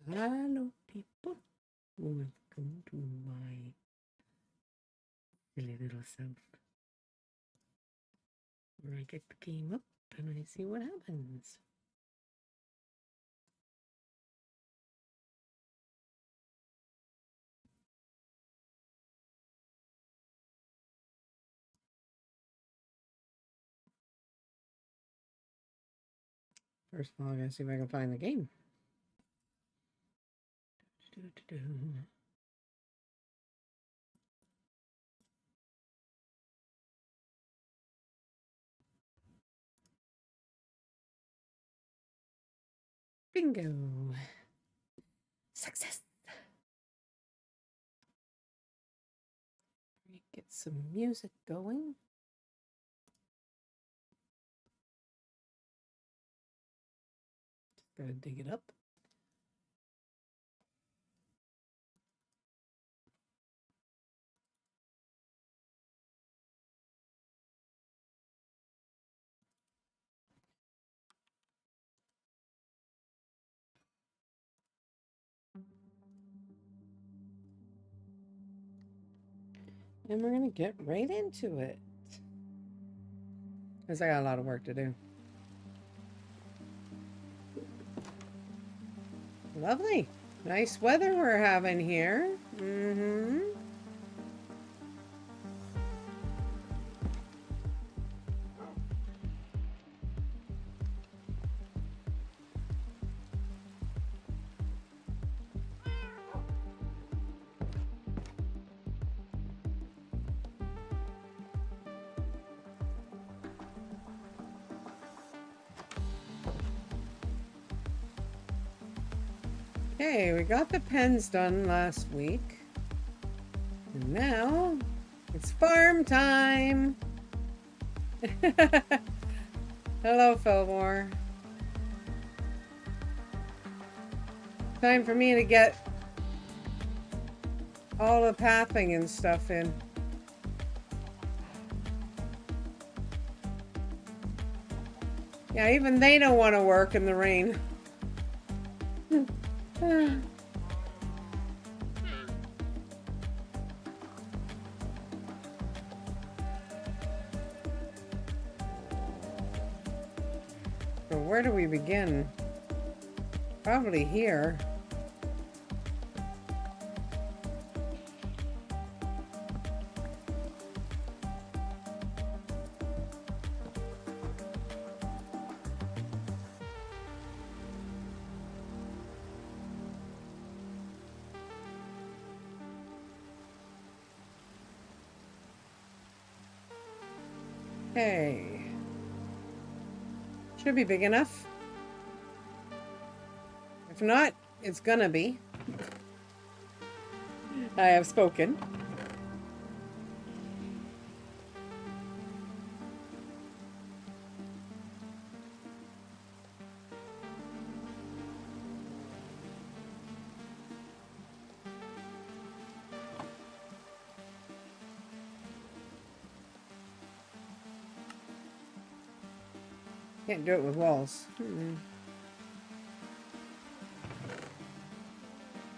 Hello, people. Welcome to my silly little self. Where I get the game up and I see what happens. First of all, I gotta see if I can find the game. Bingo. Success. Get some music going. Just gotta dig it up. And we're gonna get right into it. Because I got a lot of work to do. Lovely. Nice weather we're having here. Mm-hmm. Okay, we got the pens done last week. And now it's farm time. Hello, Fillmore. Time for me to get all the pathing and stuff in. Yeah, even they don't want to work in the rain. So where do we begin? Probably here. Okay. Should be big enough. If not, it's gonna be. I have spoken. Can't do it with walls.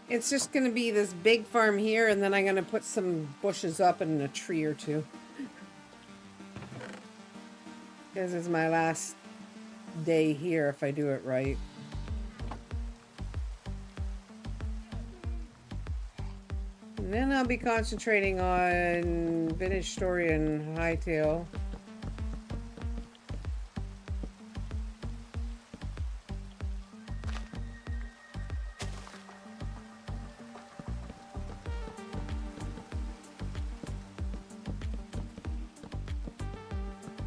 It's just going to be this big farm here, and then I'm going to put some bushes up and a tree or two. This is my last day here if I do it right. And then I'll be concentrating on Vintage Story and Hytale.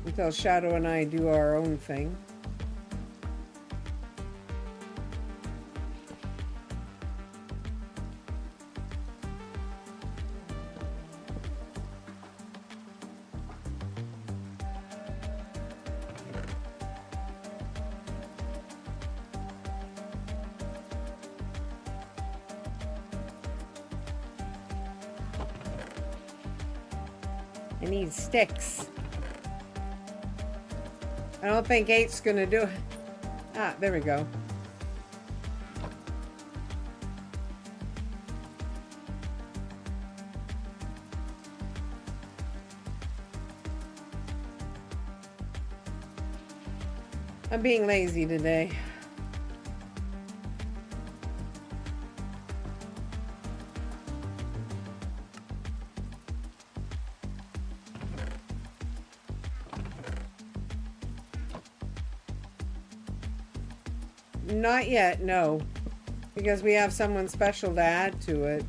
Until Shadow and I do our own thing. I need sticks. I don't think 8's gonna do it. Ah, there we go. I'm being lazy today. Not yet, no. Because we have someone special to add to it.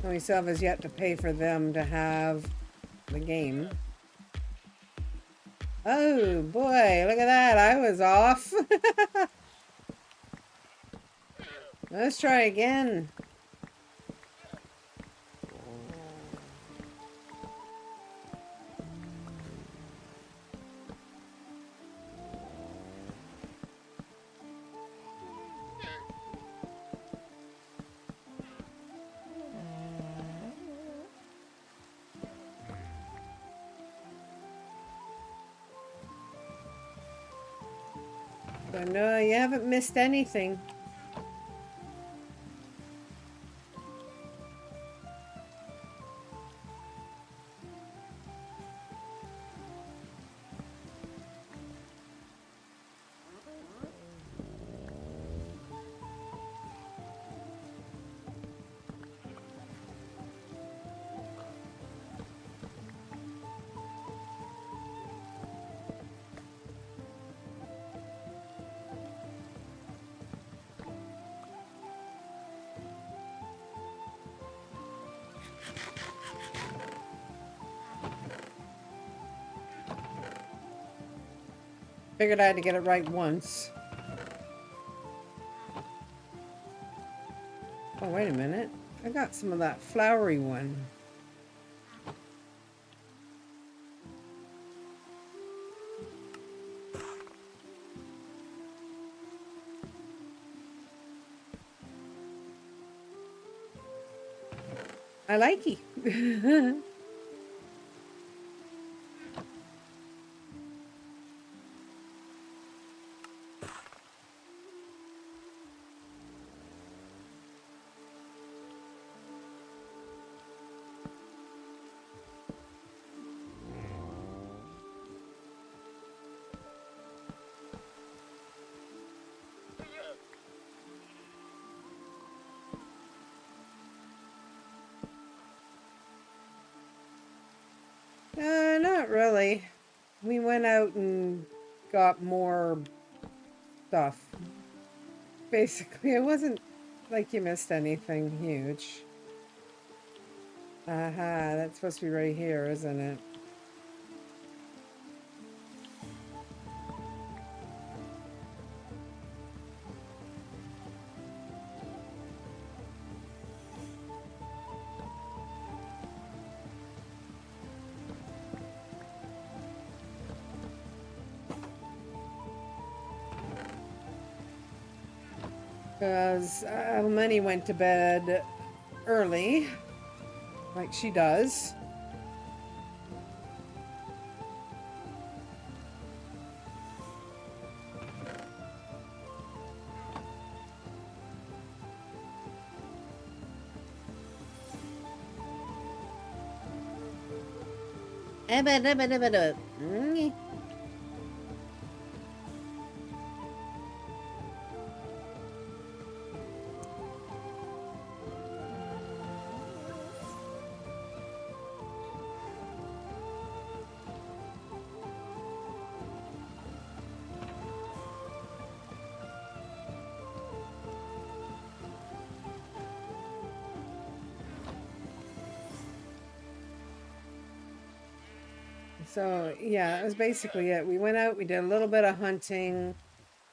We still have yet to pay for them to have the game. Oh boy, look at that. I was off. Let's try again. So no, you haven't missed anything. Figured I had to get it right once. Oh, wait a minute. I got some of that flowery one. I like it. Not really. We went out and got more stuff. Basically, it wasn't like you missed anything huge. Aha, that's supposed to be right here, isn't it? Because Almani went to bed early, like she does. So, yeah, that was basically it. We went out, we did a little bit of hunting,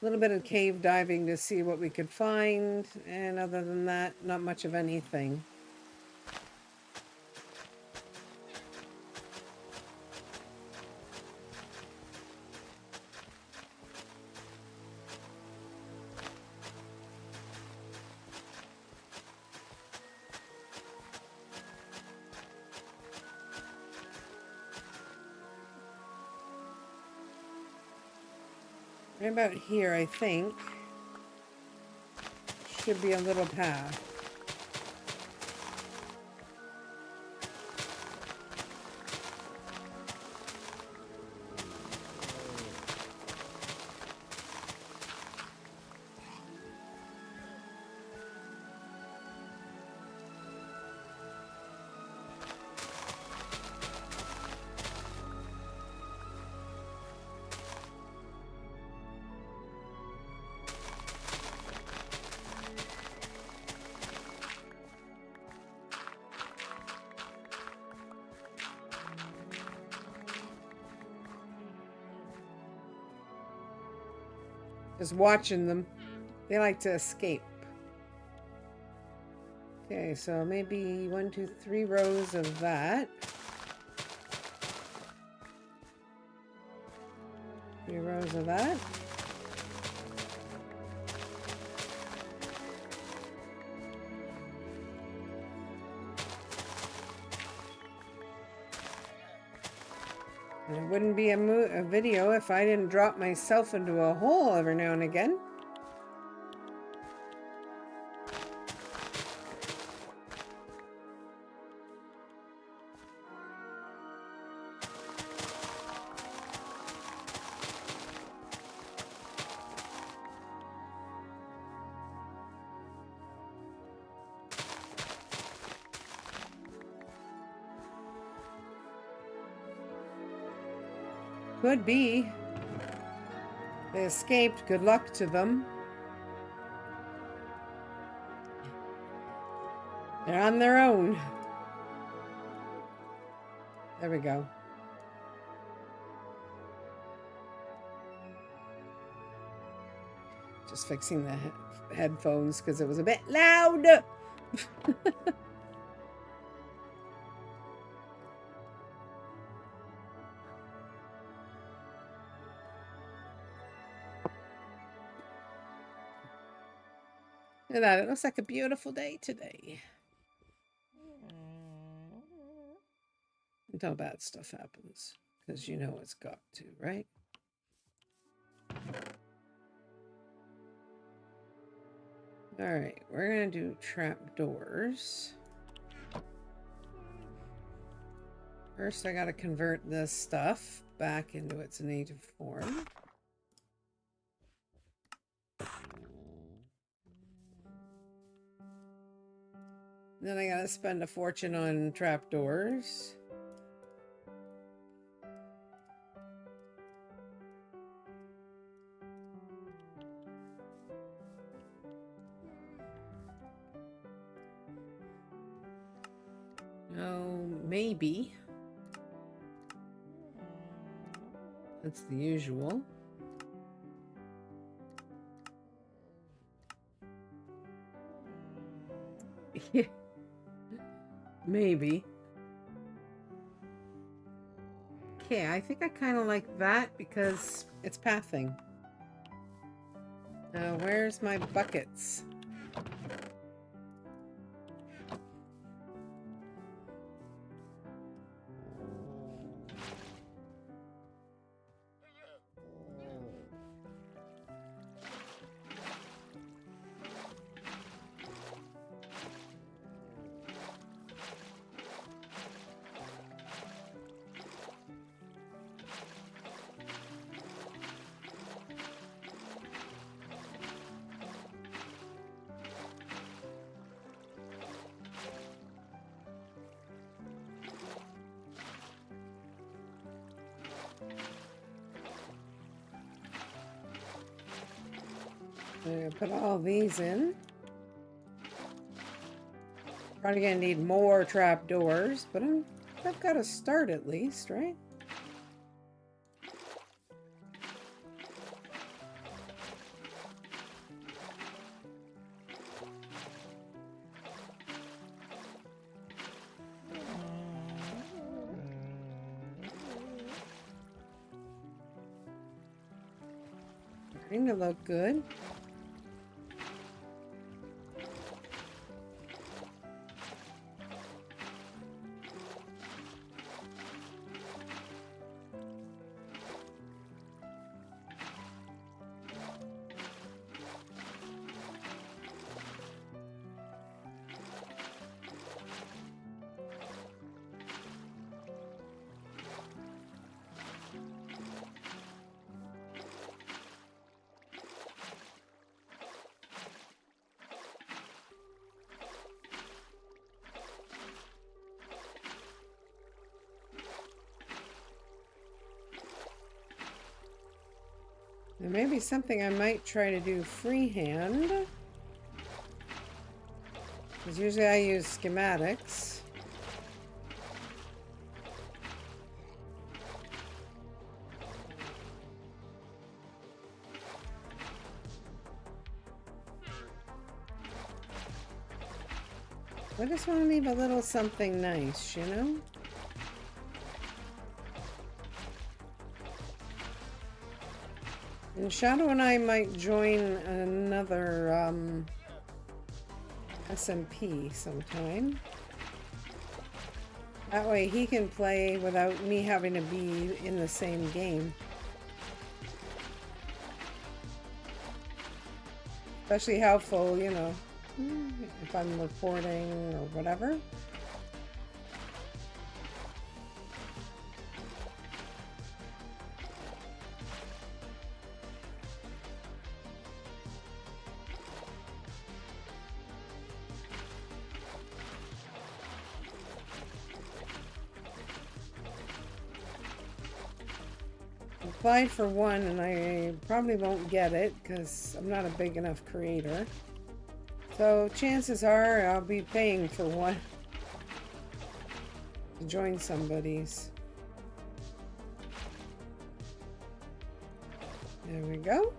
a little bit of cave diving to see what we could find, and other than that, not much of anything. Right about here, I think, should be a little path. Just watching them. They like to escape. Okay, so maybe 1, 2, 3 rows of that. 3 rows of that. And it wouldn't be a video if I didn't drop myself into a hole every now and again. Could be. They escaped. Good luck to them. They're on their own. There we go. Just fixing the headphones because it was a bit loud. Look at that. It looks like a beautiful day today. Until bad stuff happens. Because you know it's got to, right? Alright, we're going to do trapdoors. First, I got to convert this stuff back into its native form. Then I gotta spend a fortune on trapdoors. Oh, maybe. That's the usual. Yeah. Maybe. Okay, I think I kind of like that because it's pathing. Where's my buckets? I'm gonna put all these in. Probably gonna need more trapdoors, but I've got to start at least, right? Starting to look good. There may be something I might try to do freehand. Because usually I use schematics. I just want to leave a little something nice, you know? And Shadow and I might join another SMP sometime. That way he can play without me having to be in the same game. Especially helpful, you know, if I'm recording or whatever. Applied for one and I probably won't get it because I'm not a big enough creator. So chances are I'll be paying for one to join somebody's. There we go.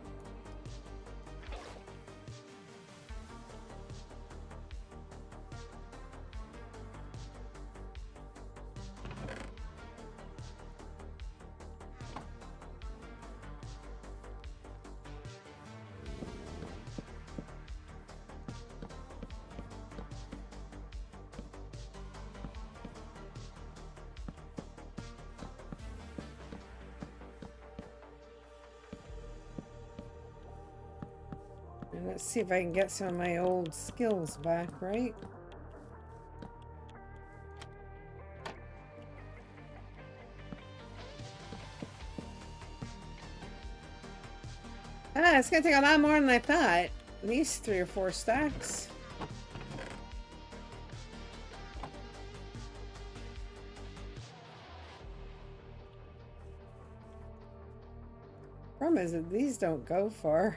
And let's see if I can get some of my old skills back, right? Ah, it's gonna take a lot more than I thought. At least 3 or 4 stacks. Problem is that these don't go far.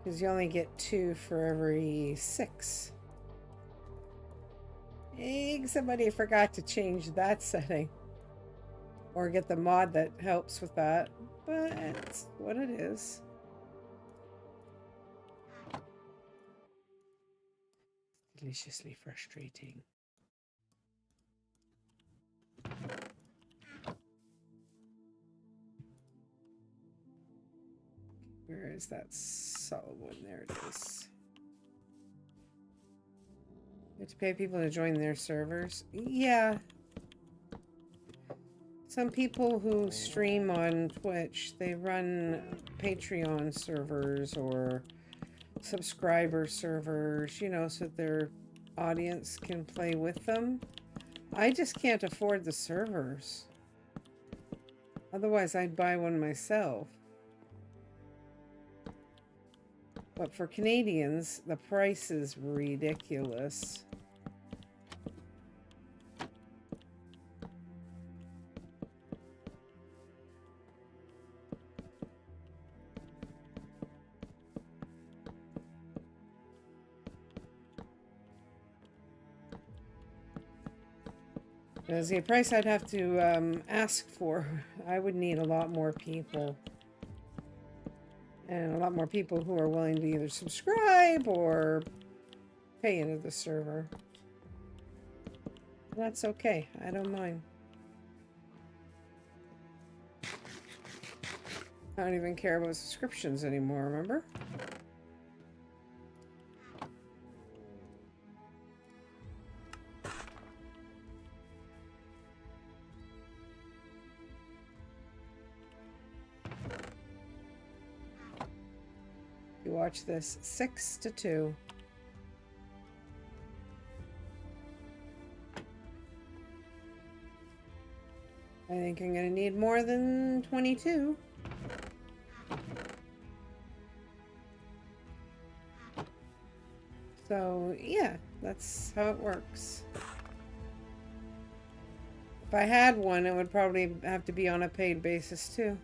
Because you only get 2 for every 6. Hey, somebody forgot to change that setting. Or get the mod that helps with that. But it's what it is. Deliciously frustrating. Where is that solid one? There it is. You have to pay people to join their servers. Yeah. Some people who stream on Twitch, they run Patreon servers or subscriber servers, you know, so their audience can play with them. I just can't afford the servers. Otherwise, I'd buy one myself. But for Canadians, the price is ridiculous. As the price I'd have to ask for, I would need a lot more people. And a lot more people who are willing to either subscribe or pay into the server. That's okay. I don't mind. I don't even care about subscriptions anymore, remember? You watch this 6-2. I think I'm gonna need more than 22. So yeah, that's how it works. If I had one, it would probably have to be on a paid basis too.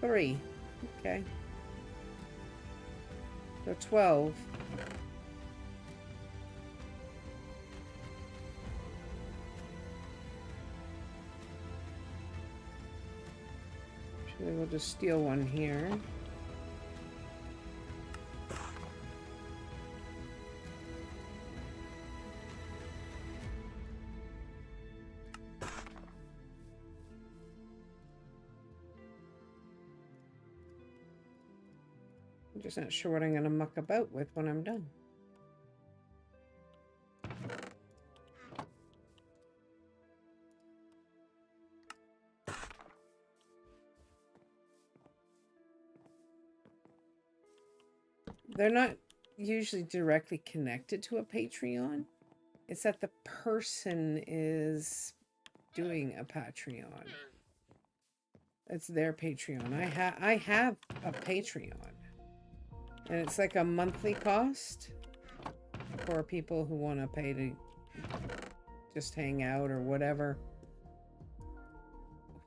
3. Okay. So 12. Actually, we'll just steal one here. I'm just not sure what I'm going to muck about with when I'm done. They're not usually directly connected to a Patreon. It's that the person is doing a Patreon. It's their Patreon. I have a Patreon. And it's like a monthly cost for people who want to pay to just hang out or whatever.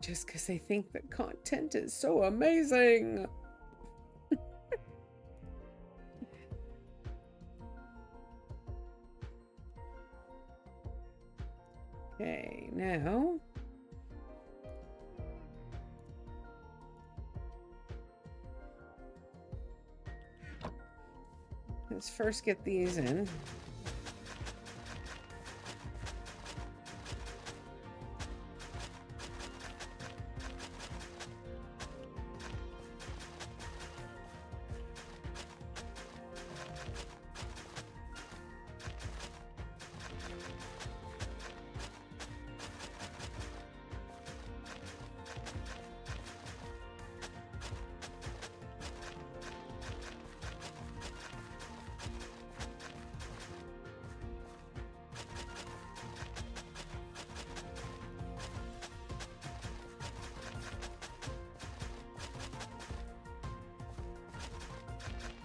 Just because they think the content is so amazing. Okay, now let's first get these in.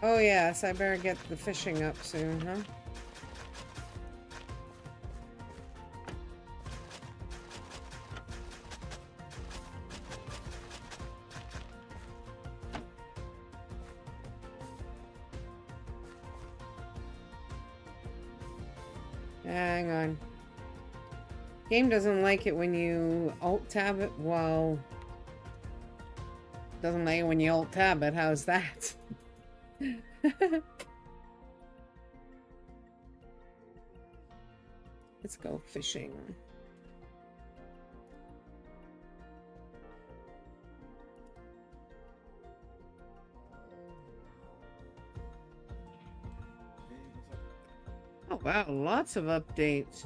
Oh yes, I better get the fishing up soon, huh? Hang on. Game doesn't like it when you alt tab it. Well, doesn't like it when you alt tab it. How's that? Let's go fishing. Oh wow, lots of updates.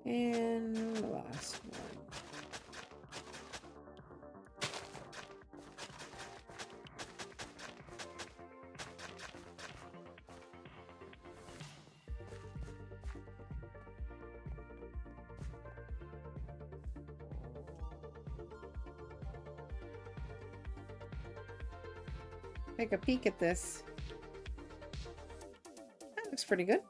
And the last one. Take a peek at this. That looks pretty good.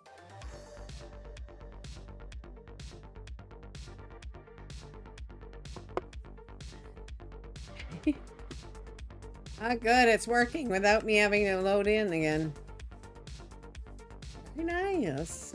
Ah, good. It's working without me having to load in again. Very nice.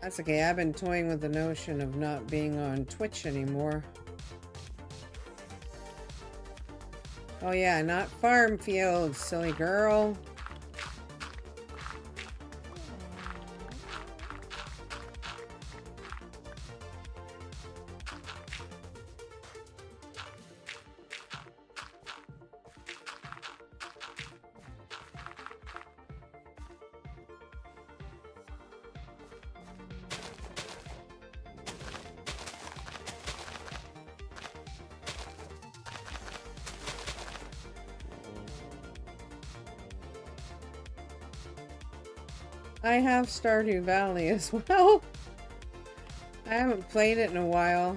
That's okay. I've been toying with the notion of not being on Twitch anymore. Oh yeah, not farm fields, silly girl. I have Stardew Valley as well. I haven't played it in a while.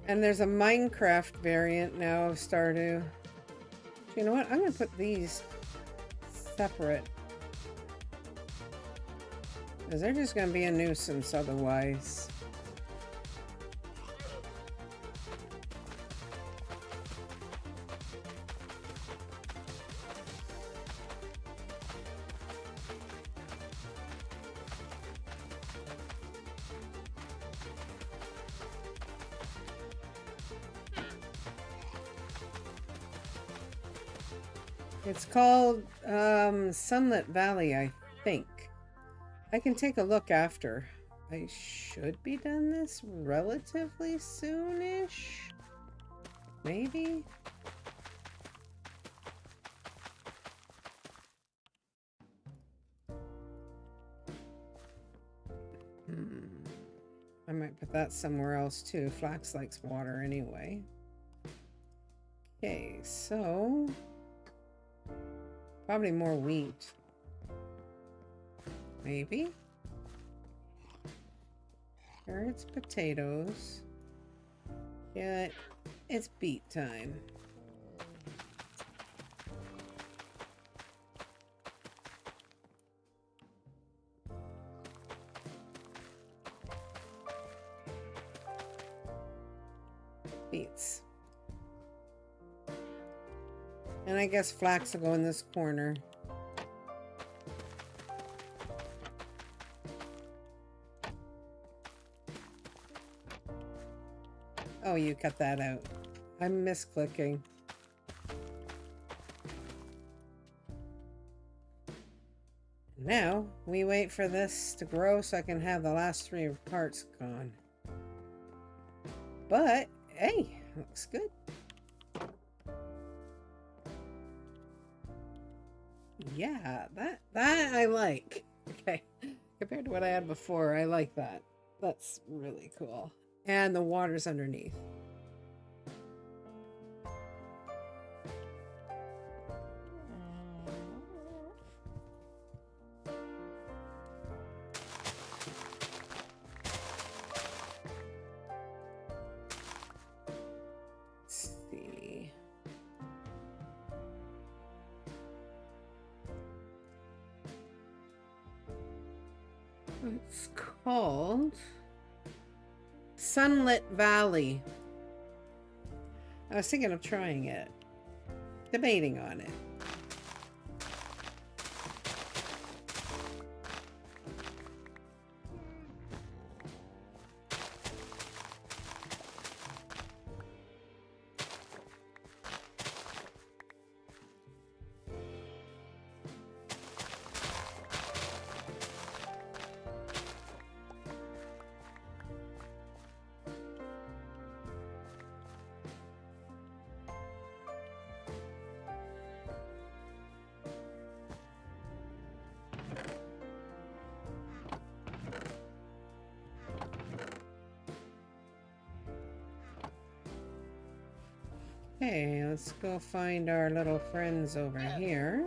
And there's a Minecraft variant now of Stardew. You know what? I'm gonna put these separate. Because they're just gonna be a nuisance otherwise. It's called Sunlit Valley, I think. I can take a look after. I should be done this relatively soonish. Maybe? I might put that somewhere else too. Flax likes water anyway. Okay, so probably more wheat. Maybe. Carrots, potatoes. Yeah, it's beet time. Beets. And I guess flax will go in this corner. Oh, you cut that out. I'm misclicking. Now, we wait for this to grow so I can have the last 3 parts gone. But, hey, looks good. Yeah, that I like. Okay, compared to what I had before, I like that. That's really cool. And the water's underneath. Let's see. It's called Sunlit Valley. I was thinking of trying it. Debating on it. Okay, let's go find our little friends over here.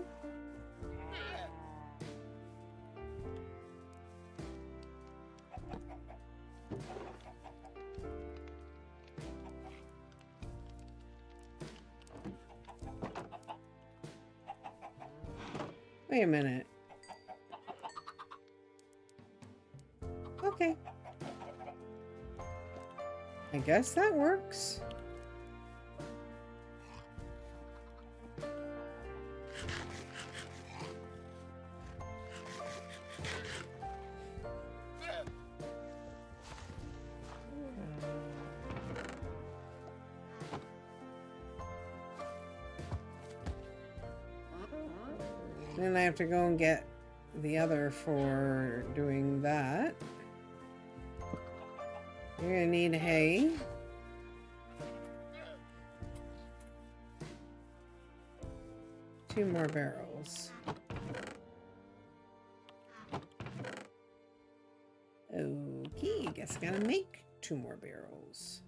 Wait a minute. Okay. I guess that works. Then I have to go and get the other for doing that. You're gonna need hay. Two more barrels. Okay, guess I gotta make 2 more barrels.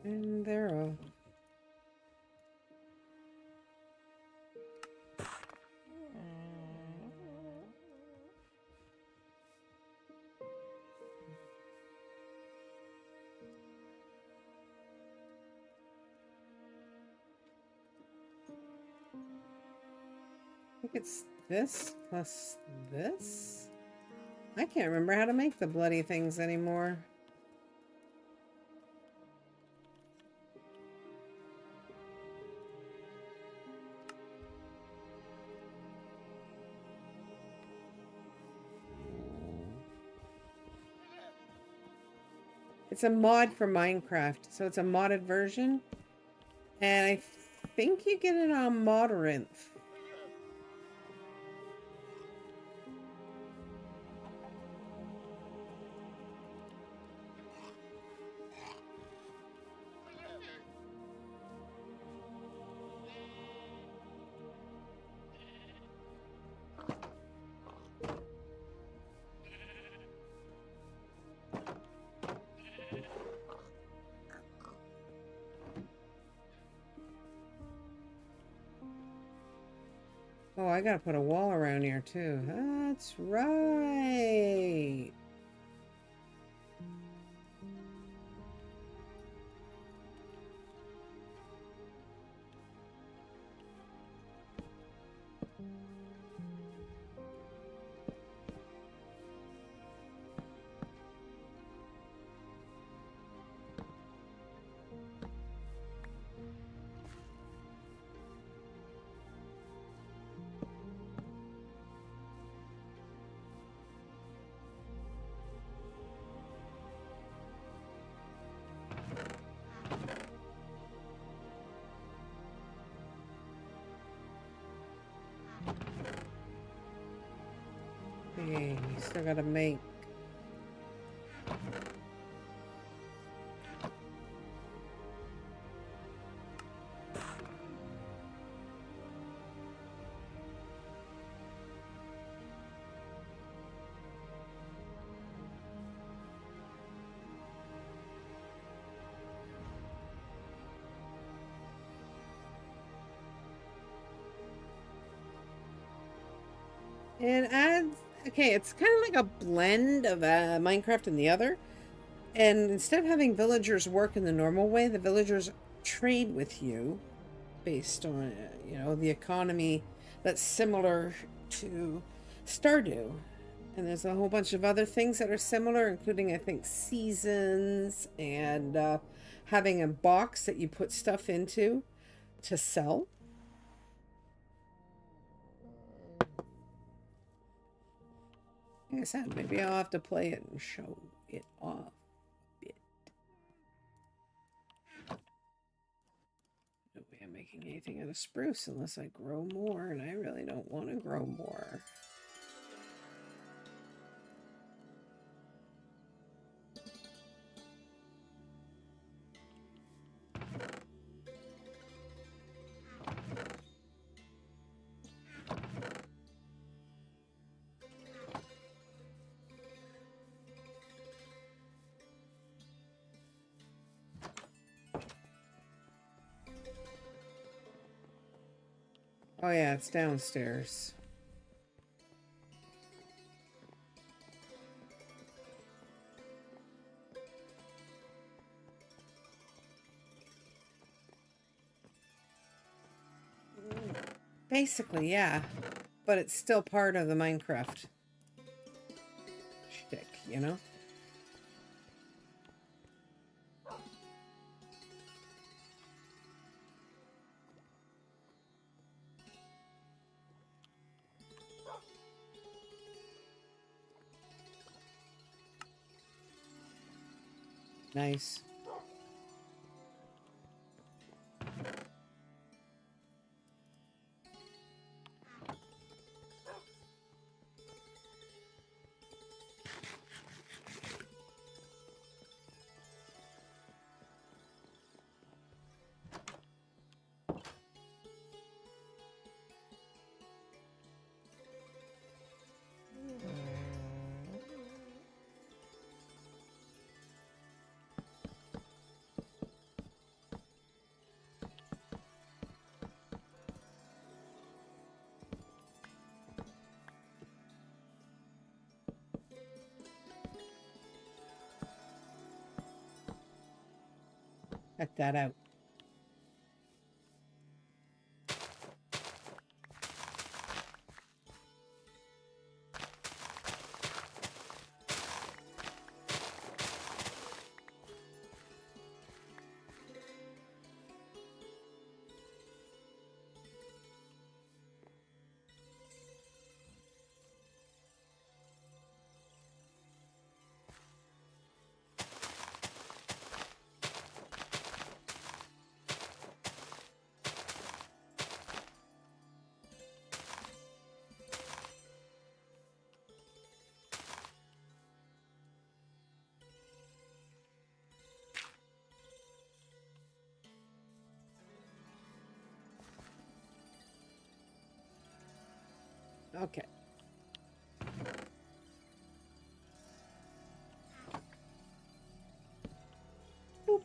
And they're all. I think it's this plus this. I can't remember how to make the bloody things anymore. It's a mod for Minecraft, so it's a modded version. And I think you get it on Moderanth. Oh, I gotta put a wall around here too. That's right. Okay, still gotta make. It adds. Okay, it's kind of like a blend of Minecraft and the other. And instead of having villagers work in the normal way, the villagers trade with you based on, you know, the economy that's similar to Stardew. And there's a whole bunch of other things that are similar, including, I think, seasons and having a box that you put stuff into to sell. Like I said, maybe I'll have to play it and show it off a bit. No way I'm making anything out of spruce unless I grow more, and I really don't want to grow more. Oh yeah, it's downstairs. Basically, yeah. But it's still part of the Minecraft shtick, you know? Nice. Check that out. Okay. Boop.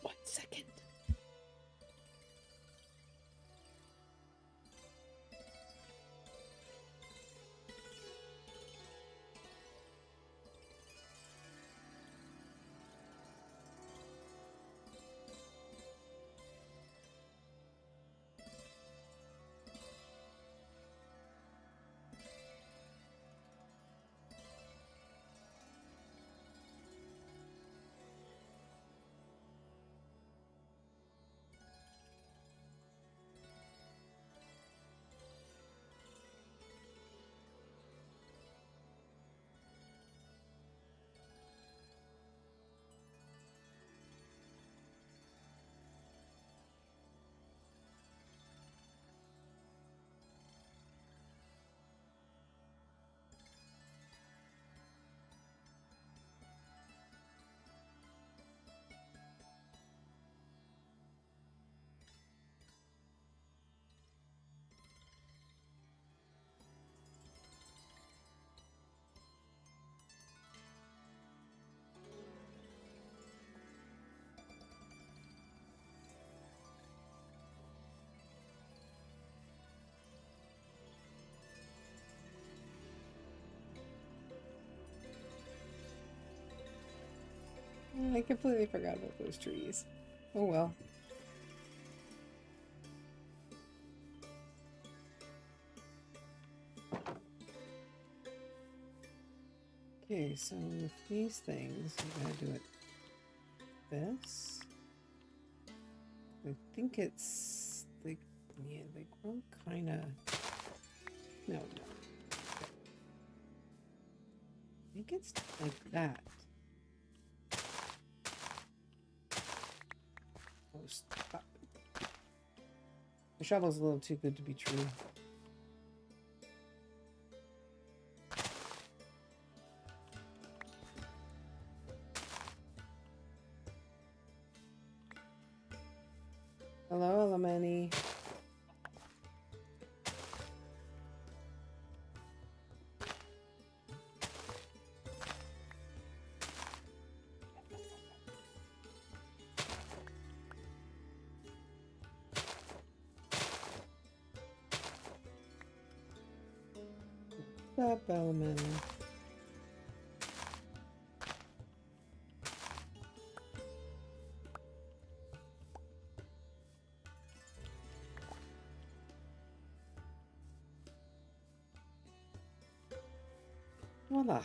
One second. I completely forgot about those trees. Oh well. Okay, so with these things, we gotta do it this. I think it's like, yeah, they grow kind of. No, no. Okay. I think it's like that. Oh, stop. The shovel's a little too good to be true. Hello, Elementi. The bellman. Voila.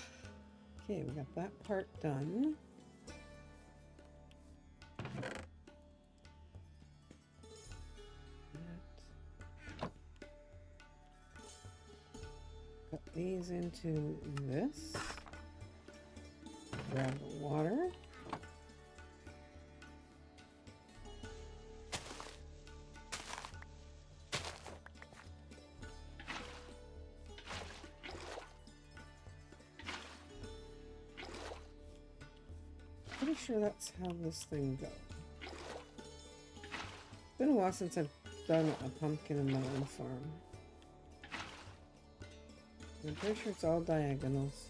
Okay, we got that part done. Cut these into this. Grab the water. Pretty sure that's how this thing goes. It's been a while since I've done a pumpkin and melon farm. I'm pretty sure it's all diagonals.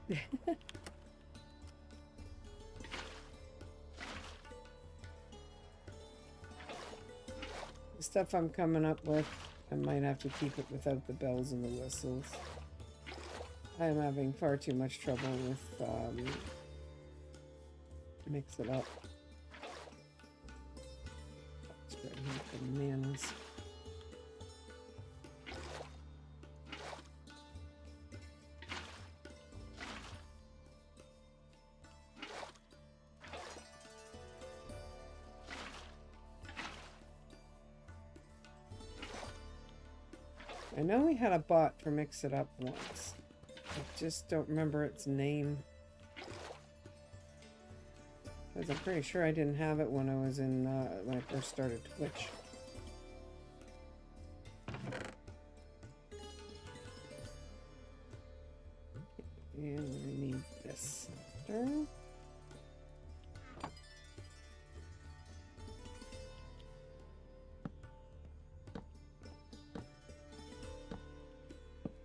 The stuff I'm coming up with, I might have to keep it without the bells and the whistles. I am having far too much trouble with mix it up. Spread here bananas. I know we had a bot for Mix It Up once. I just don't remember its name. Because I'm pretty sure I didn't have it when I was in, when I first started Twitch. And we need this center.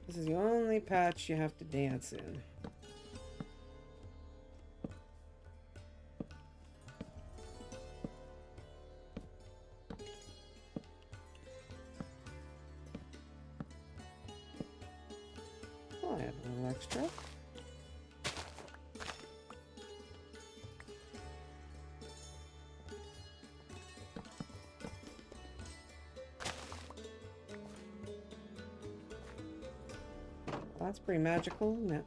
This is the only patch you have to dance in. Oh, I have a little extra. That's pretty magical, isn't it?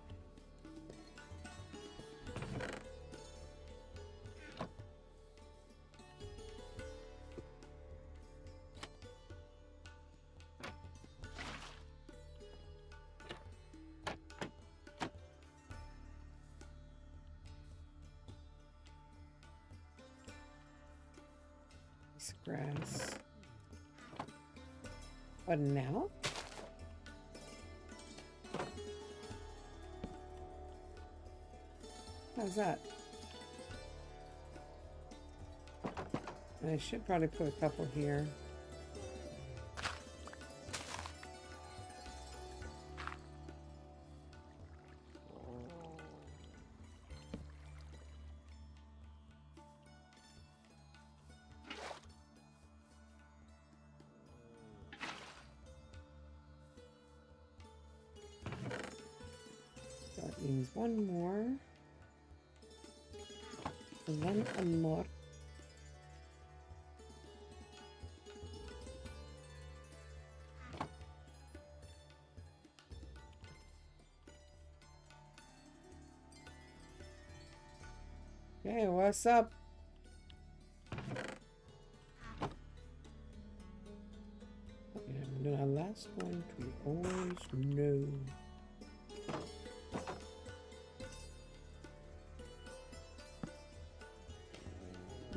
Piece of grass. What now? How's that? I should probably put a couple here. That means one more. One more. Hey, what's up? And our last one we always know.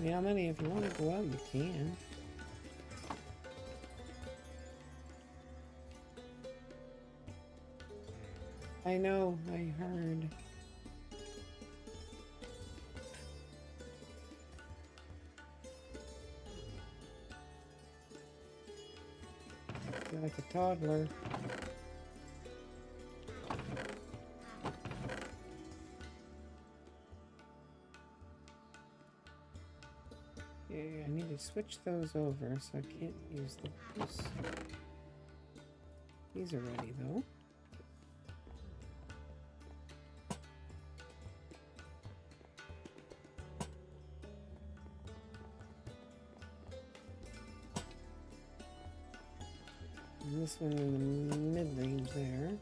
Yeah, many, if you want to go out, you can. I know, I heard. You're like a toddler. Okay, I need to switch those over, so I can't use those. These are ready though. And this one in the mid-range there.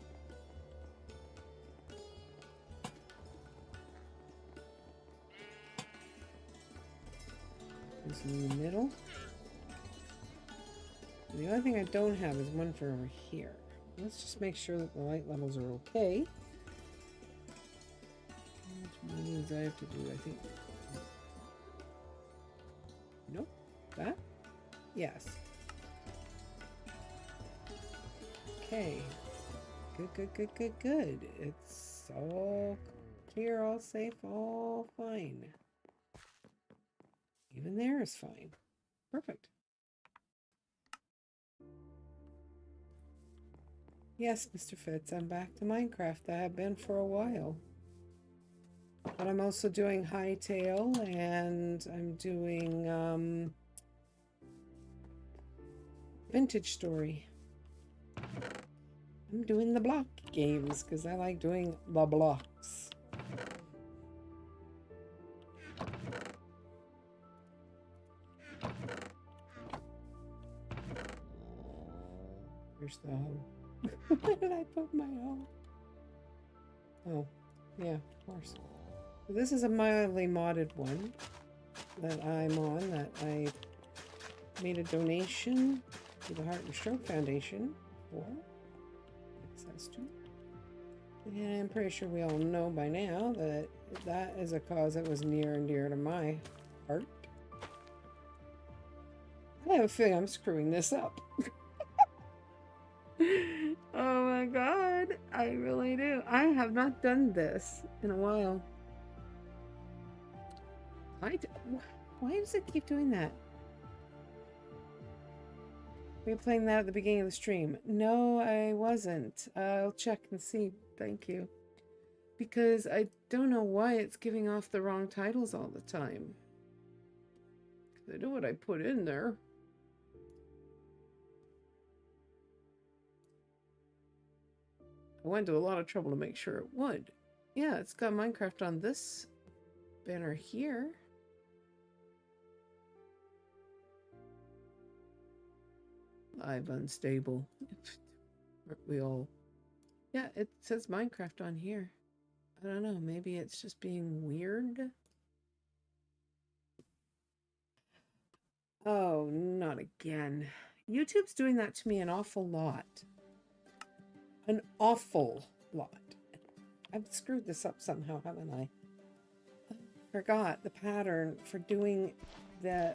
This in the middle. And the only thing I don't have is one for over here. Let's just make sure that the light levels are okay. Which means I have to do, I think. Nope. That? Yes. Okay. Good, good, good, good, good. It's all clear, all safe, all fine. Even there is fine. Perfect. Yes, Mr. Fitz, I'm back to Minecraft. I have been for a while. But I'm also doing Hytale, and I'm doing Vintage Story. I'm doing the block games because I like doing the blocks. Where's the hoe? Where did I put my hoe? Oh, yeah, of course. So this is a mildly modded one that I'm on, that I made a donation to the Heart and Stroke Foundation for access to. And I'm pretty sure we all know by now that that is a cause that was near and dear to my heart. I have a feeling I'm screwing this up. Oh my god, I really do. I have not done this in a while. Why does it keep doing that? Were you playing that at the beginning of the stream? No, I wasn't. I'll check and see. Thank you. Because I don't know why it's giving off the wrong titles all the time. Because I know what I put in there. I went to a lot of trouble to make sure it would. Yeah, it's got Minecraft on this banner here. Live unstable. Aren't we all? Yeah, it says Minecraft on here. I don't know, maybe it's just being weird. Oh, not again. YouTube's doing that to me an awful lot. An awful lot. I've screwed this up somehow, haven't I? Forgot the pattern for doing the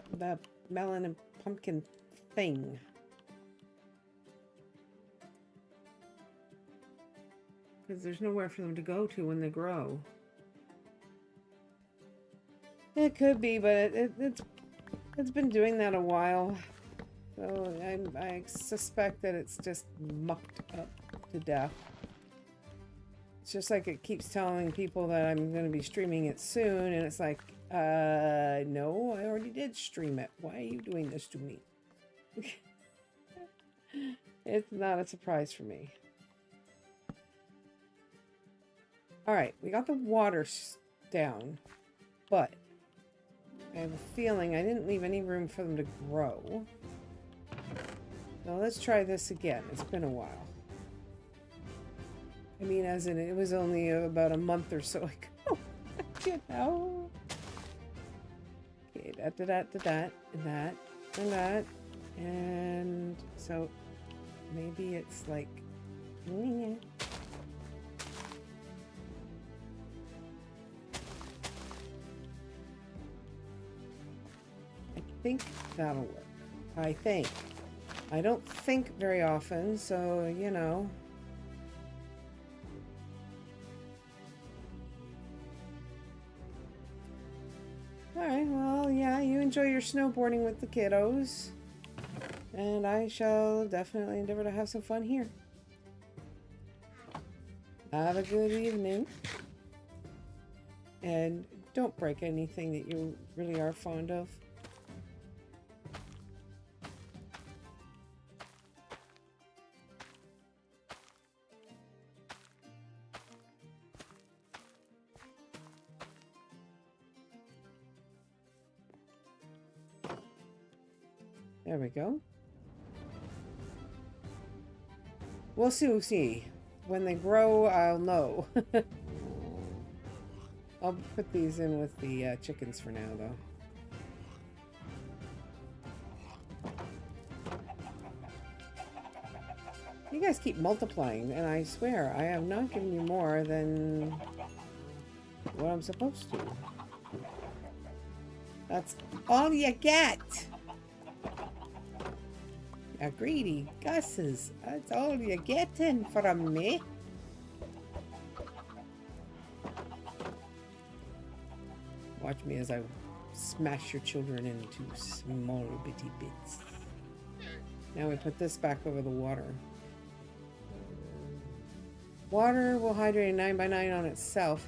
melon and pumpkin thing. Because there's nowhere for them to go to when they grow. It could be, but it's been doing that a while. So I suspect that it's just mucked up to death. It's just like it keeps telling people that I'm going to be streaming it soon, and it's like, no, I already did stream it. Why are you doing this to me? It's not a surprise for me. Alright, we got the water down, but I have a feeling I didn't leave any room for them to grow. Now let's try this again. It's been a while. I mean, as in, it was only about a month or so ago. You know? Okay, that, and that. And so maybe it's like... I think that'll work. I think. I don't think very often, so, you know. Alright, well, yeah, you enjoy your snowboarding with the kiddos. And I shall definitely endeavor to have some fun here. Have a good evening. And don't break anything that you really are fond of. There we go. We'll see. When they grow, I'll know. I'll put these in with the chickens for now, though. You guys keep multiplying, and I swear, I have not given you more than what I'm supposed to. That's all you get! You greedy gusses. That's all you're getting from me. Watch me as I smash your children into small bitty bits. Now we put this back over the water. Water will hydrate 9x9 on itself.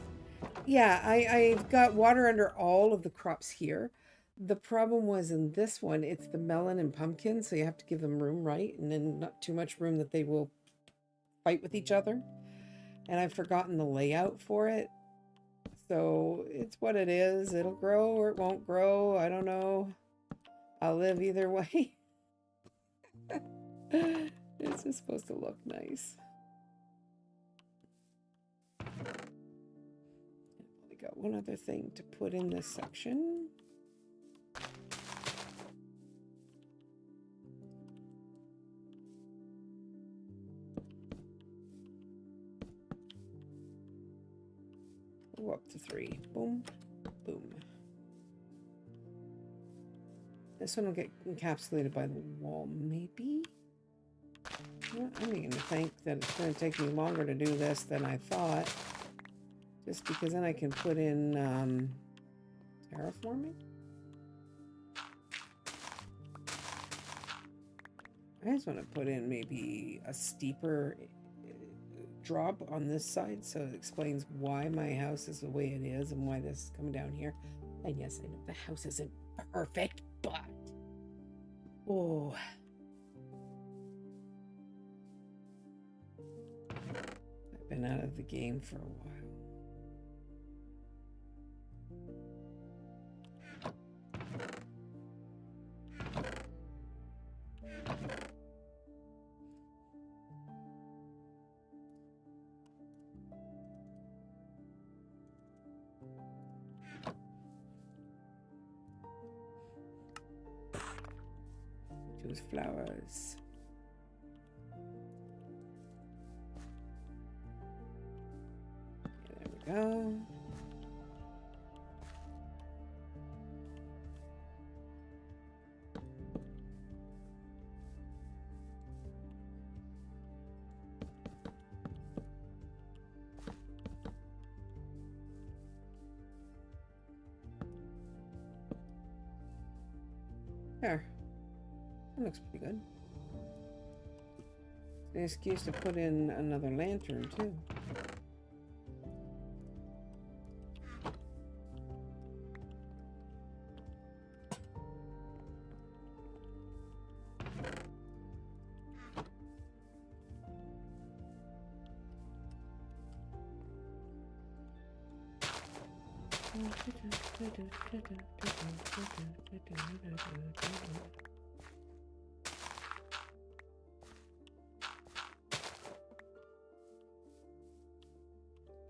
Yeah, I've got water under all of the crops here. The problem was in this one, it's the melon and pumpkin, so you have to give them room, right? And then not too much room that they will fight with each other. And I've forgotten the layout for it. So it's what it is. It'll grow or it won't grow. I don't know. I'll live either way. It's just supposed to look nice. I got one other thing to put in this section. Go up to 3. Boom, boom. This one will get encapsulated by the wall, maybe? Well, I'm beginning to think that it's going to take me longer to do this than I thought. Just because then I can put in terraforming. I just want to put in maybe a steeper drop on this side so it explains why my house is the way it is and why this is coming down here. And yes, I know the house isn't perfect, but oh, I've been out of the game for a while. Choose flowers. Okay, there we go. There. That looks pretty good. An excuse to put in another lantern, too.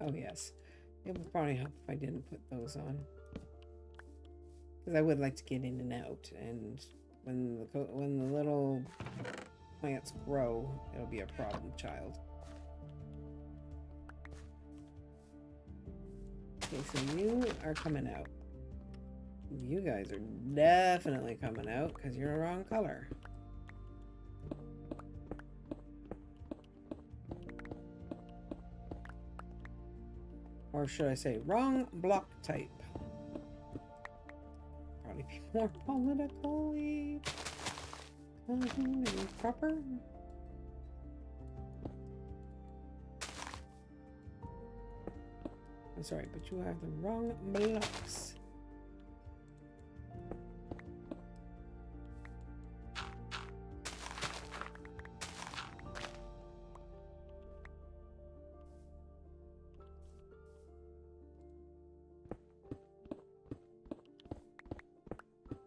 Oh yes, it would probably help if I didn't put those on, because I would like to get in and out, and when the little plants grow, it'll be a problem child. Okay, so you are coming out. You guys are definitely coming out because you're the wrong color. Or should I say wrong block type? Probably be more politically proper. I'm sorry, but you have the wrong blocks.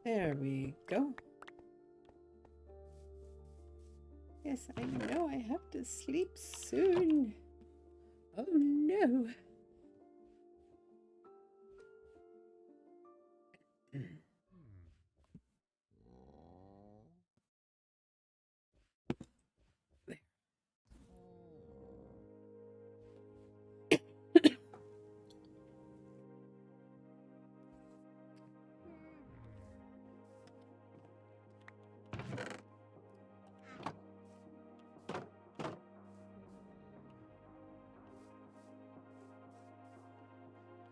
There we go. Yes, I know I have to sleep soon. Oh no.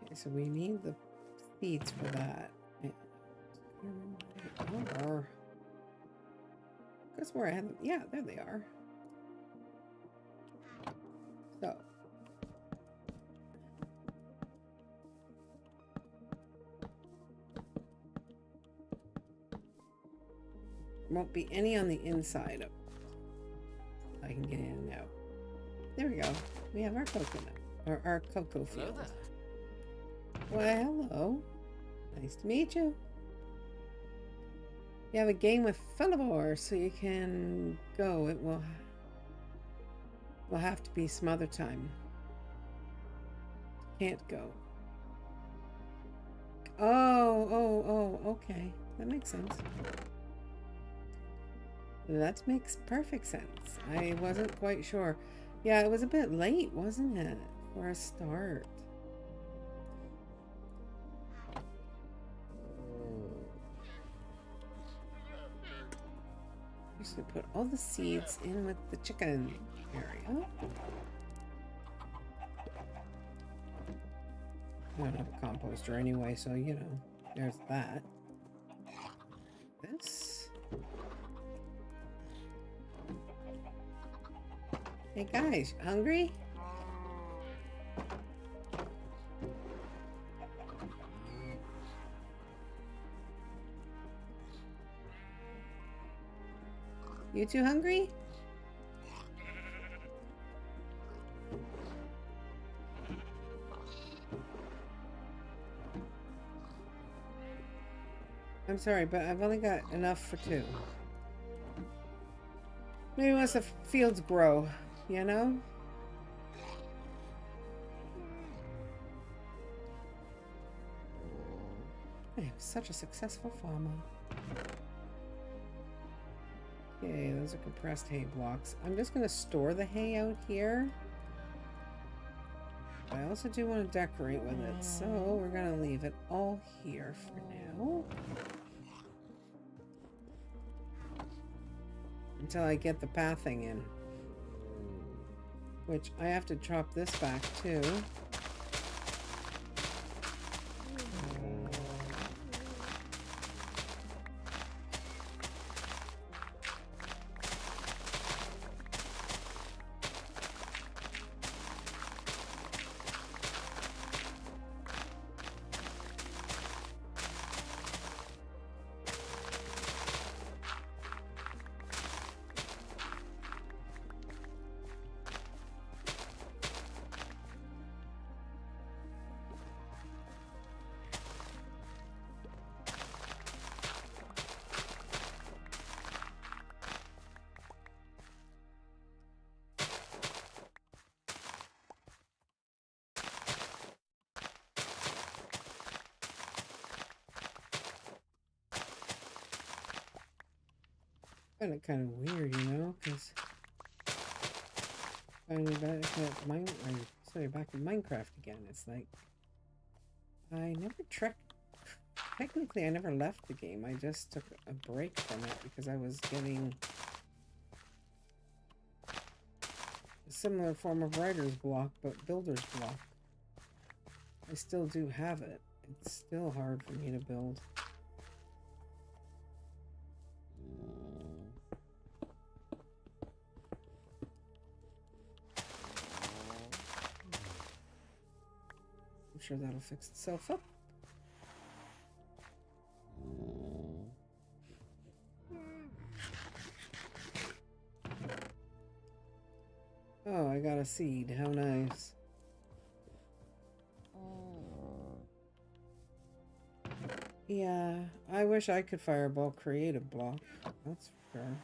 Okay, so we need the seeds for that. Or that's where I had them. Yeah, there they are. So won't be any on the inside of I can get in and out. There we go. We have our coconut or our cocoa field. Hello Well, hello. Nice to meet you. You have a game with Philibor, so you can go. It will have to be some other time. Can't go. Oh, okay. That makes sense. That makes perfect sense. I wasn't quite sure. Yeah, it was a bit late, wasn't it? For a start. Just gonna put all the seeds in with the chicken area. I don't have a composter anyway, so you know, there's that. This. Hey guys, hungry? You two hungry? I'm sorry, but I've only got enough for two. Maybe once the fields grow, you know? I am such a successful farmer. Okay, those are compressed hay blocks. I'm just going to store the hay out here. I also do want to decorate with it, so we're going to leave it all here for now. Until I get the pathing in. Which I have to chop this back too. Find it kind of weird, you know, because finally back in Minecraft again. It's like I never trekked. Technically, I never left the game. I just took a break from it because I was getting a similar form of writer's block, but builder's block. I still do have it. It's still hard for me to build. I'm sure that'll fix itself up. Oh, I got a seed. How nice. Yeah, I wish I could fireball create a block. That's for sure.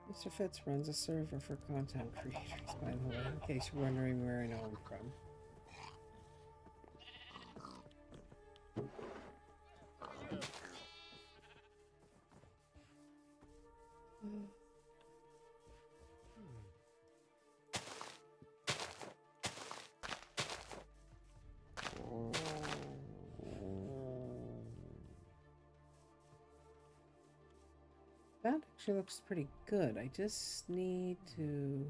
Mr. Fitz runs a server for content creators, by the way, in case you're wondering where I know him from. That actually looks pretty good. I just need to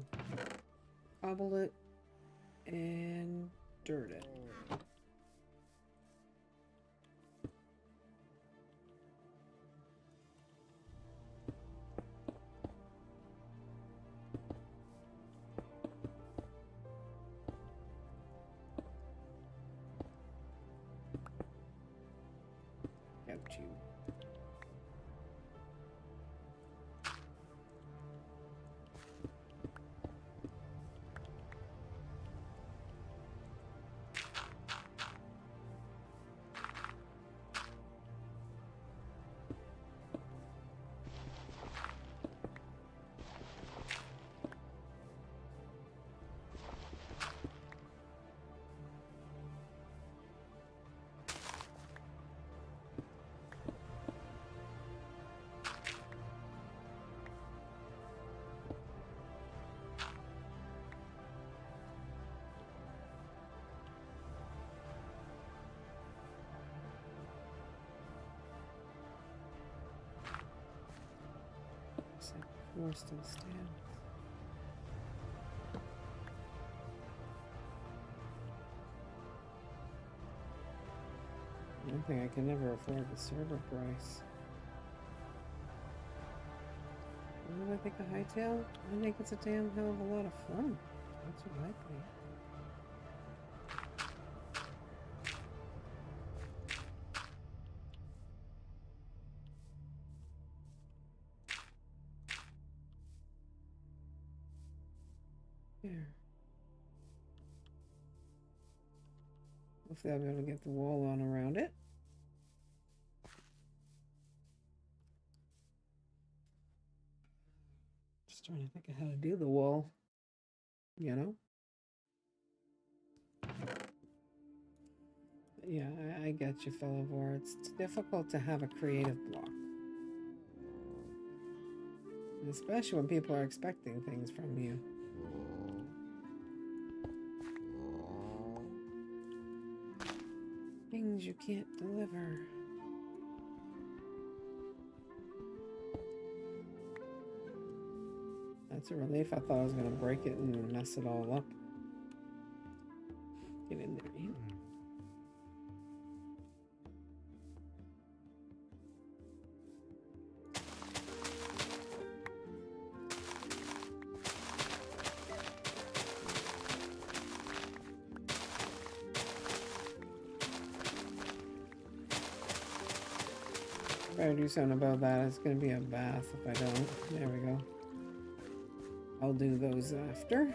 cobble it and dirt it. Got you. Four still stands. One thing I can never afford the server price. What do I think of Hytale? I think it's a damn hell of a lot of fun. That's what I think. There. Hopefully I'll be able to get the wall on around it. Just trying to think of how to do the wall. You know? Yeah, I get you, fellow Vor. It's difficult to have a creative block. Especially when people are expecting things from you. Things you can't deliver. That's a relief. I thought I was going to break it and mess it all up. Get in there, Ian. Better do something about that. It's going to be a bath if I don't. There we go. I'll do those after.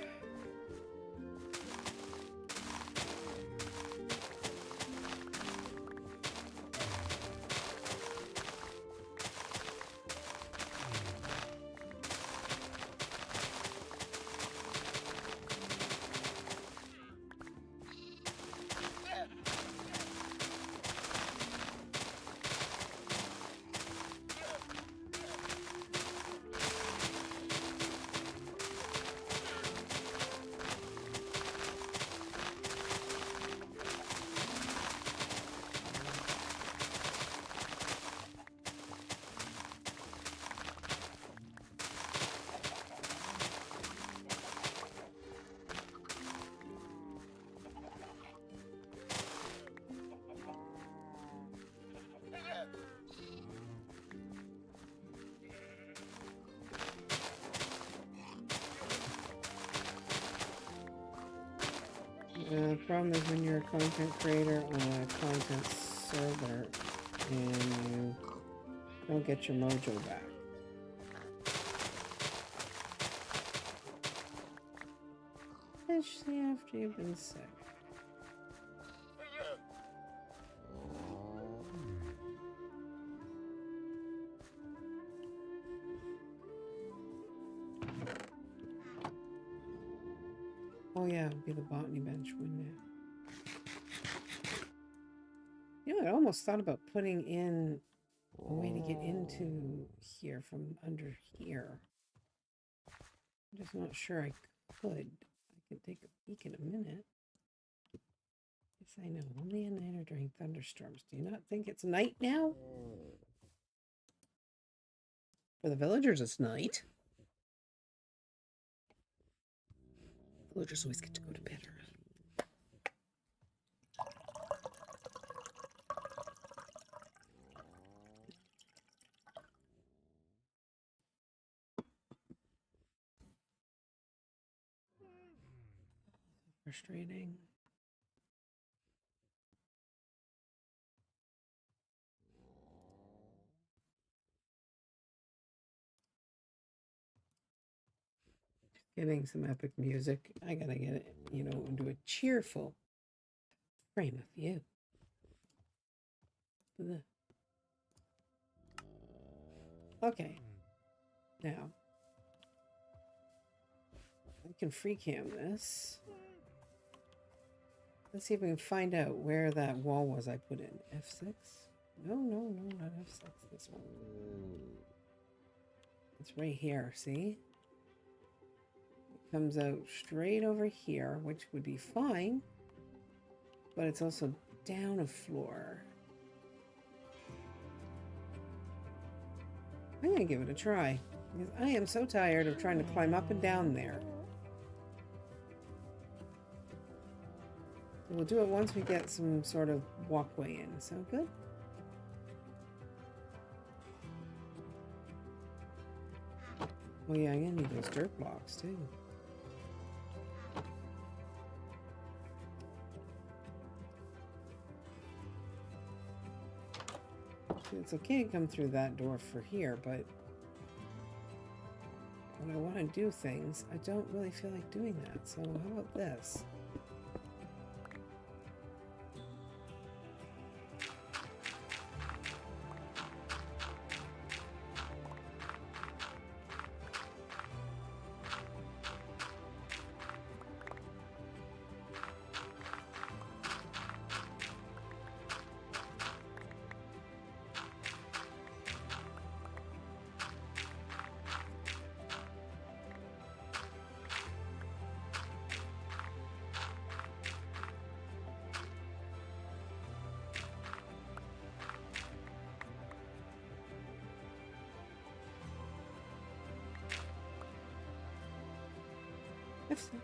The problem is when you're a content creator on a content server and you don't get your mojo back. Especially after you've been sick. Oh yeah, it would be the botany bench, wouldn't it? You know, I almost thought about putting in a way to get into here from under here. I'm just not sure I could. I can take a peek in a minute. Yes, I know. Only at night or during thunderstorms. Do you not think it's night now? For the villagers, it's night. Villagers always get to go to bed early. Frustrating. Getting some epic music. I gotta get it, you know, into a cheerful frame of view. Okay. Now, I can free cam this. Let's see if we can find out where that wall was I put in. F6? No, not F6. This one. It's right here, see? It comes out straight over here, which would be fine. But it's also down a floor. I'm going to give it a try. Because I am so tired of trying to climb up and down there. So we'll do it once we get some sort of walkway in. Sound good? Oh yeah, I'm going to need those dirt blocks too. It's okay to come through that door for here, but when I want to do things, I don't really feel like doing that. So how about this? F7.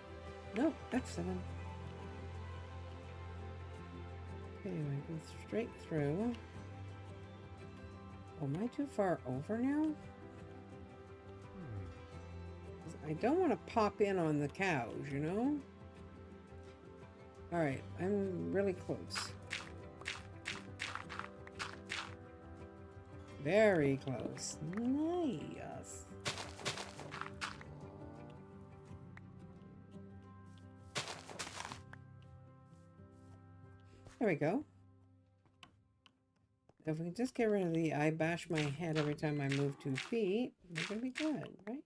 No, F7. Okay, I go straight through. Oh, am I too far over now? I don't want to pop in on the cows, you know? Alright, I'm really close. Very close. Nice. There we go. If we can just get rid of the I bash my head every time I move 2 feet, we're gonna be good, right?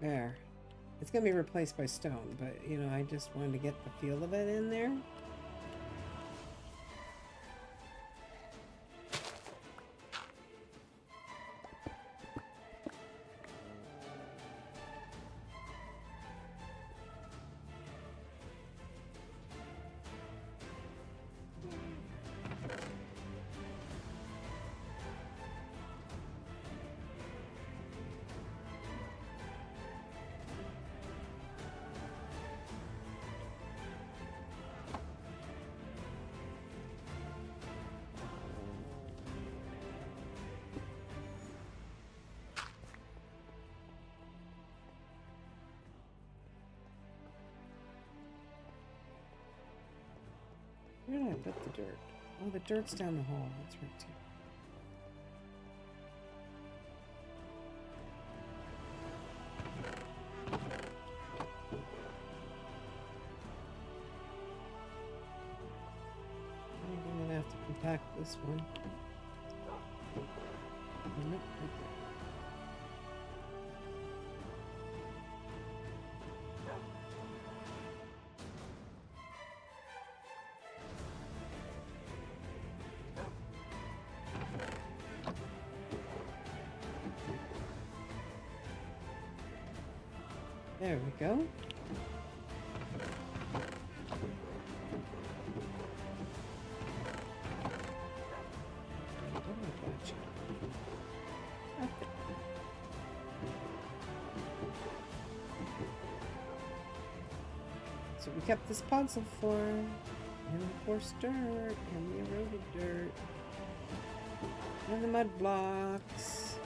There. It's gonna be replaced by stone, but you know, I just wanted to get the feel of it in there. Where did I put the dirt? Oh, the dirt's down the hall. That's right, too. pack this one. Oh, nope, right there. There we go. So we kept this puzzle for, and the coarse dirt, and the eroded dirt, and the mud blocks.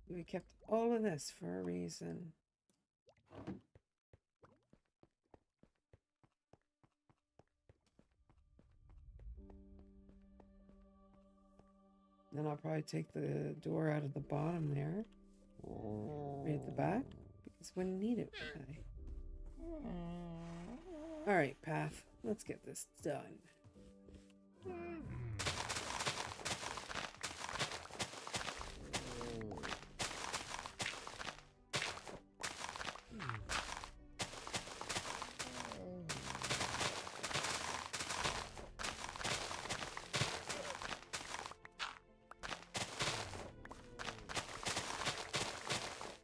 We kept all of this for a reason. Then I'll probably take the door out of the bottom there. Right at the back, because we need it. All right, path. Let's get this done.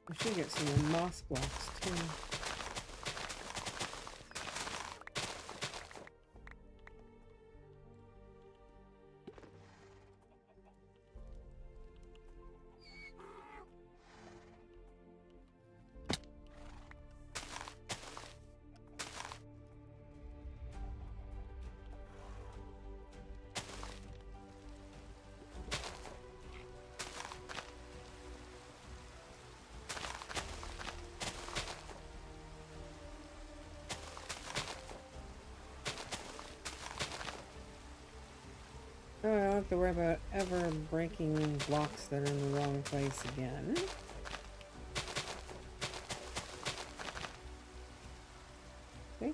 We should get some more moss blocks too. Oh, I don't have to worry about ever breaking blocks that are in the wrong place again. Okay.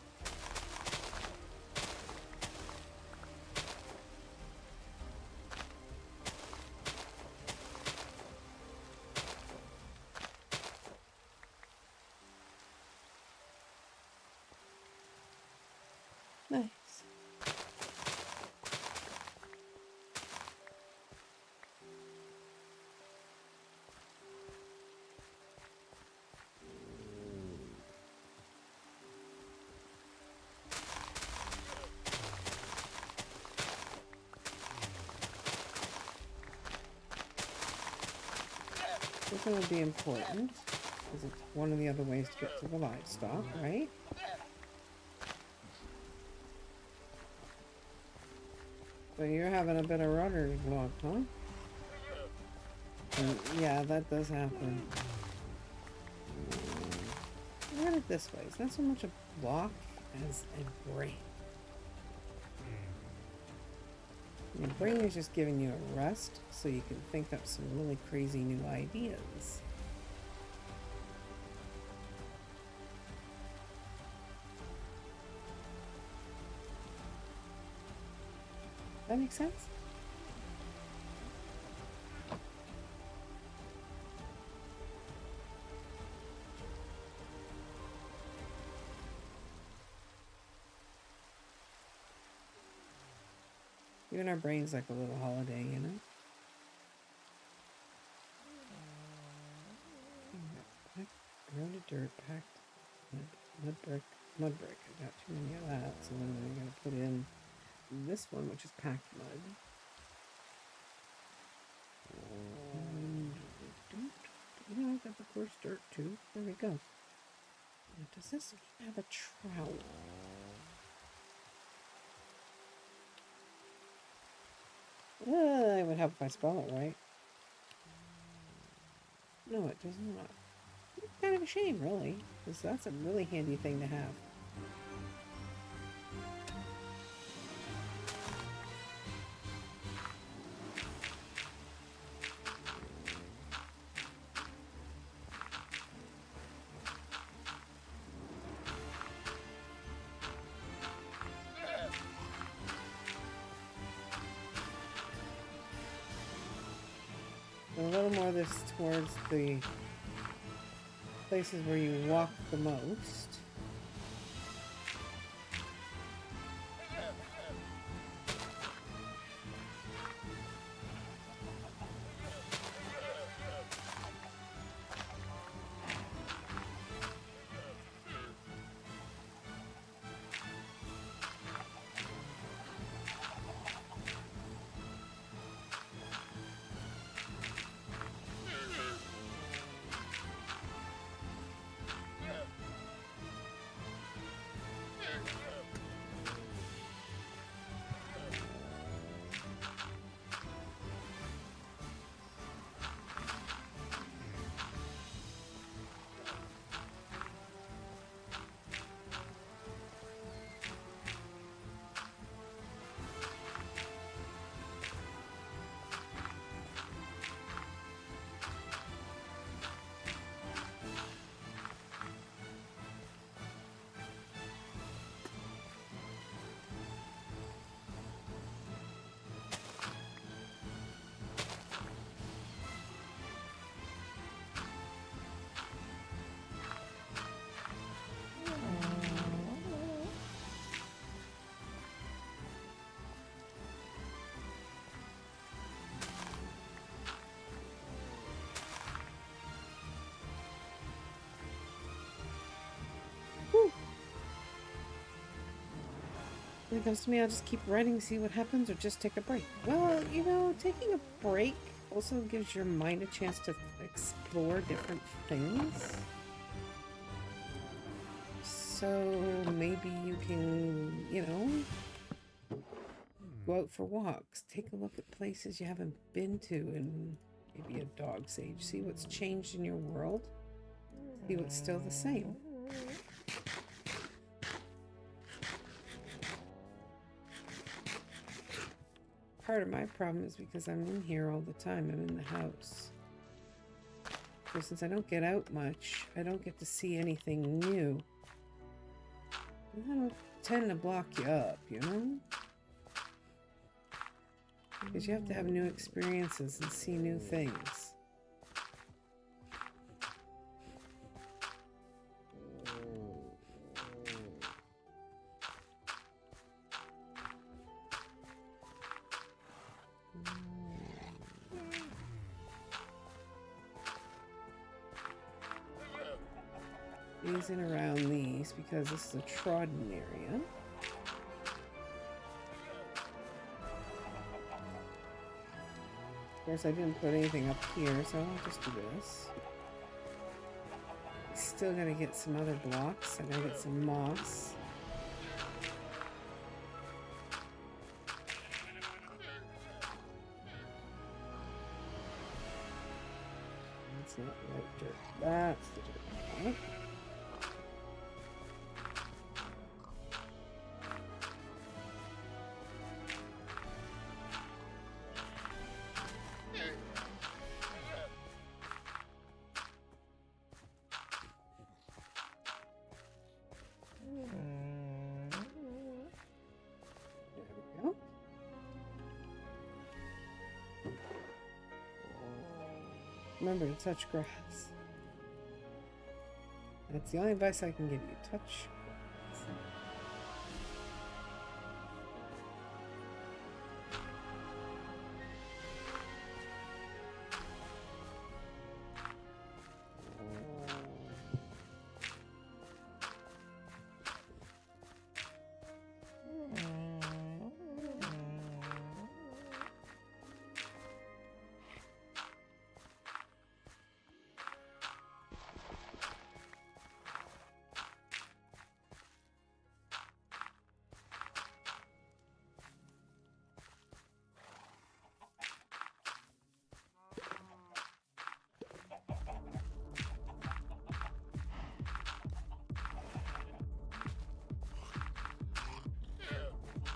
Nice. This one would be important because it's one of the other ways to get to the livestock, right? So you're having a bit of rudder block, huh? And yeah, that does happen. Look at it this way. It's not so much a block as a brain. Your brain is just giving you a rest so you can think up some really crazy new ideas. That makes sense? Even our brain's like a little holiday, you know? Eroded dirt, packed mud brick. I got too many of that, so then I'm gonna put in this one, which is packed mud. And I got the coarse dirt too. There we go. Now, does this have a trowel? It would help if I spell it right. No, it does not. It's kind of a shame, really, because that's a really handy thing to have. little more of this towards the places where you walk the most. When it comes to me, I'll just keep writing, see what happens, or just take a break. Well, you know, taking a break also gives your mind a chance to explore different things. So maybe you can, you know, go out for walks, take a look at places you haven't been to in maybe a dog's age, see what's changed in your world, see what's still the same. Part of my problem is because I'm in here all the time. I'm in the house. So since I don't get out much, I don't get to see anything new. And I don't tend to block you up, you know? Because you have to have new experiences and see new things. Easing around these because this is a trodden area. Of course, I didn't put anything up here, so I'll just do this. Still gotta get some other blocks. I gotta get some moss. That's not the right dirt. That's the dirt. Okay. Remember to touch grass. That's the only advice I can give you. Touch grass.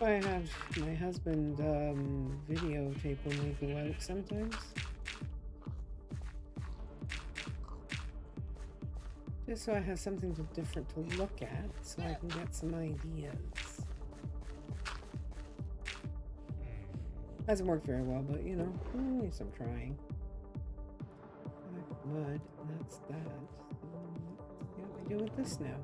I have my husband videotape when we go out sometimes. Just so I have something different to look at, so I can get some ideas. Hasn't worked very well, but you know, at least I'm trying. mud. That's that. See what we do with this now.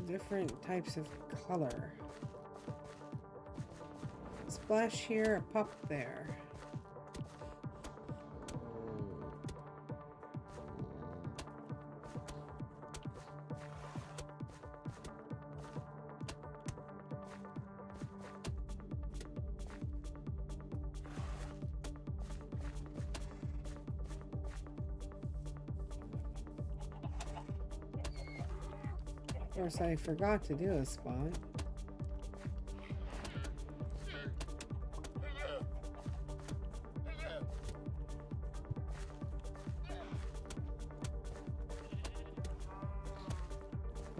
Different types of color. Splash here, a pop there. Of course, I forgot to do a spot.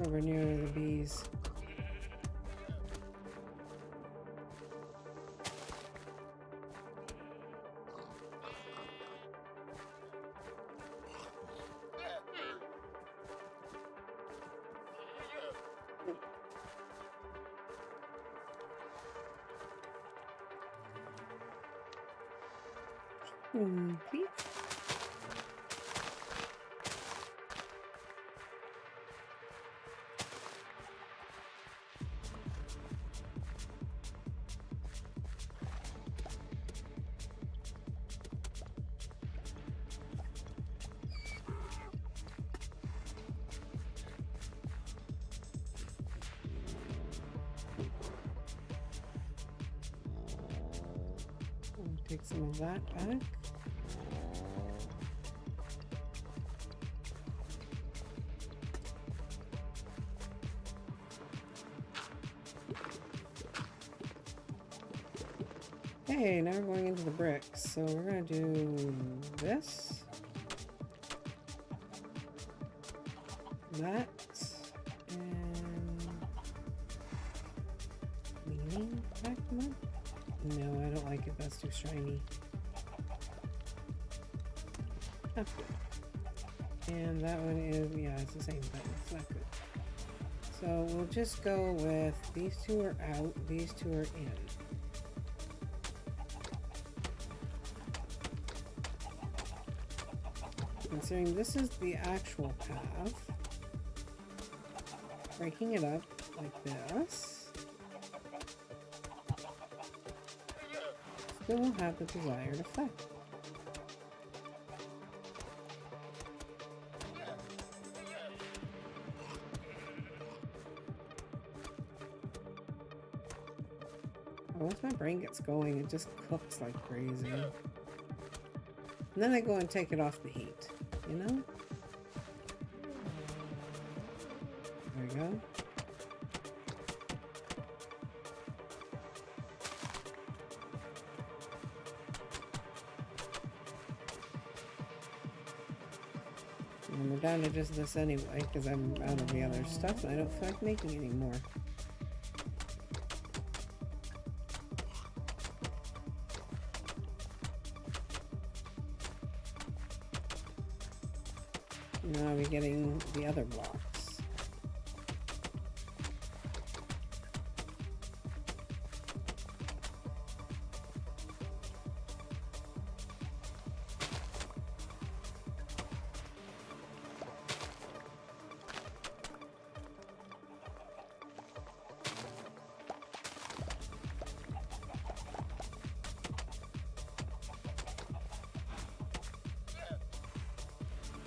Over near the bees. Please. Take some of that back. Okay, now we're going into the bricks. So we're going to do this, that, and cleaning back mud. No, I don't like it. That's too shiny. Oh. And that one is, yeah, it's the same thing. It's not good. So we'll just go with these two are out, these two are in. Considering this is the actual path, breaking it up like this still will have the desired effect. Once my brain gets going, it just cooks like crazy. And then I go and take it off the heat, you know? There we go. And we're down to just this anyway, because I'm out of the other stuff and I don't feel like making any more. Now we're getting the other blocks.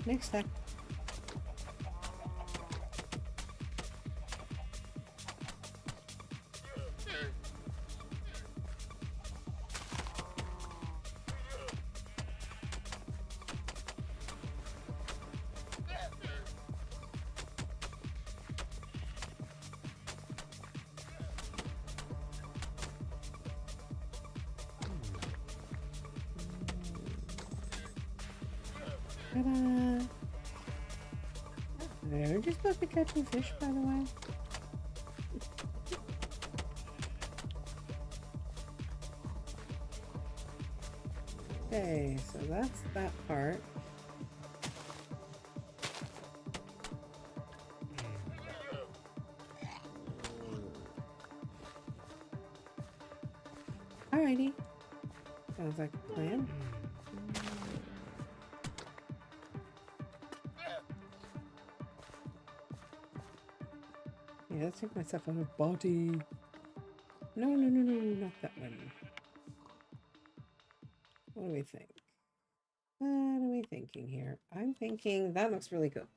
Next step. Ta-da! They're just supposed to be catching fish, by the way. Okay, so that's that part. Alrighty. Sounds like a plan. Yeah, let's take myself out of body. No, no, no, no, not that one. What do we think? What are we thinking here? I'm thinking that looks really good.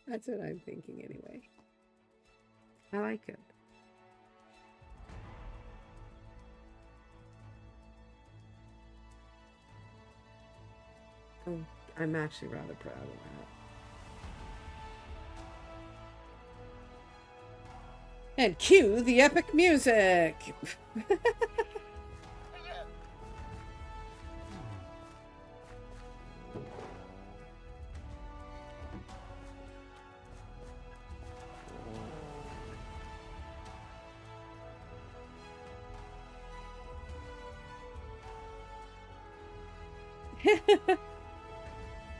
That's what I'm thinking anyway. I like it. Oh, I'm actually rather proud of that. And cue the epic music!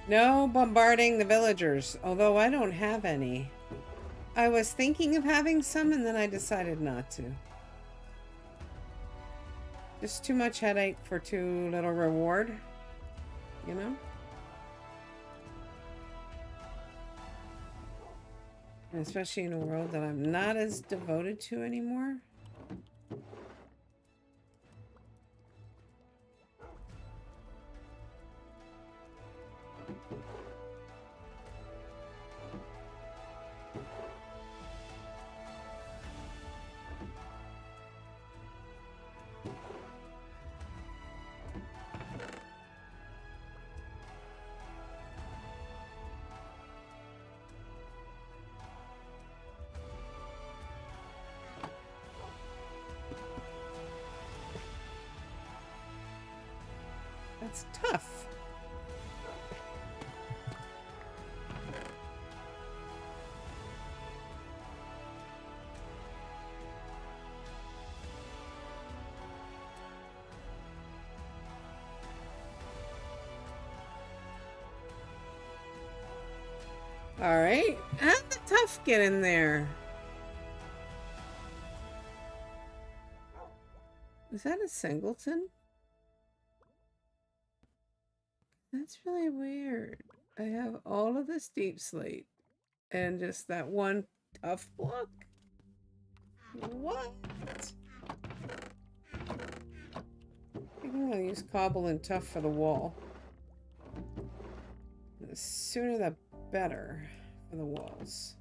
No bombarding the villagers, although I don't have any. I was thinking of having some and then I decided not to. Just too much headache for too little reward, you know? And especially in a world that I'm not as devoted to anymore. That's tough. All right, how'd the tough get in there? Is that a singleton? That's really weird. I have all of this deep slate and just that one tough block. What? I think I'll use cobble and tough for the wall. The sooner the better for the walls.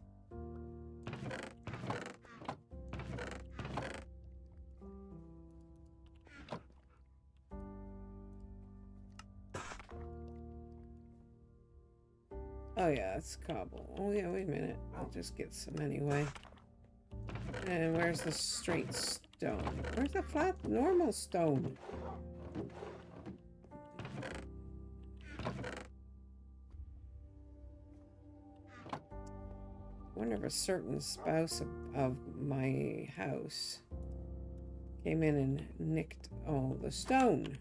Oh yeah, it's cobble. Oh yeah, wait a minute. I'll just get some anyway. And where's the straight stone? Where's the flat normal stone? I wonder if a certain spouse of my house came in and nicked all the stone.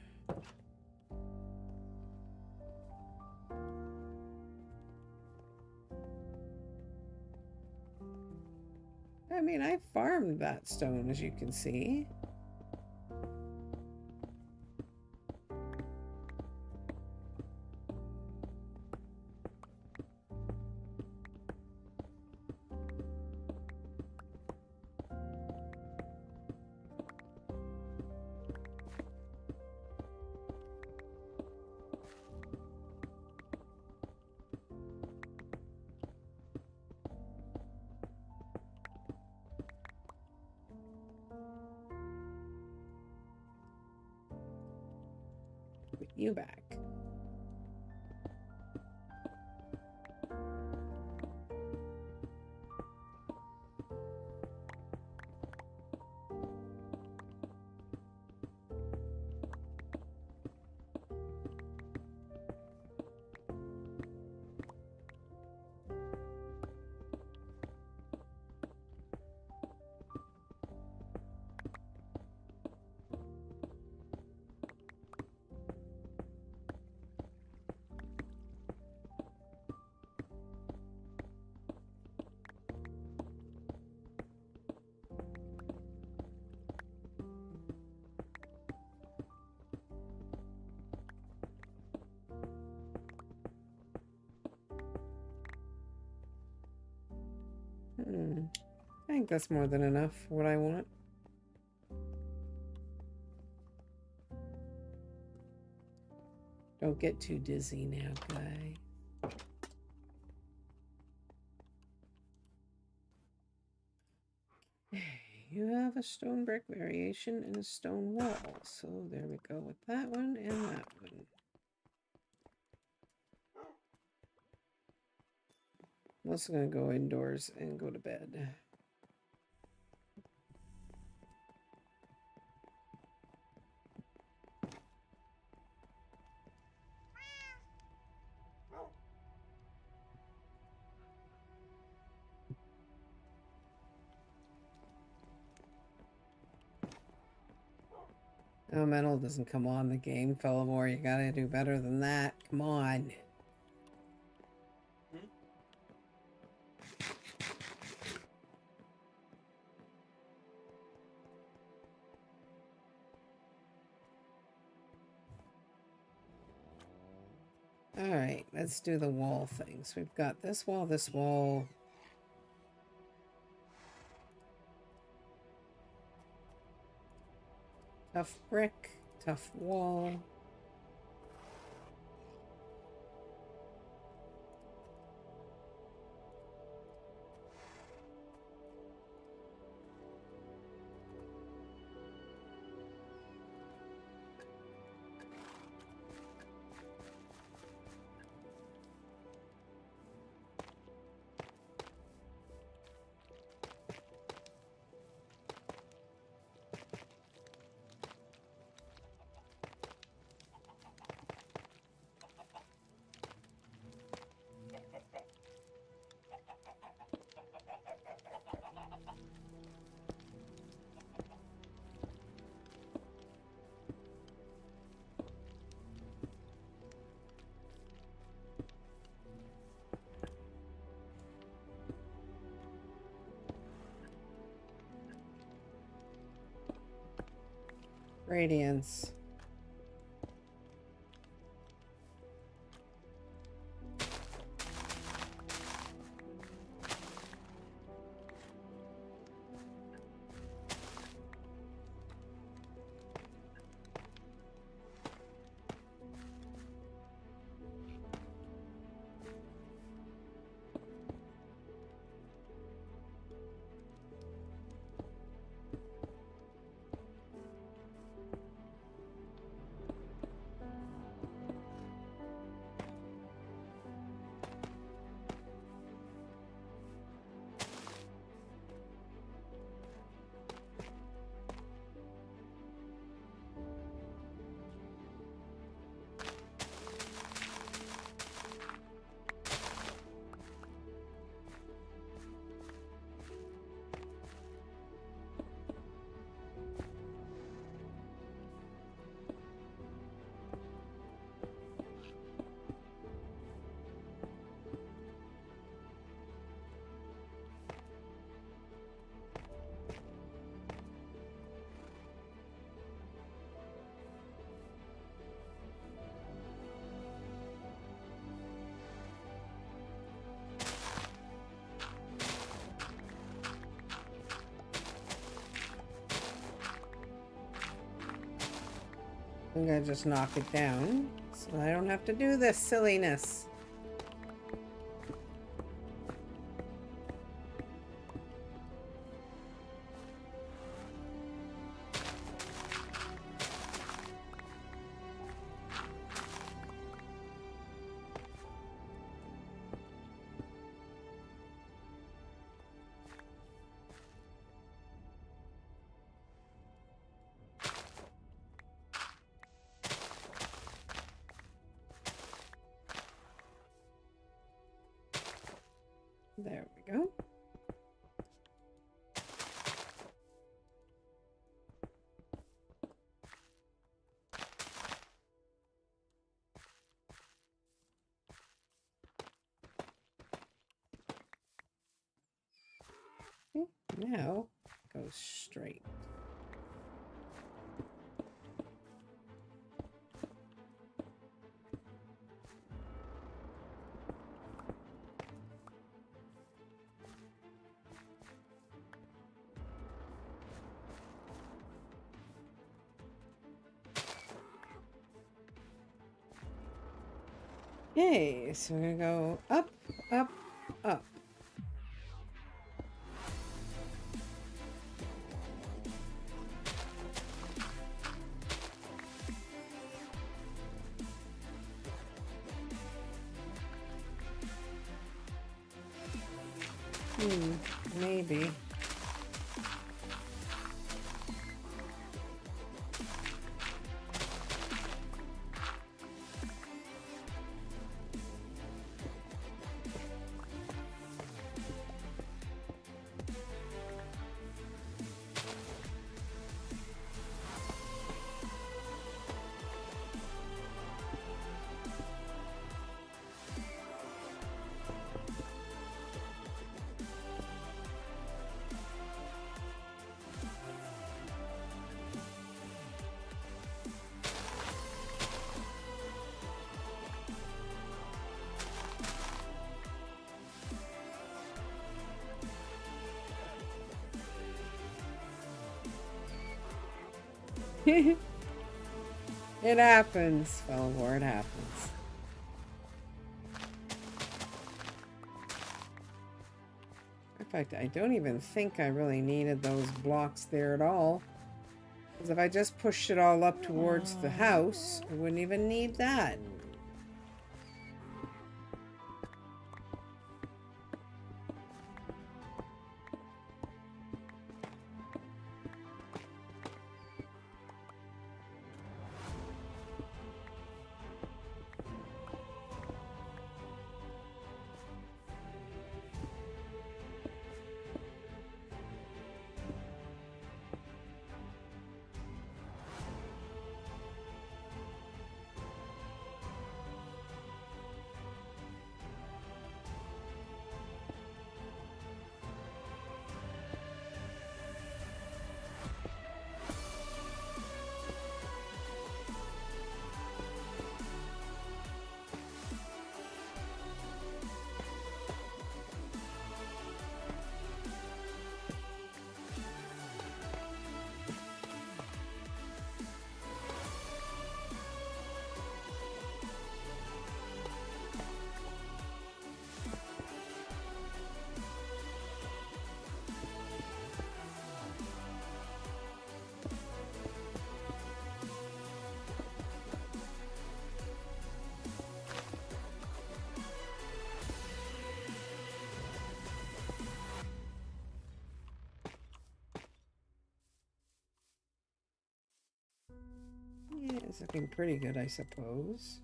I mean, I farmed that stone, as you can see. Put you back. think that's more than enough for what I want. Don't get too dizzy now, guy. You have a stone brick variation and a stone wall. So there we go with that one and that one. I'm also going to go indoors and go to bed. Elemental doesn't come on the game, Fellamore. You gotta do better than that. Come on. Alright, let's do the wall things. We've got this wall, this wall. Tough brick, tough wall. Radiance. I'm gonna just knock it down so I don't have to do this silliness. There we go. Okay, now go straight. Okay, so we're gonna go up, up, up. Maybe. It happens, Felvor, it happens. In fact, I don't even think I really needed those blocks there at all. Because if I just pushed it all up towards the house, I wouldn't even need that. Yeah, it's looking pretty good, I suppose.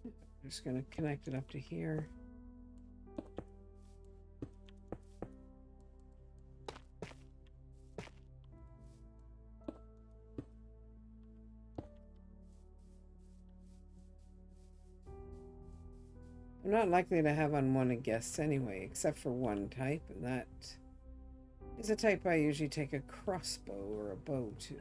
I'm just going to connect it up to here. I'm not likely to have unwanted guests anyway, except for one type, and that is a type I usually take a crossbow or a bow to.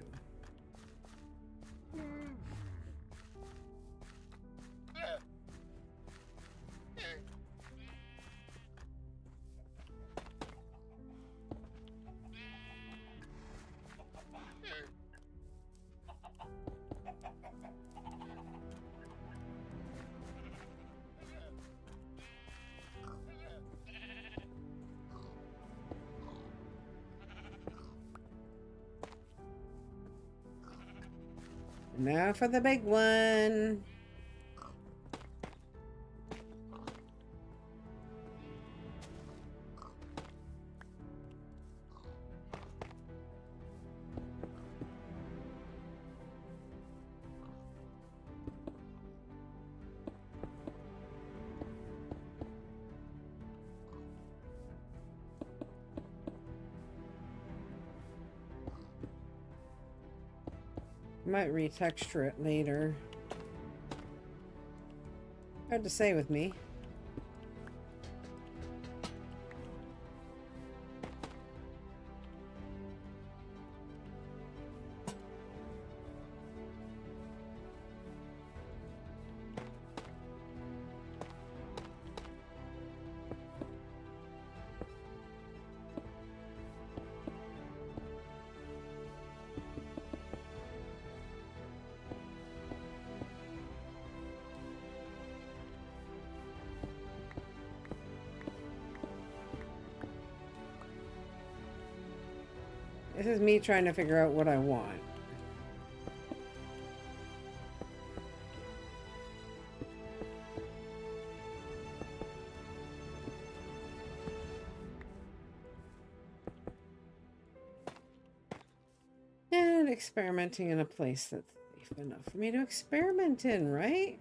Now for the big one. Might retexture it later. Hard to say with me. This is me trying to figure out what I want. And experimenting in a place that's safe enough for me to experiment in, right?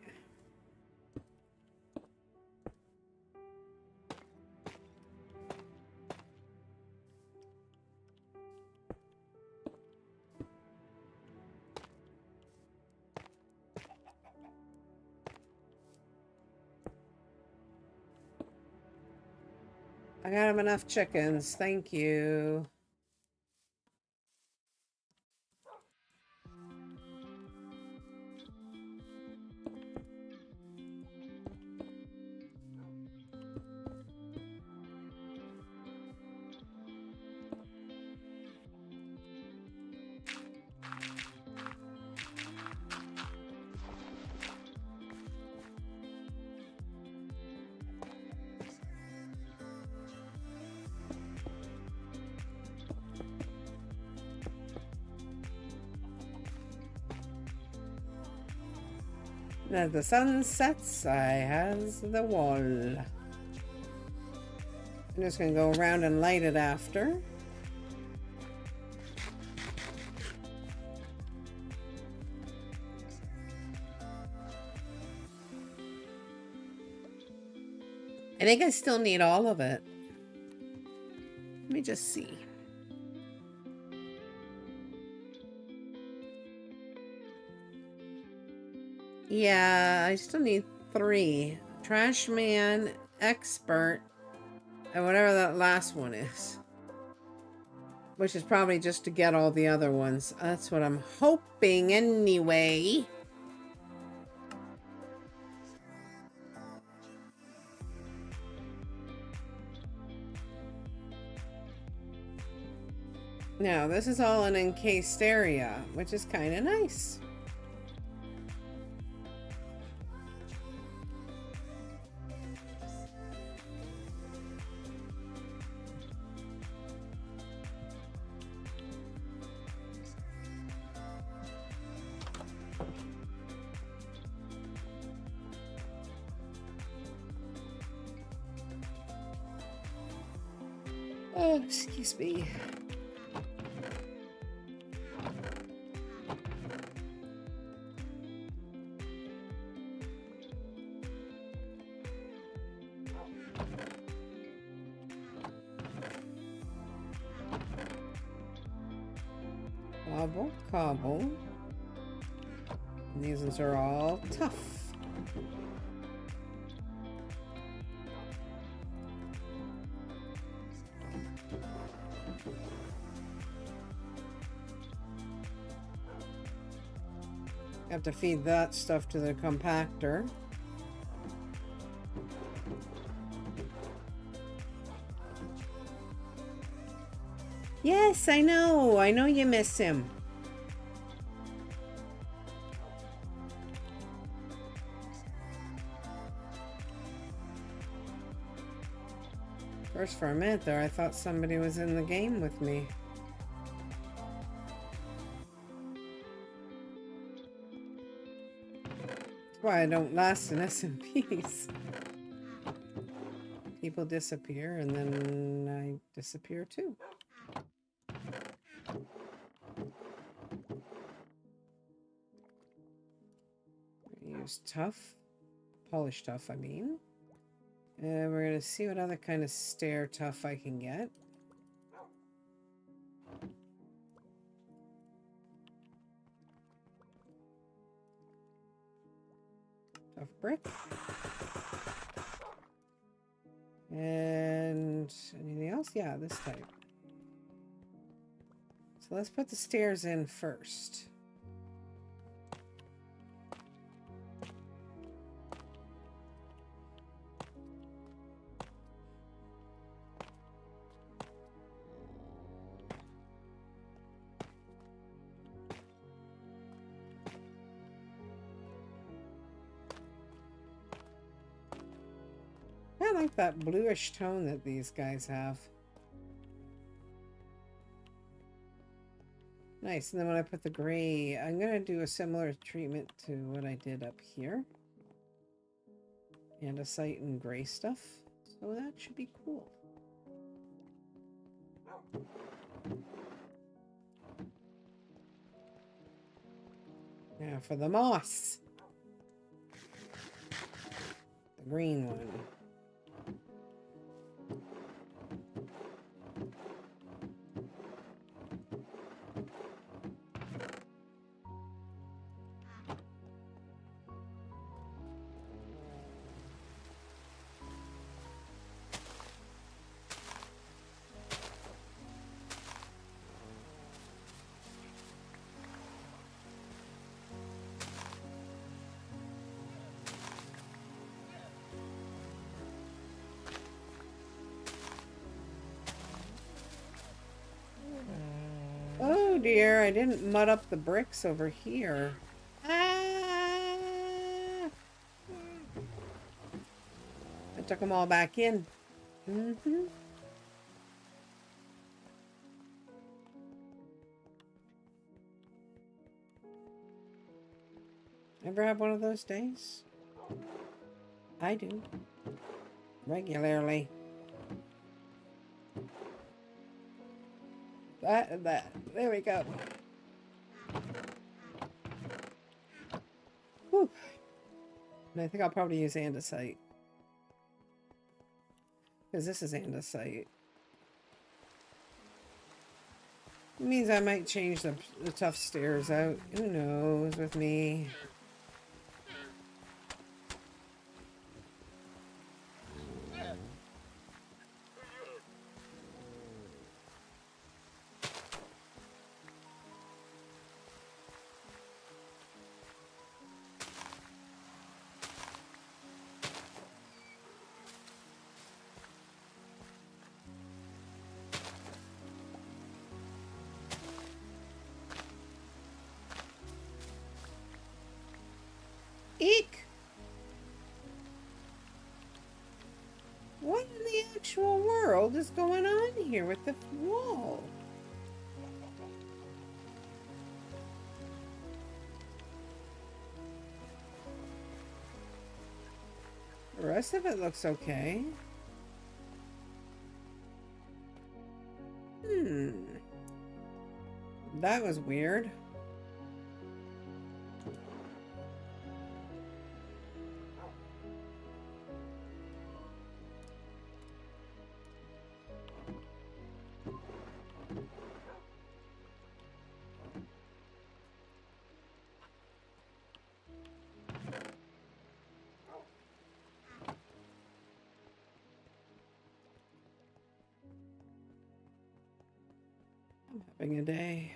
I got him enough chickens. Thank you. As the sun sets, I has the wall. I'm just gonna go around and light it after. I think I still need all of it. Let me just see. Yeah, I still need 3. Trash man, expert, and whatever that last one is. Which is probably just to get all the other ones. That's what I'm hoping anyway. Now, this is all an encased area, which is kind of nice. Oh, excuse me. Cobble, cobble. And these ones are all tough. Have to feed that stuff to the compactor. Yes, I know. I know you miss him. First, for a minute there, I thought somebody was in the game with me. That's why I don't last in SMPs. People disappear, and then I disappear too. Use tough. Polished tough, I mean. And we're going to see what other kind of stair tough I can get. Tough brick. And anything else? Yeah, this type. So let's put the stairs in first. I like that bluish tone that these guys have. Nice. And then when I put the gray, I'm going to do a similar treatment to what I did up here. Andesite and gray stuff. So that should be cool. Now for the moss. The green one. Oh dear, I didn't mud up the bricks over here. Ah! I took them all back in. Mm-hmm. Ever have one of those days? I do. Regularly. That and that. There we go. Whew. And I think I'll probably use andesite. Because this is andesite. It means I might change the tough stairs out. Who knows with me? Eek! What in the actual world is going on here with the wall? The rest of it looks okay. That was weird. I'm having a day.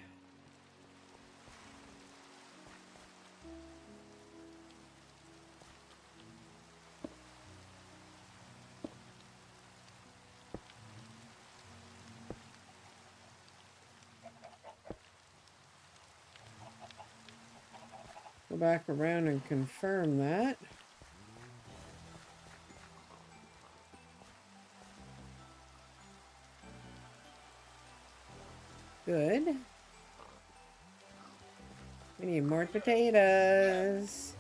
Go back around and confirm that. Good. We need more potatoes.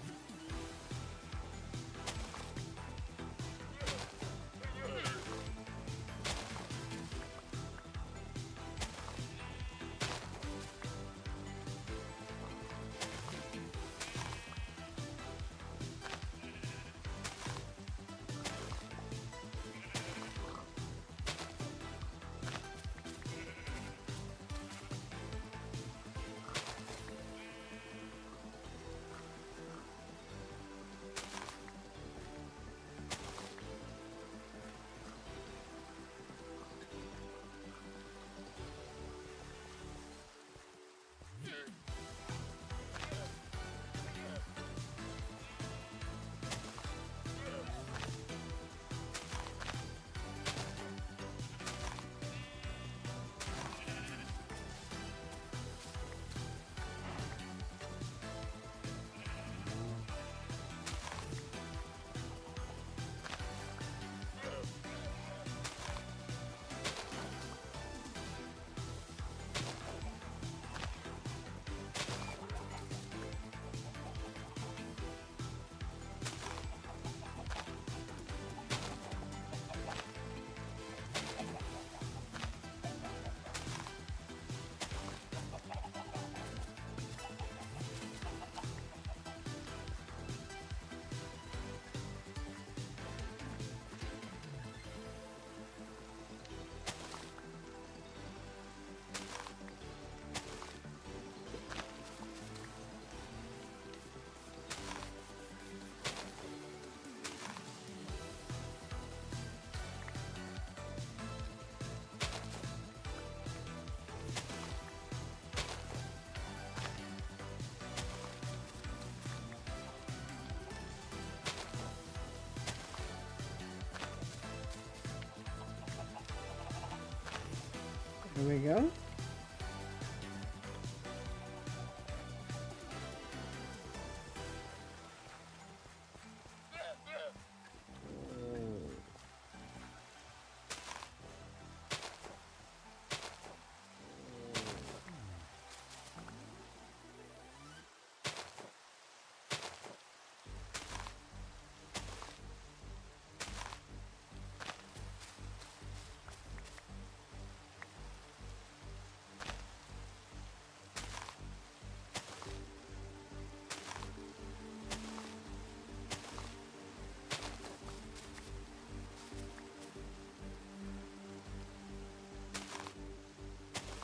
There we go.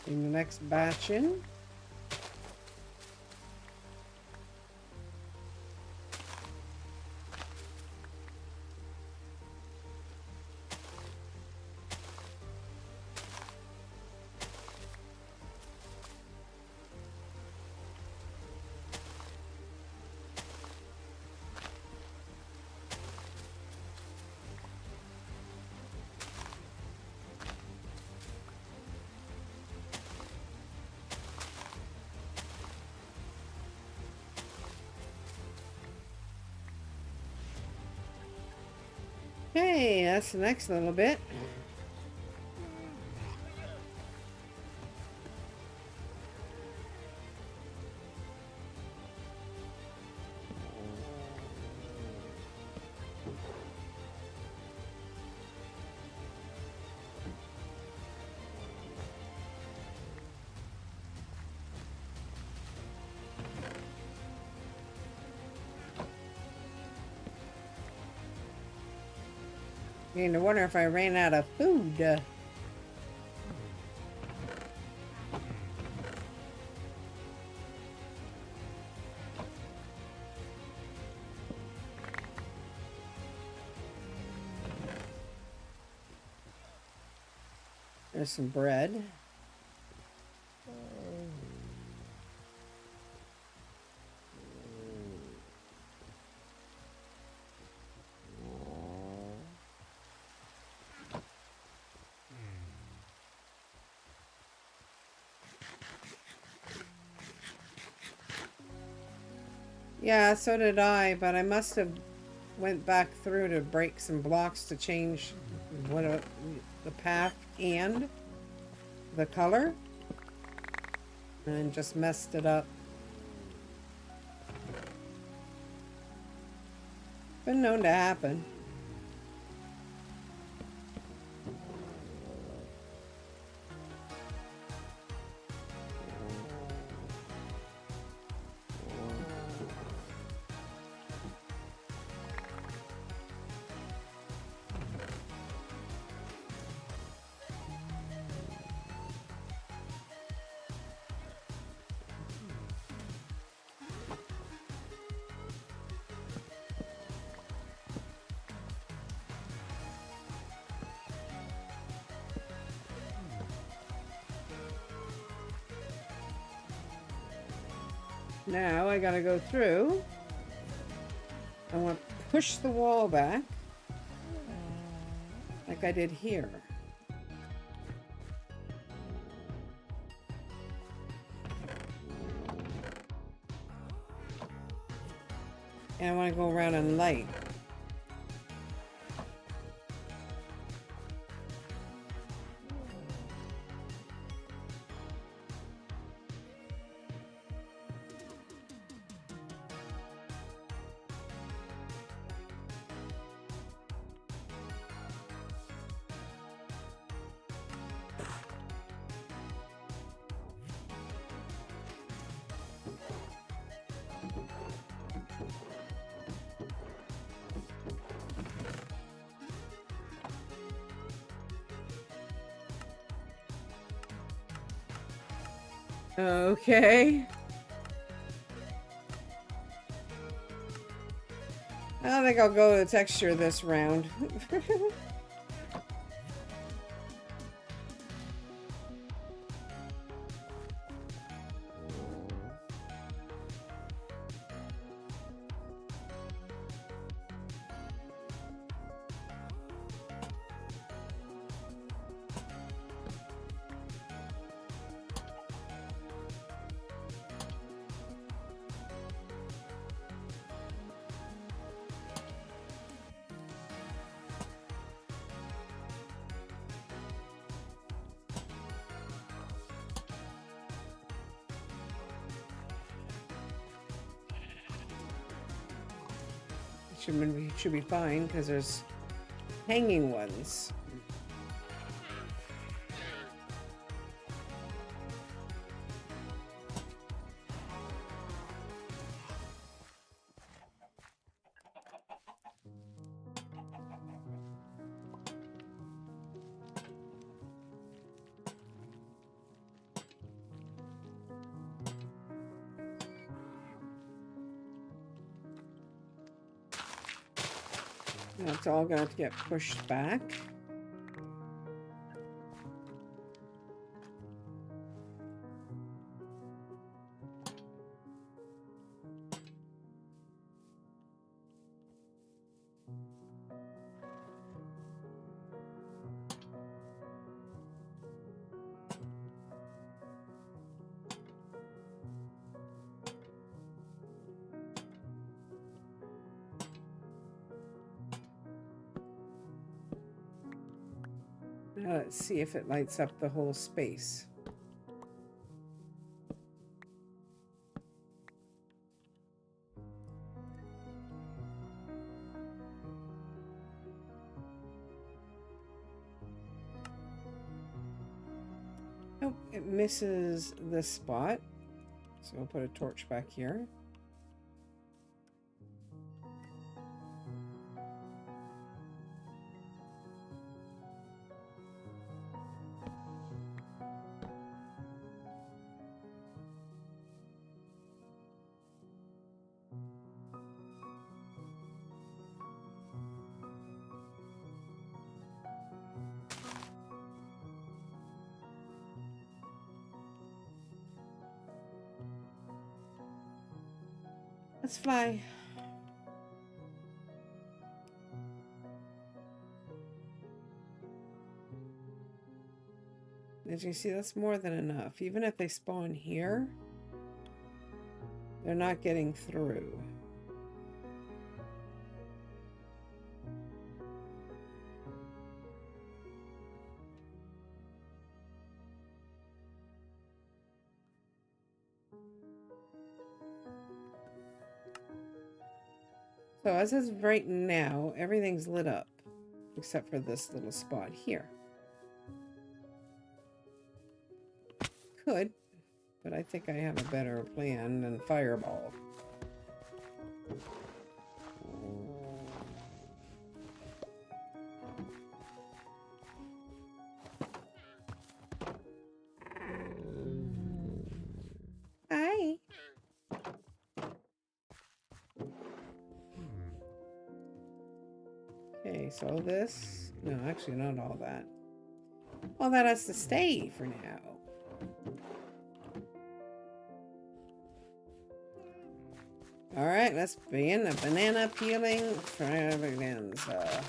Bring the next batch in. Hey, that's the next little bit. I wonder if I ran out of food. There's some bread. Yeah, so did I, but I must have went back through to break some blocks to change the path and the color, and just messed it up. Been known to happen. Now I gotta go through. I want to push the wall back like I did here. And I want to go around and light. Okay. I don't think I'll go with the texture this round. should be fine because there's hanging ones. Now it's all going to get pushed back. Now let's see if it lights up the whole space. Nope, it misses this spot. So we'll put a torch back here. Let's fly. As you see, that's more than enough. Even if they spawn here, they're not getting through. So as of right now, everything's lit up, except for this little spot here. Could, but I think I have a better plan than fireball. Hi. Okay, so this, no, actually not all that. All that has to stay for now. All right, let's begin the banana peeling extravaganza.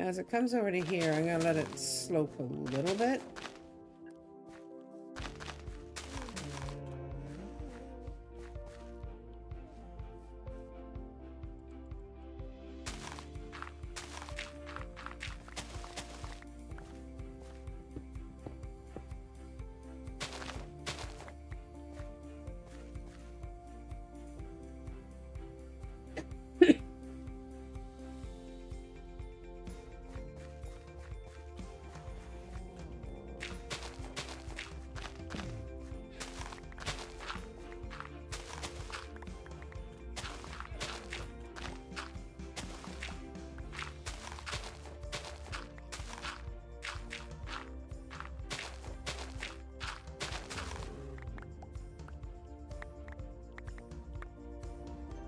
As it comes over to here, I'm going to let it slope a little bit.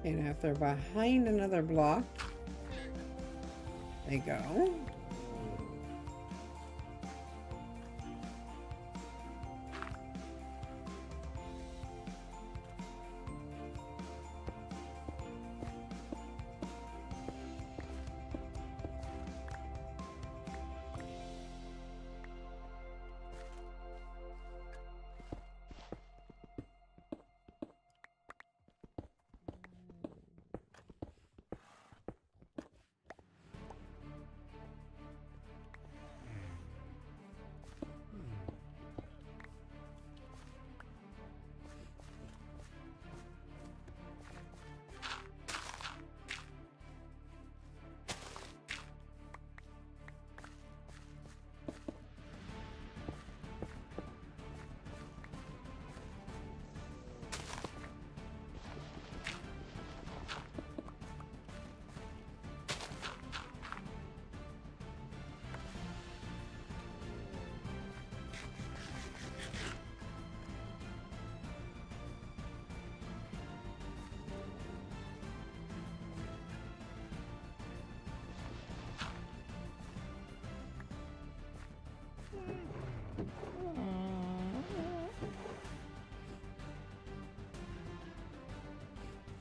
Okay, now if they're behind another block, they go.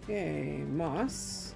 Okay, moss.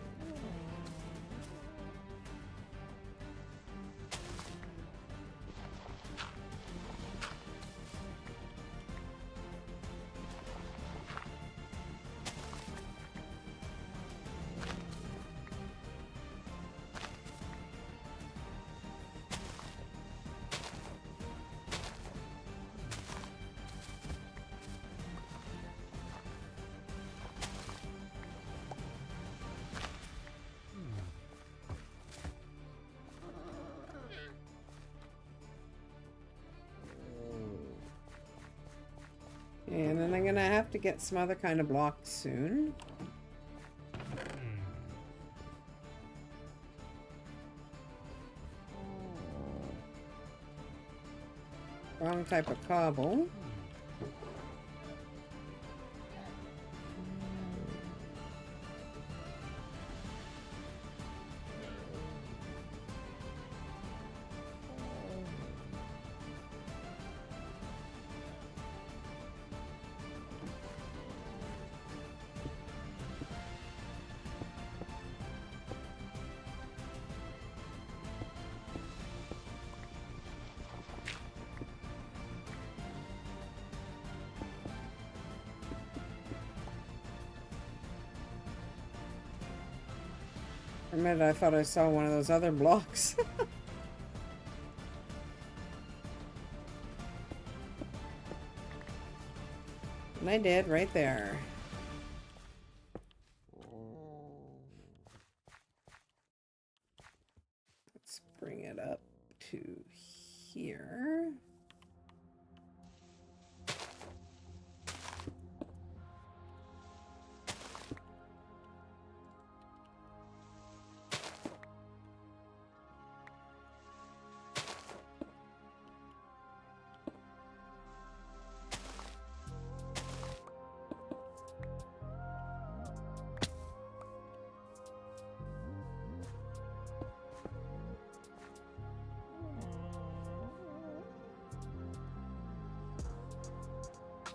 And then I'm gonna have to get some other kind of blocks soon. Wrong type of cobble. For a minute, I thought I saw one of those other blocks. And I did, right there. Let's bring it up to here.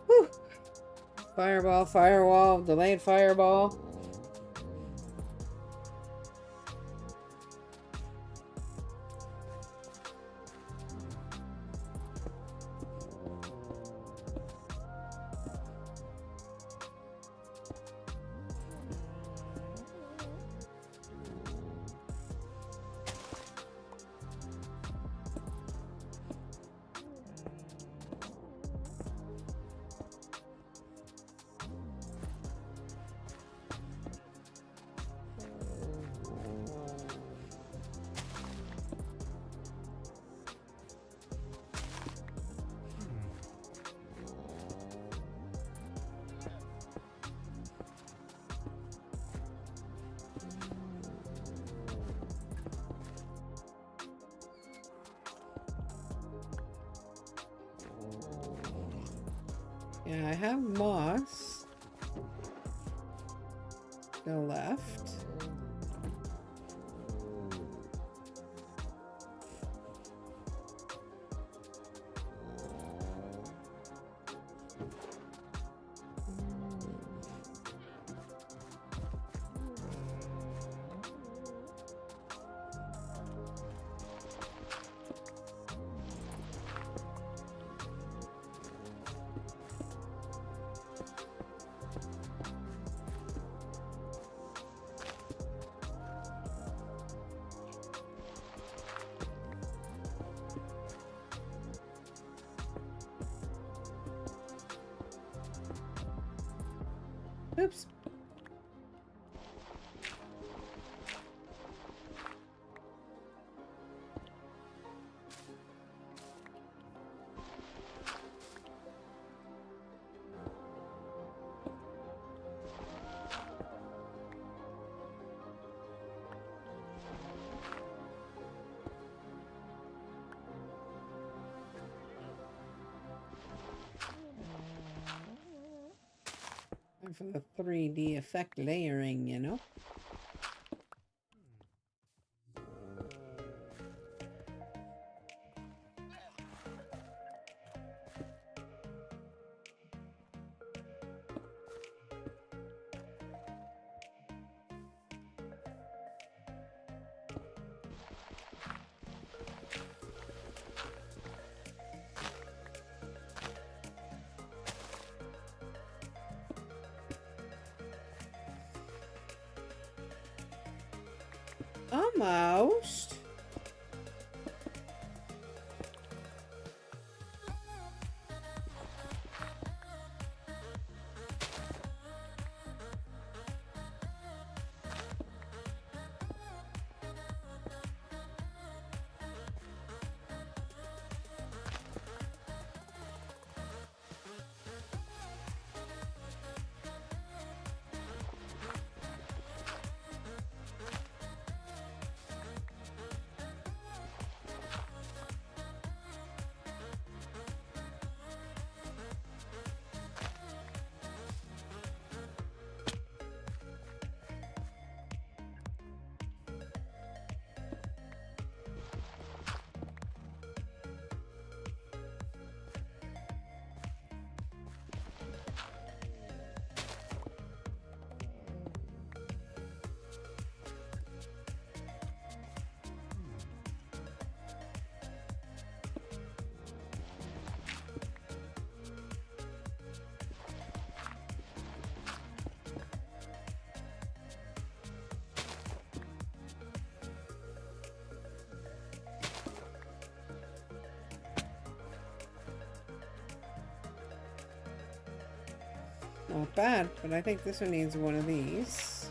Whew. Fireball, firewall, delayed fireball. Yeah, I have moss. still left. Oops. And for the 3D effect layering, you know? Almost. Not bad, but I think this one needs one of these.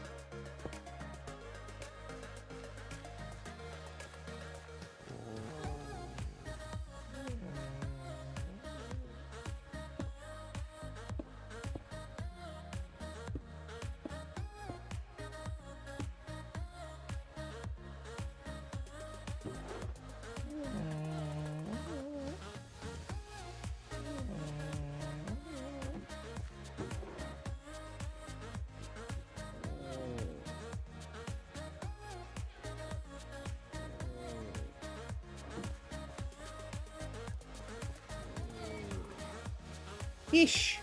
Yeesh.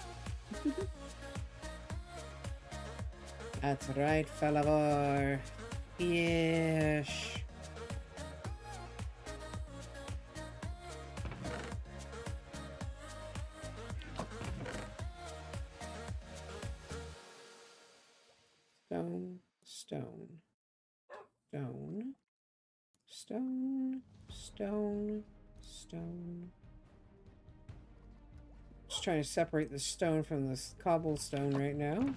That's right, fellow. Yeesh. Stone, stone, stone, stone, stone, stone. Just trying to separate the stone from this cobblestone right now.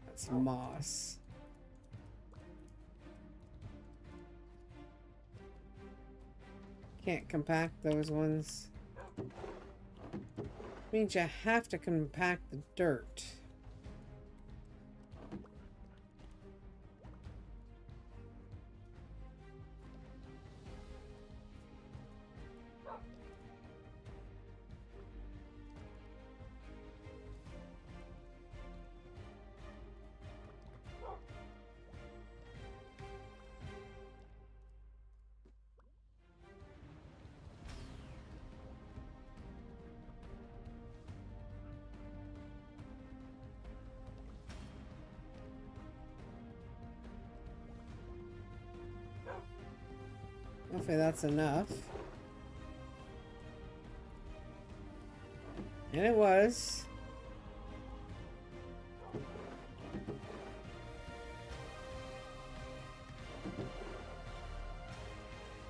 That's moss. Can't compact those ones. Means you have to compact the dirt. Hopefully that's enough. And it was.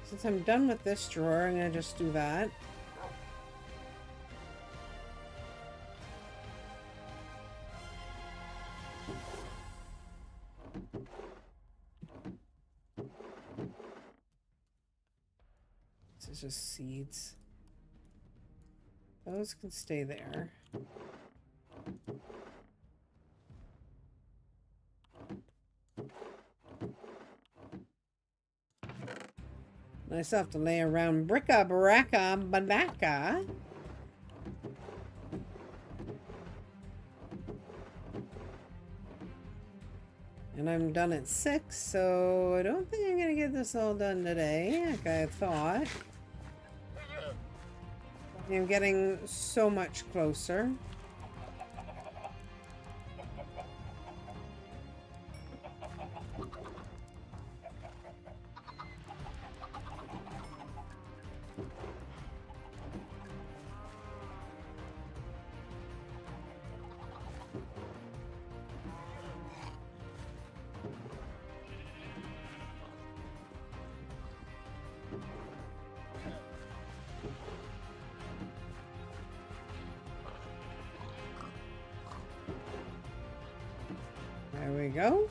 Since I'm done with this drawer, I'm going to just do that. This is just seeds. Those can stay there. I still have to lay around bricka, baraka, banaka. And I'm done at 6, so I don't think I'm gonna get this all done today, like I thought. I'm getting so much closer. There we go.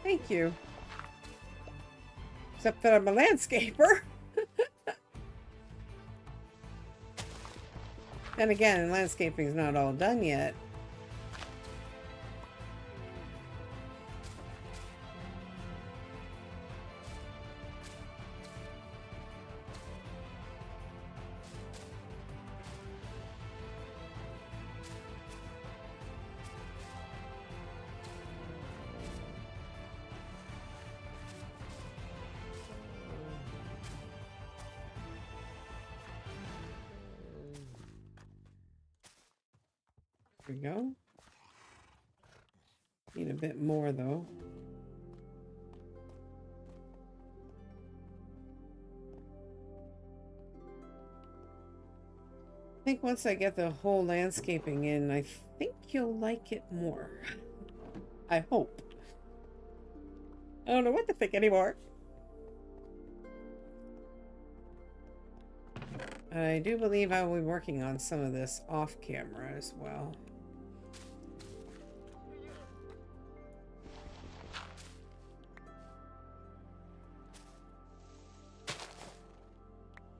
Thank you. Except that I'm a landscaper. And again, landscaping's not all done yet. There we go. Need a bit more though. I think once I get the whole landscaping in, I think you'll like it more. I hope. I don't know what to think anymore. I do believe I will be working on some of this off camera as well.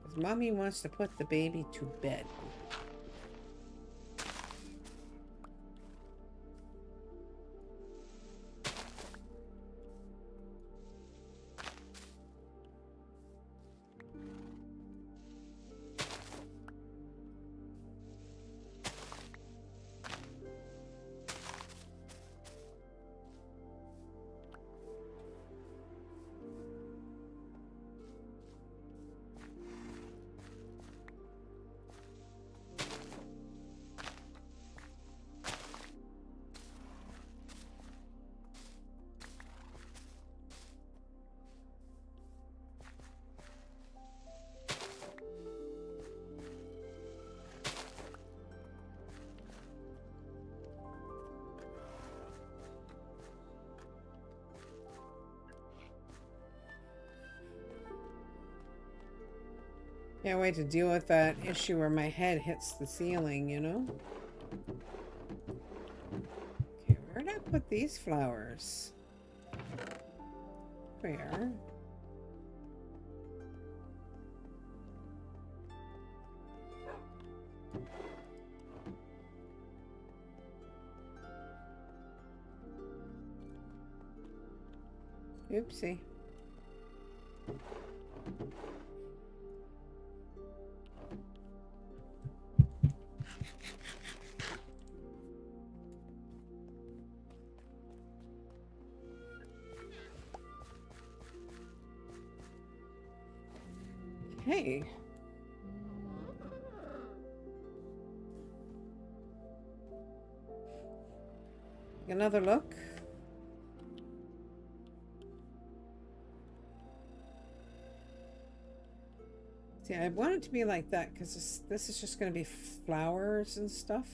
Because Mommy wants to put the baby to bed. Can't wait to deal with that issue where my head hits the ceiling, you know? Okay, where did I put these flowers? Where? Oopsie. Okay. Another look. See, I want it to be like that because this is just going to be flowers and stuff.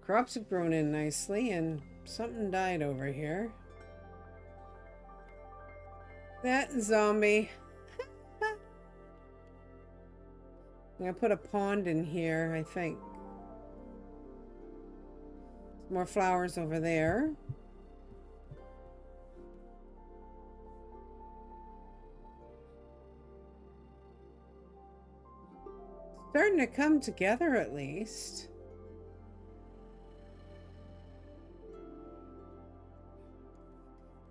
Crops have grown in nicely and something died over here. That zombie. I'm going to put a pond in here, I think. More flowers over there. Starting to come together at least.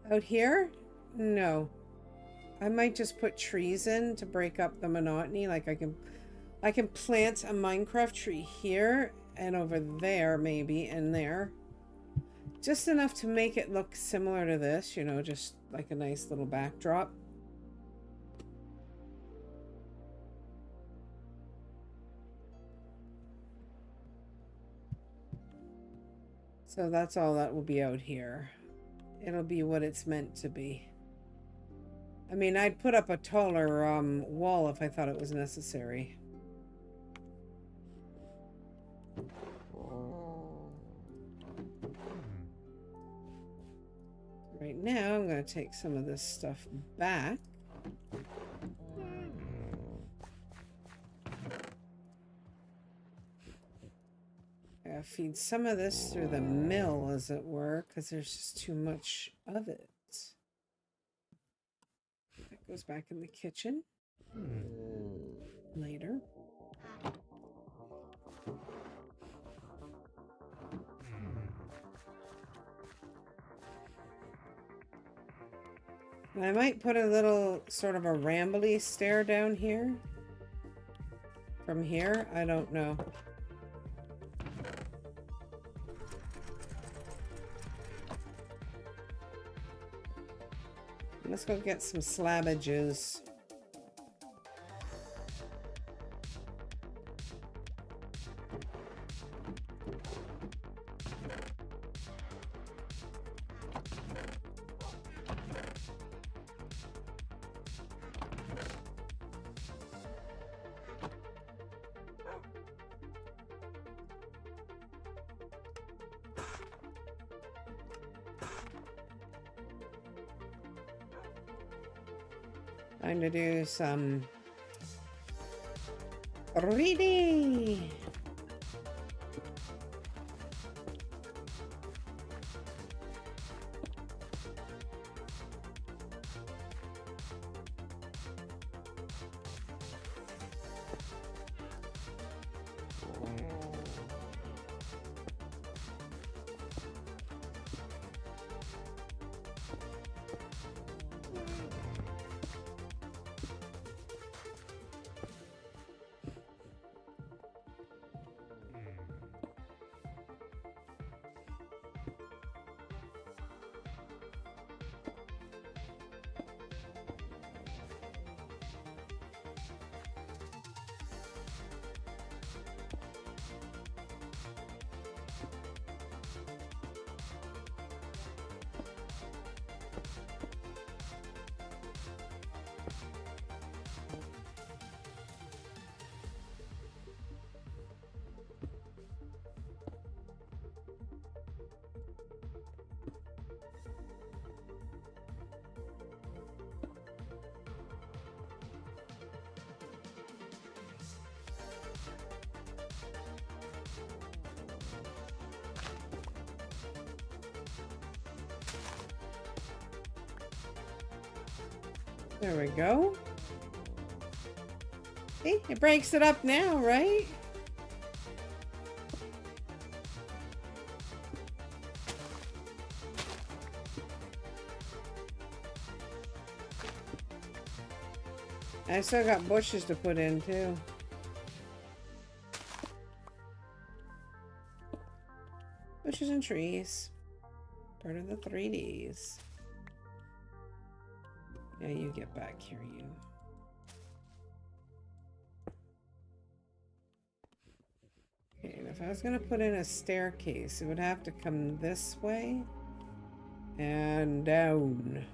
Out here? No. I might just put trees in to break up the monotony. Like I can plant a Minecraft tree here and over there maybe and there. Just enough to make it look similar to this, you know, just like a nice little backdrop. So that's all that will be out here. It'll be what it's meant to be. I mean, I'd put up a taller wall if I thought it was necessary. Right now, I'm going to take some of this stuff back. Feed some of this through the mill, as it were, because there's just too much of it. That goes back in the kitchen later. And I might put a little sort of a rambly stair down here. From here, I don't know. Let's go get some slabbages. Time to do some reading. There we go. See, it breaks it up now, right? I still got bushes to put in too. Bushes and trees. part of the 3Ds. Yeah, you get back here, you. Okay, and if I was gonna put in a staircase, it would have to come this way and down.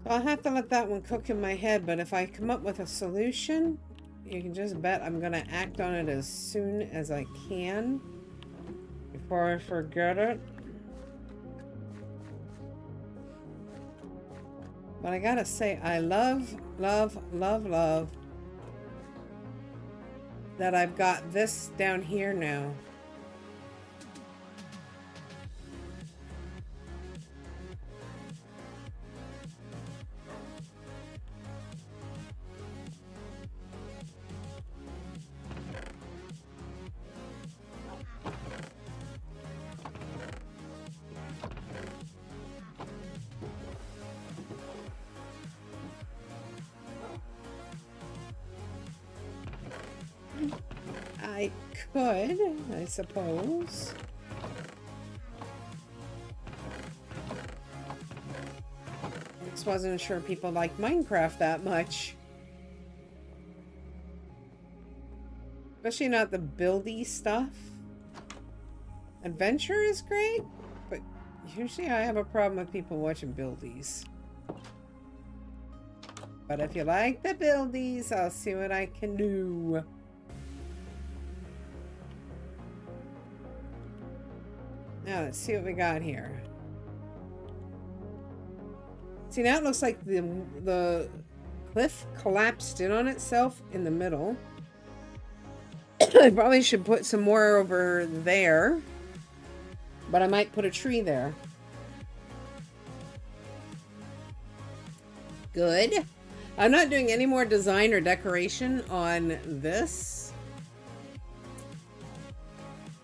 So I'll have to let that one cook in my head, but if I come up with a solution, you can just bet I'm gonna act on it as soon as I can before I forget it. But I gotta say, I love, love, love, love that I've got this down here now. I could, I suppose. I just wasn't sure people like Minecraft that much. Especially not the buildy stuff. Adventure is great, but usually I have a problem with people watching buildies. But if you like the buildies, I'll see what I can do. Now let's see what we got here. See, now it looks like the cliff collapsed in on itself in the middle. I probably should put some more over there, but I might put a tree there. Good. I'm not doing any more design or decoration on this.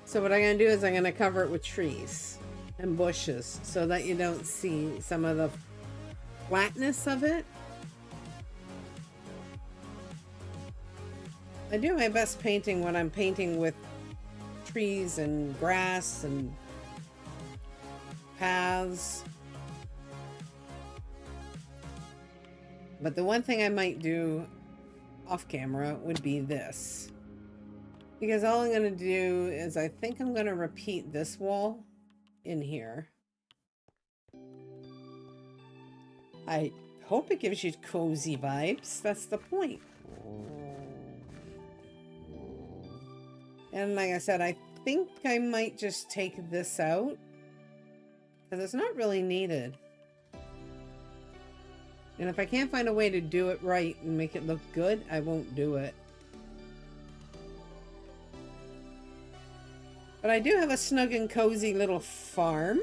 So what I'm going to do is I'm going to cover it with trees and bushes so that you don't see some of the flatness of it. I do my best painting when I'm painting with trees and grass and paths. But the one thing I might do off camera would be this. Because all I'm going to do is I think I'm going to repeat this wall in here. I hope it gives you cozy vibes. That's the point. And like I said, I think I might just take this out because it's not really needed. And if I can't find a way to do it right and make it look good, I won't do it. But I do have a snug and cozy little farm.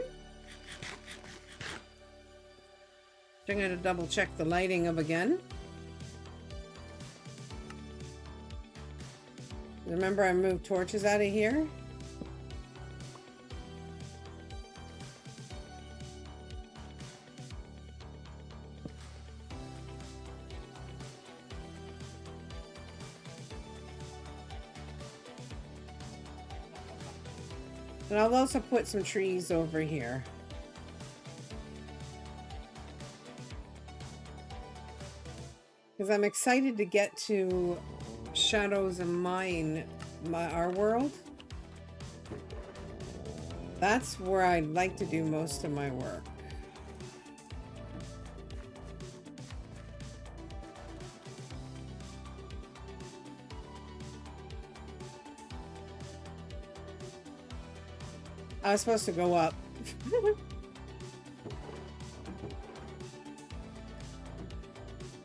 I'm going to double check the lighting of again. Remember, I moved torches out of here. And I'll also put some trees over here. Because I'm excited to get to Shadows of our world. That's where I'd like to do most of my work. I was supposed to go up.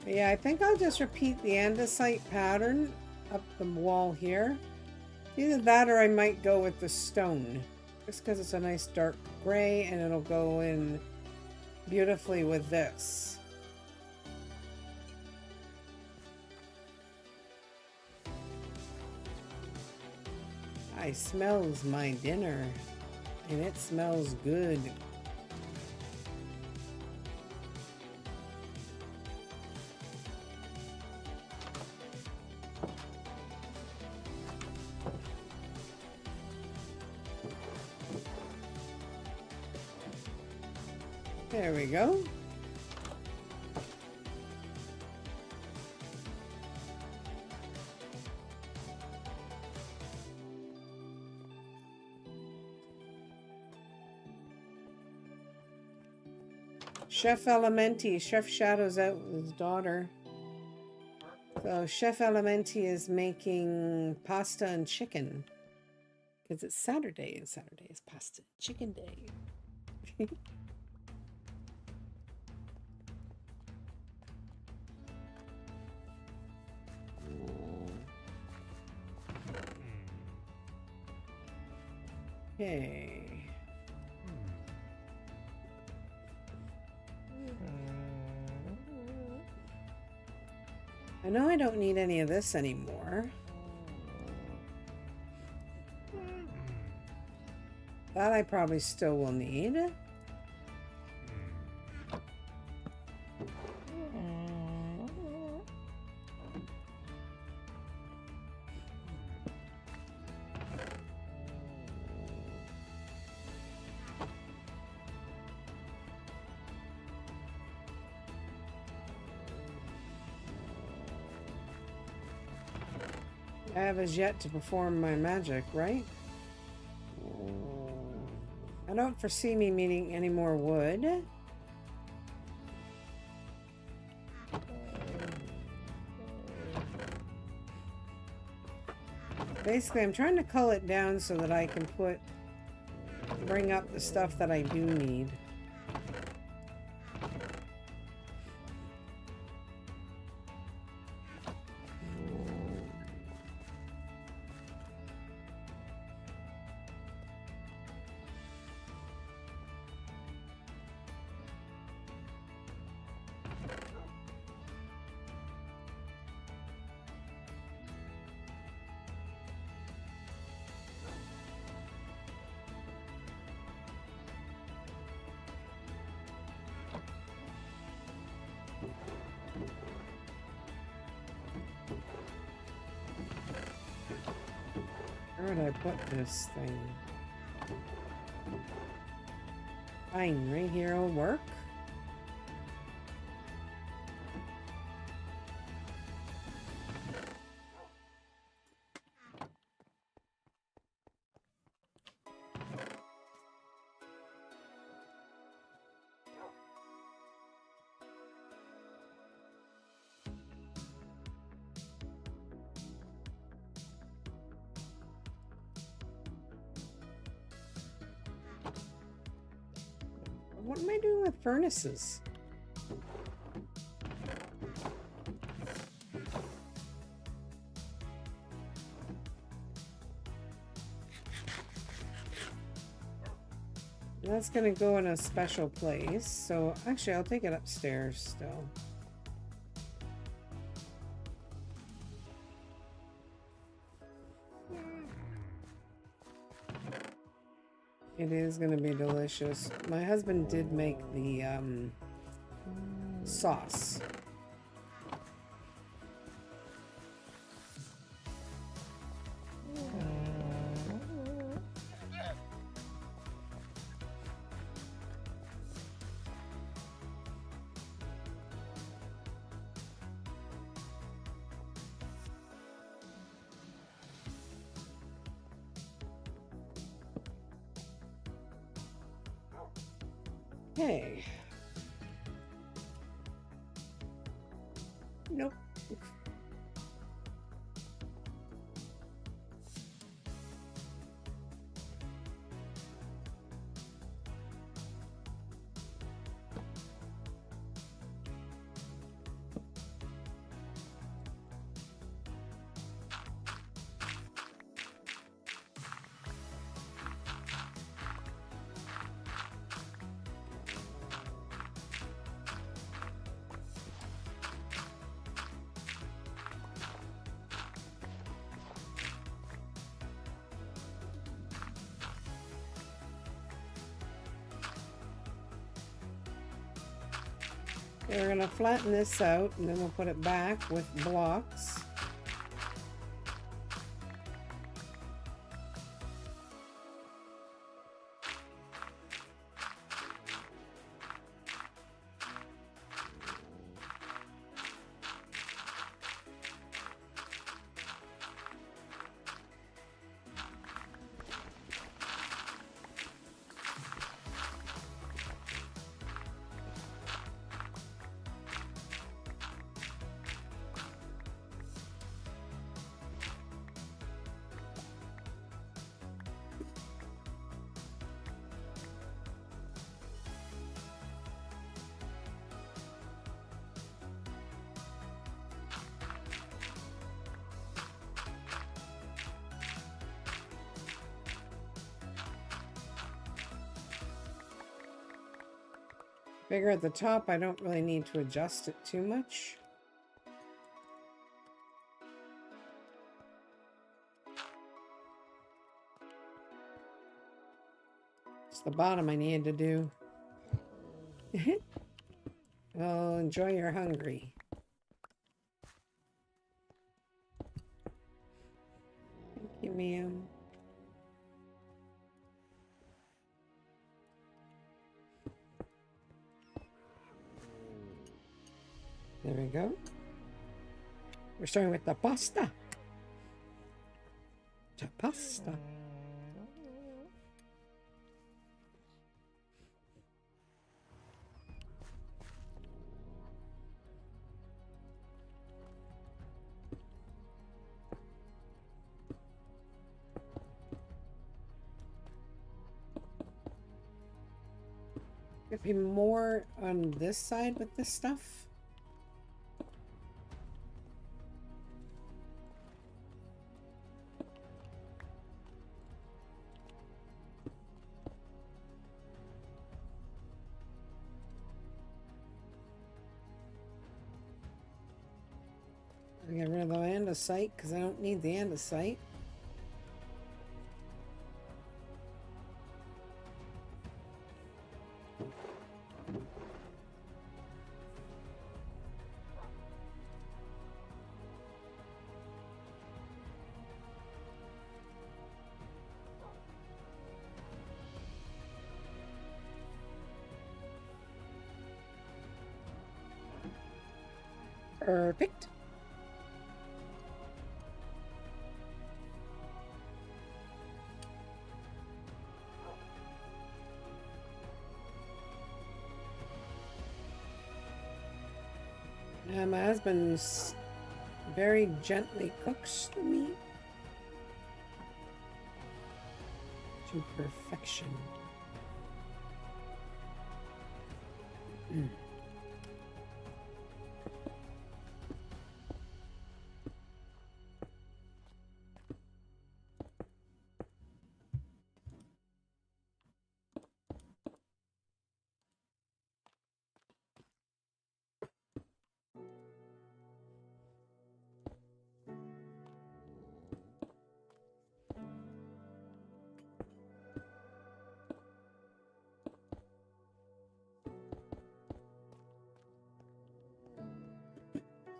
Yeah, I think I'll just repeat the andesite pattern up the wall here. Either that or I might go with the stone. Just because it's a nice dark gray and it'll go in beautifully with this. I smells my dinner. And it smells good. There we go. Chef Elementi, Chef Shadow's out with his daughter. So Chef Elementi is making pasta and chicken. Because it's Saturday, and Saturday is pasta and chicken day. Okay. I know I don't need any of this anymore. That I probably still will need. I have as yet to perform my magic, right? I don't foresee me needing any more wood. Basically, I'm trying to cull it down so that I can bring up the stuff that I do need. Where would I put this thing? Fine, right here will work. What am I doing with furnaces? That's gonna go in a special place. So actually, I'll take it upstairs still. It is gonna be delicious. My husband did make the sauce. Okay. Nope. We're going to flatten this out and then we'll put it back with blocks. Figure at the top, I don't really need to adjust it too much. It's the bottom I needed to do. Well, enjoy your hungry. Thank you, ma'am. There we go. We're starting with the pasta. The pasta. Could be more on this side with this stuff. Get rid of the andesite because I don't need the andesite. Perfect. My husband very gently cooks the meat to perfection.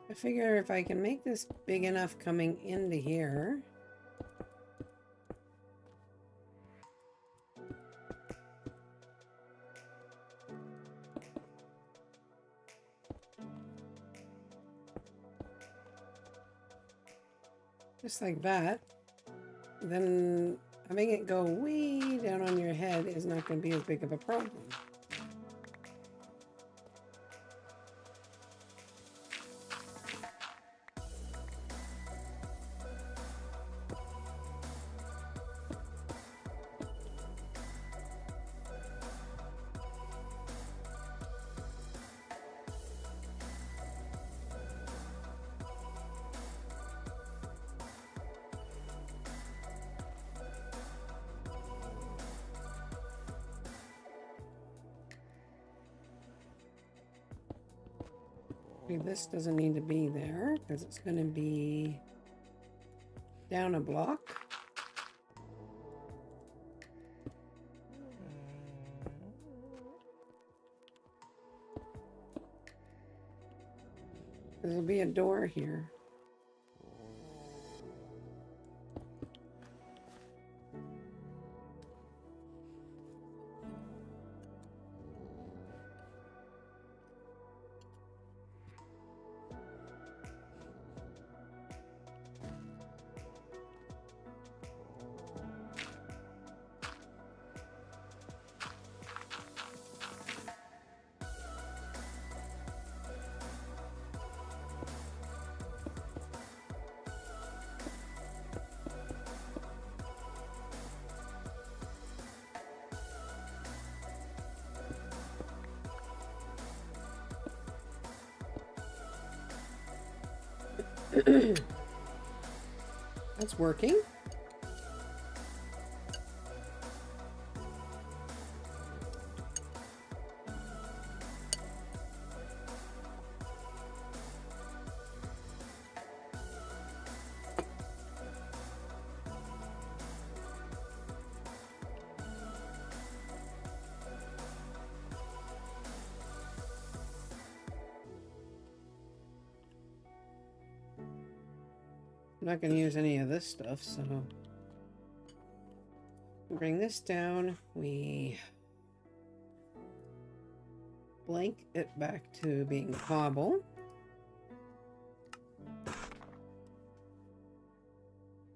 I figure if I can make this big enough coming into here. Just like that. Then having it go way down on your head is not going to be as big of a problem. This doesn't need to be there because it's going to be down a block. There'll be a door here. That's working. not going to use any of this stuff, so bring this down. We blank it back to being cobble.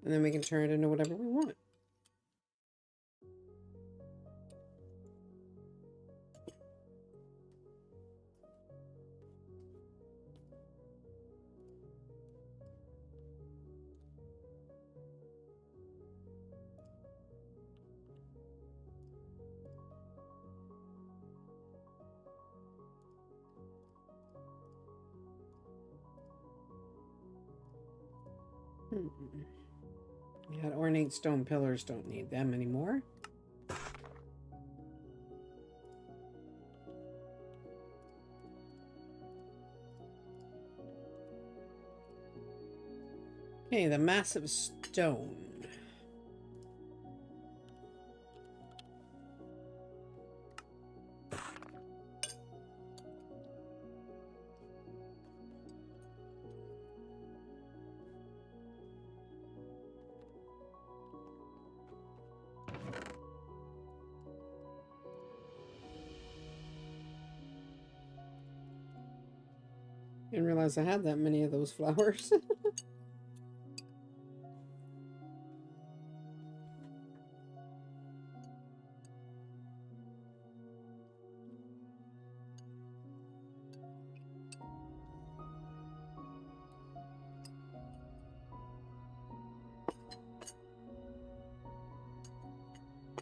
And then we can turn it into whatever we want. Yeah, ornate stone pillars, don't need them anymore. Okay, the massive stone. Didn't realize I had that many of those flowers.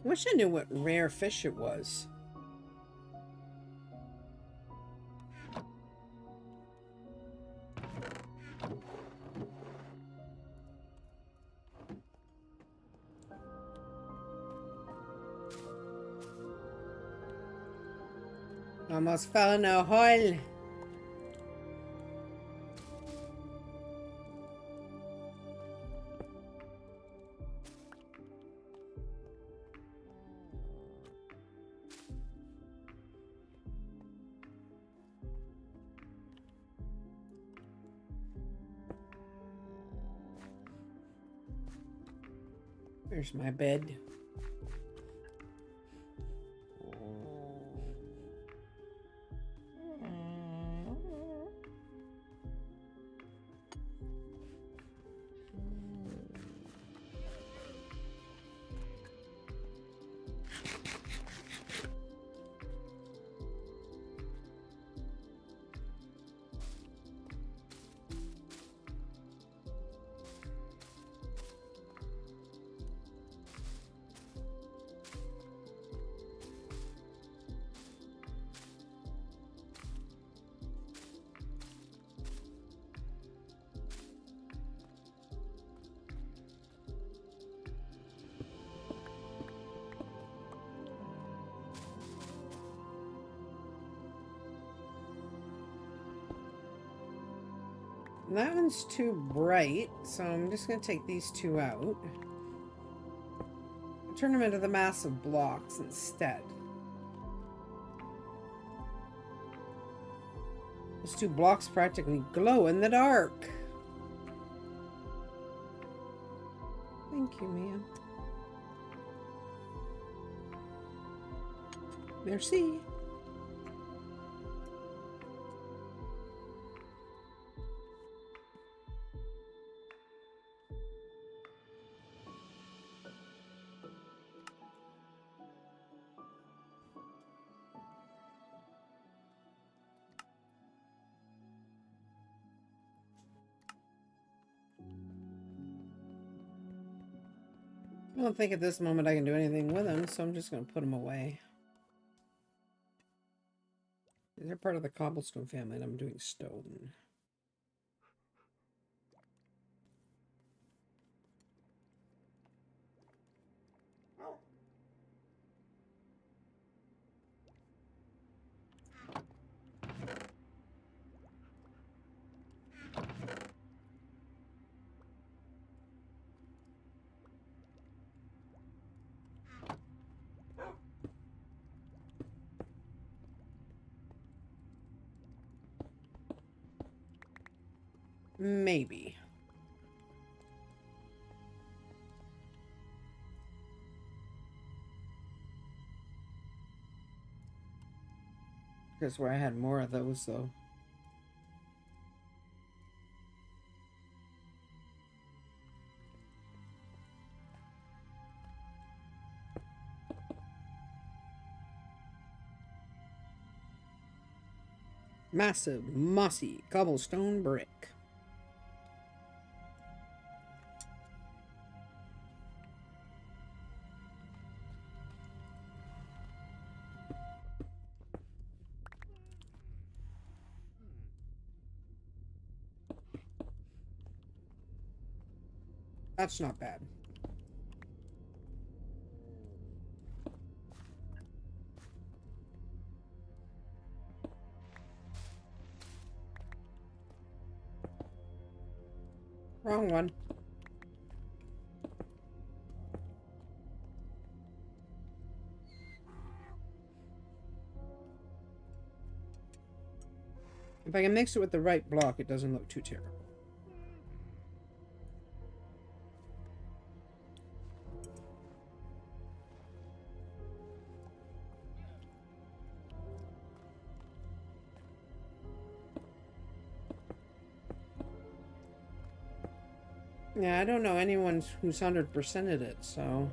I wish I knew what rare fish it was. Almost fell in a hole. There's my bed. That one's too bright, so I'm just going to take these two out. Turn them into the massive blocks instead. Those two blocks practically glow in the dark. Thank you, ma'am. Merci. I don't think at this moment I can do anything with them, so I'm just going to put them away. They're part of the cobblestone family, and I'm doing stone. Maybe. Because where I had more of those, though. Massive, mossy cobblestone brick. That's not bad. Wrong one. If I can mix it with the right block, it doesn't look too terrible. Yeah, I don't know anyone who's 100%ed it, so...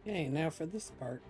Okay, now for this part.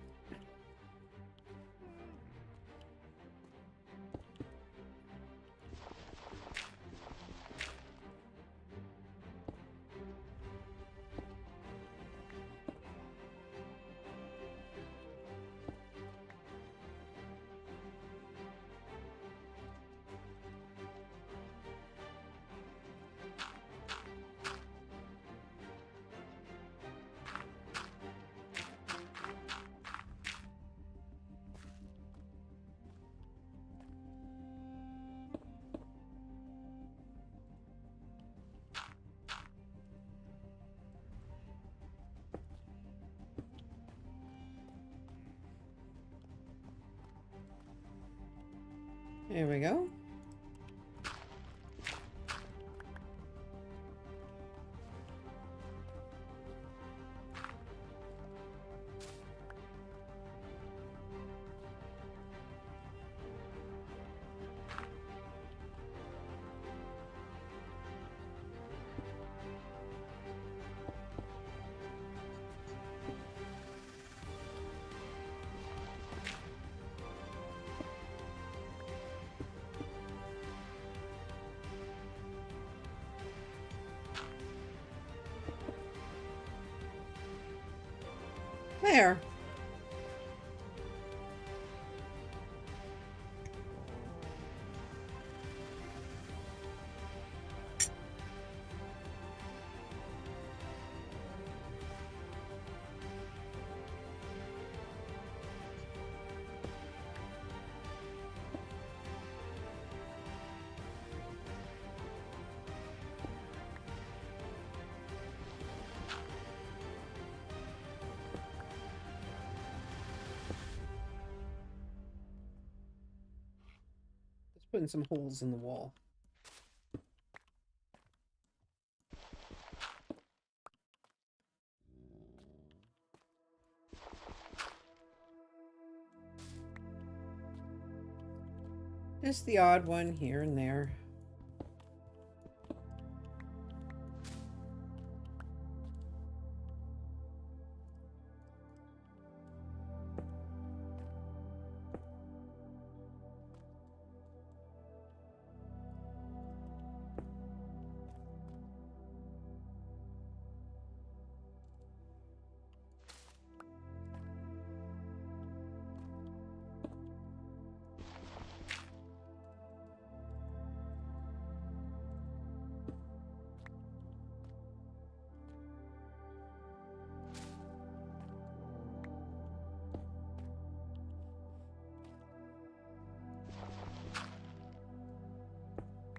There we go. There. Just putting some holes in the wall. Just the odd one here and there.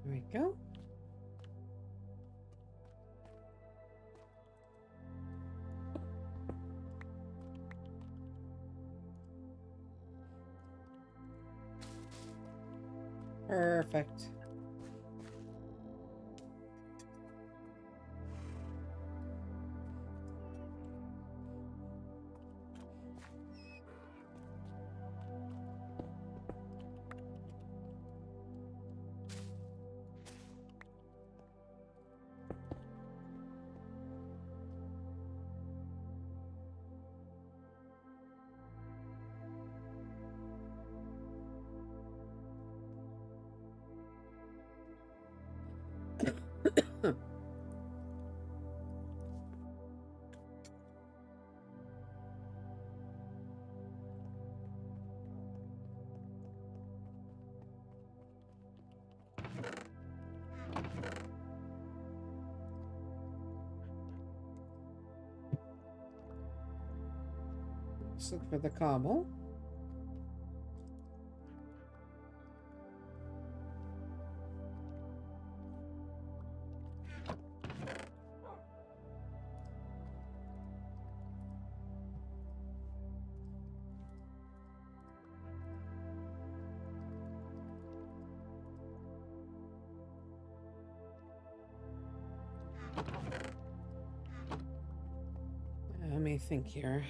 There we go. Perfect. Let's look for the cobble. Let me think here.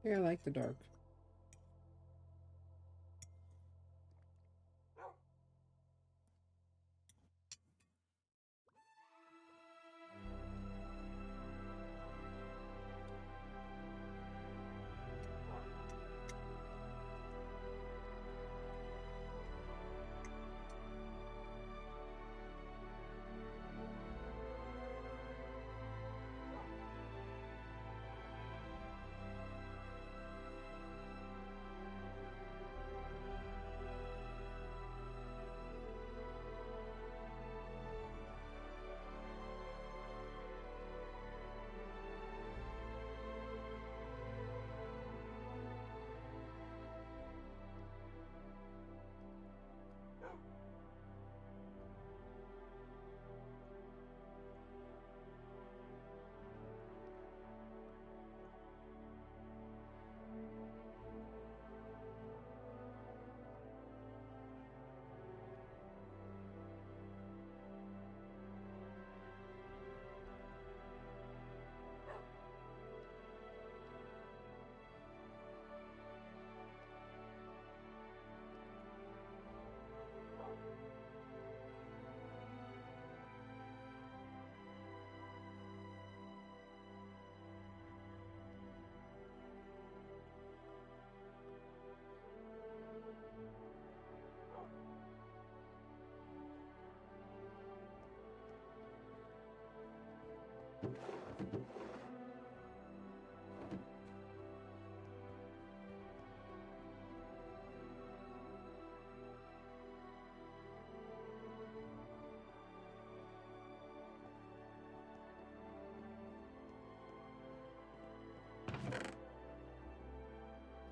Yeah, I like the dark.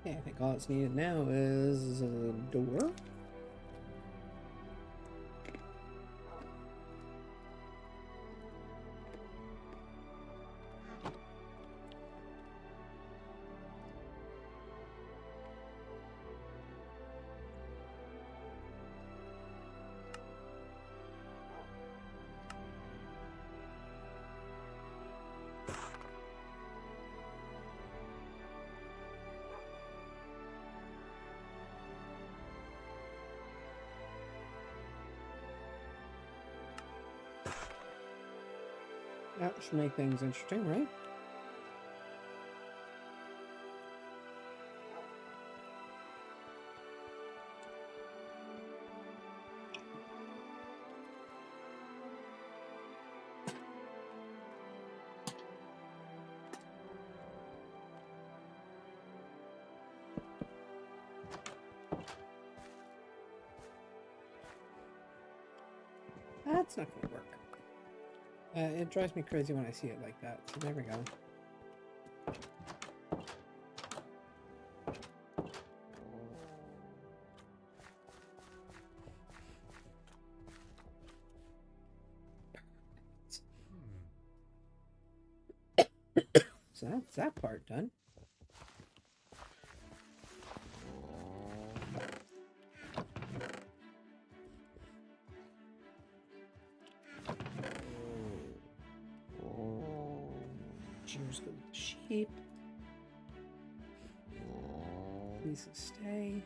Yeah, I think all that's needed now is a door. That should make things interesting, right? It's not going to work. It drives me crazy when I see it like that. So there we go. So that's that part done. Cheers go with the sheep. Lisa stay.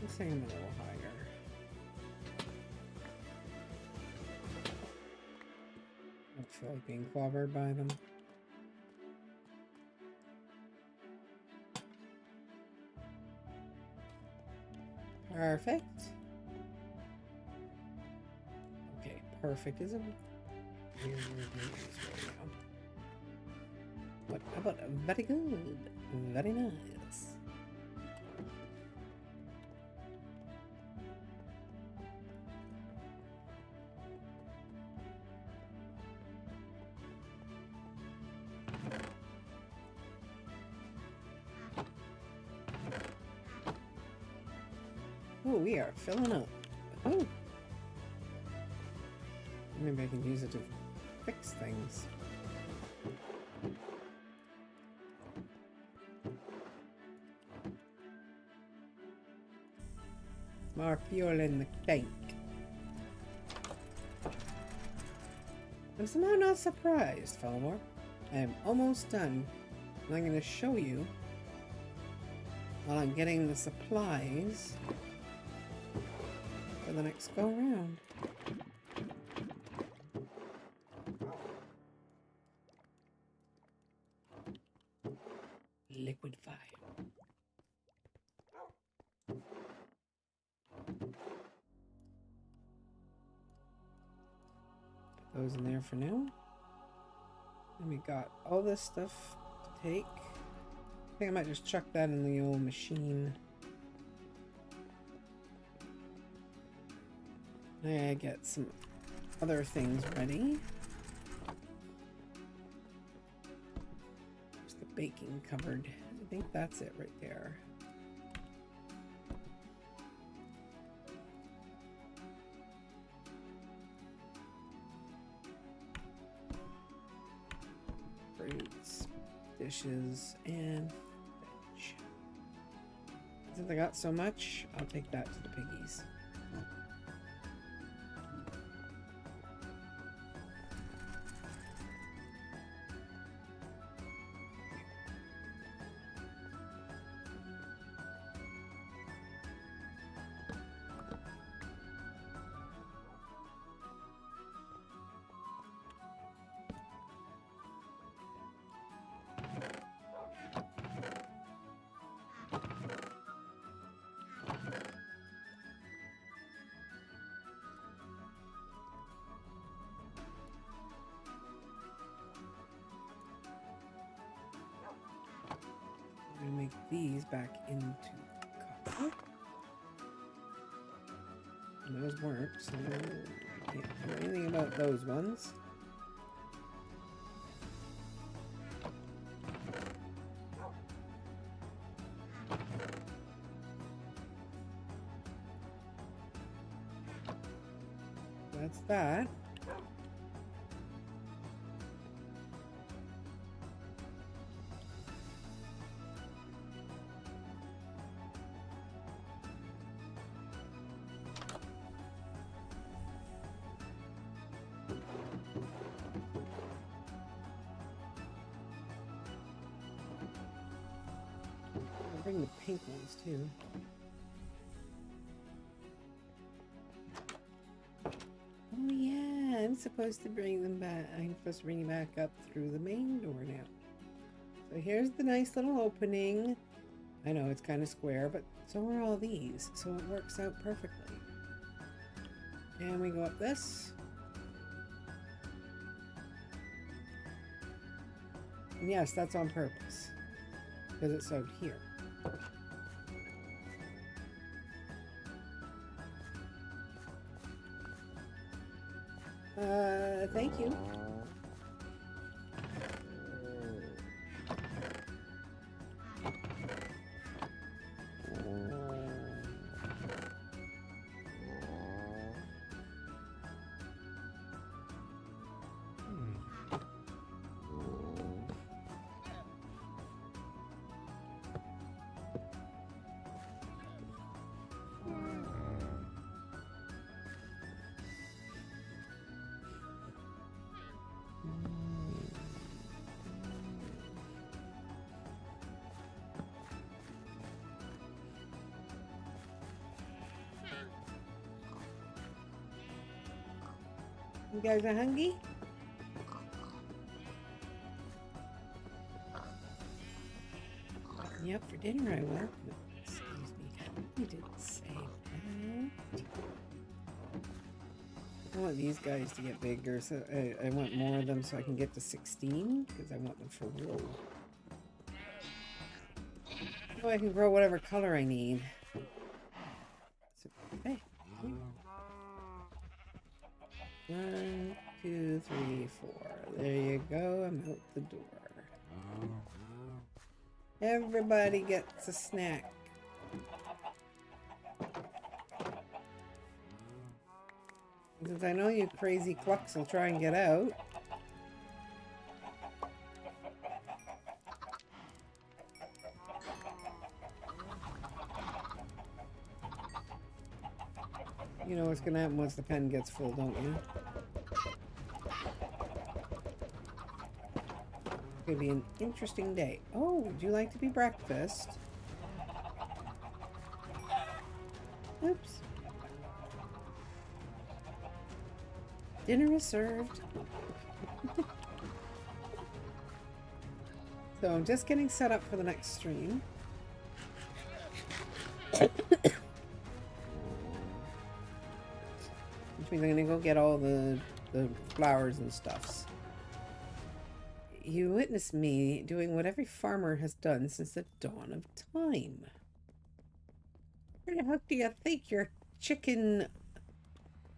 Let's sing them a little higher. I don't feel like being clobbered by them. Perfect. Okay, perfect is a what about very good? Very nice. Oh, we are filling up. Oh. Maybe I can use it to fix things. More fuel in the tank. I'm somehow not surprised, Fillmore. I am almost done. And I'm going to show you while I'm getting the supplies for the next go around. Liquid fire. Put those in there for now. And we got all this stuff to take. I think I might just chuck that in the old machine. I get some other things ready. There's the baking cupboard. I think that's it right there. Fruits, dishes, and veg. Since I got so much, I'll take that to the piggies. I'm gonna make these back into copper. And those weren't, so I can't do anything about those ones. That's that. I'll bring the pink ones too. Oh yeah, I'm supposed to bring them back. I'm supposed to bring you back up through the main door now. So here's the nice little opening. I know it's kind of square, but so are all these, so it works out perfectly. And we go up this. And yes, that's on purpose, because it's out here. Thank you. You guys are hungry? Yep, for dinner I will. Excuse me, you didn't say that. I want these guys to get bigger, so I want more of them so I can get to 16, because I want them for wool. So I can grow whatever color I need. So, hey. 1, 2, 3, 4. There you go. I'm out the door. Everybody gets a snack. Since I know you crazy clucks will try and get out. You know what's gonna happen once the pen gets full, don't you? It's gonna be an interesting day. Oh, would you like to be breakfast? Oops. Dinner is served. So I'm just getting set up for the next stream. Which means I'm gonna go get all the flowers and stuffs. You witnessed me doing what every farmer has done since the dawn of time. Where the heck do you think your chicken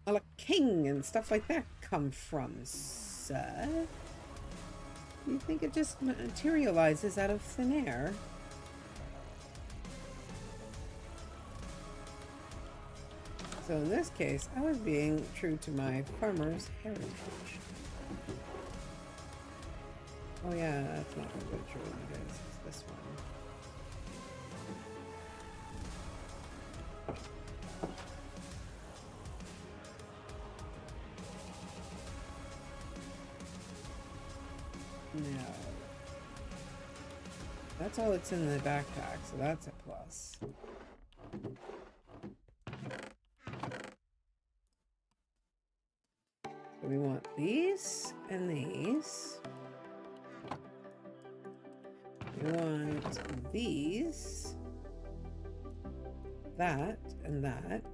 a la king and stuff like that come from, sir? You think it just materializes out of thin air? So in this case, I was being true to my farmer's heritage. Oh yeah, that's not really true, you guys. It's this one. No. That's all that's in the backpack, so that's a plus. So we want these and these. We want these, that, and that.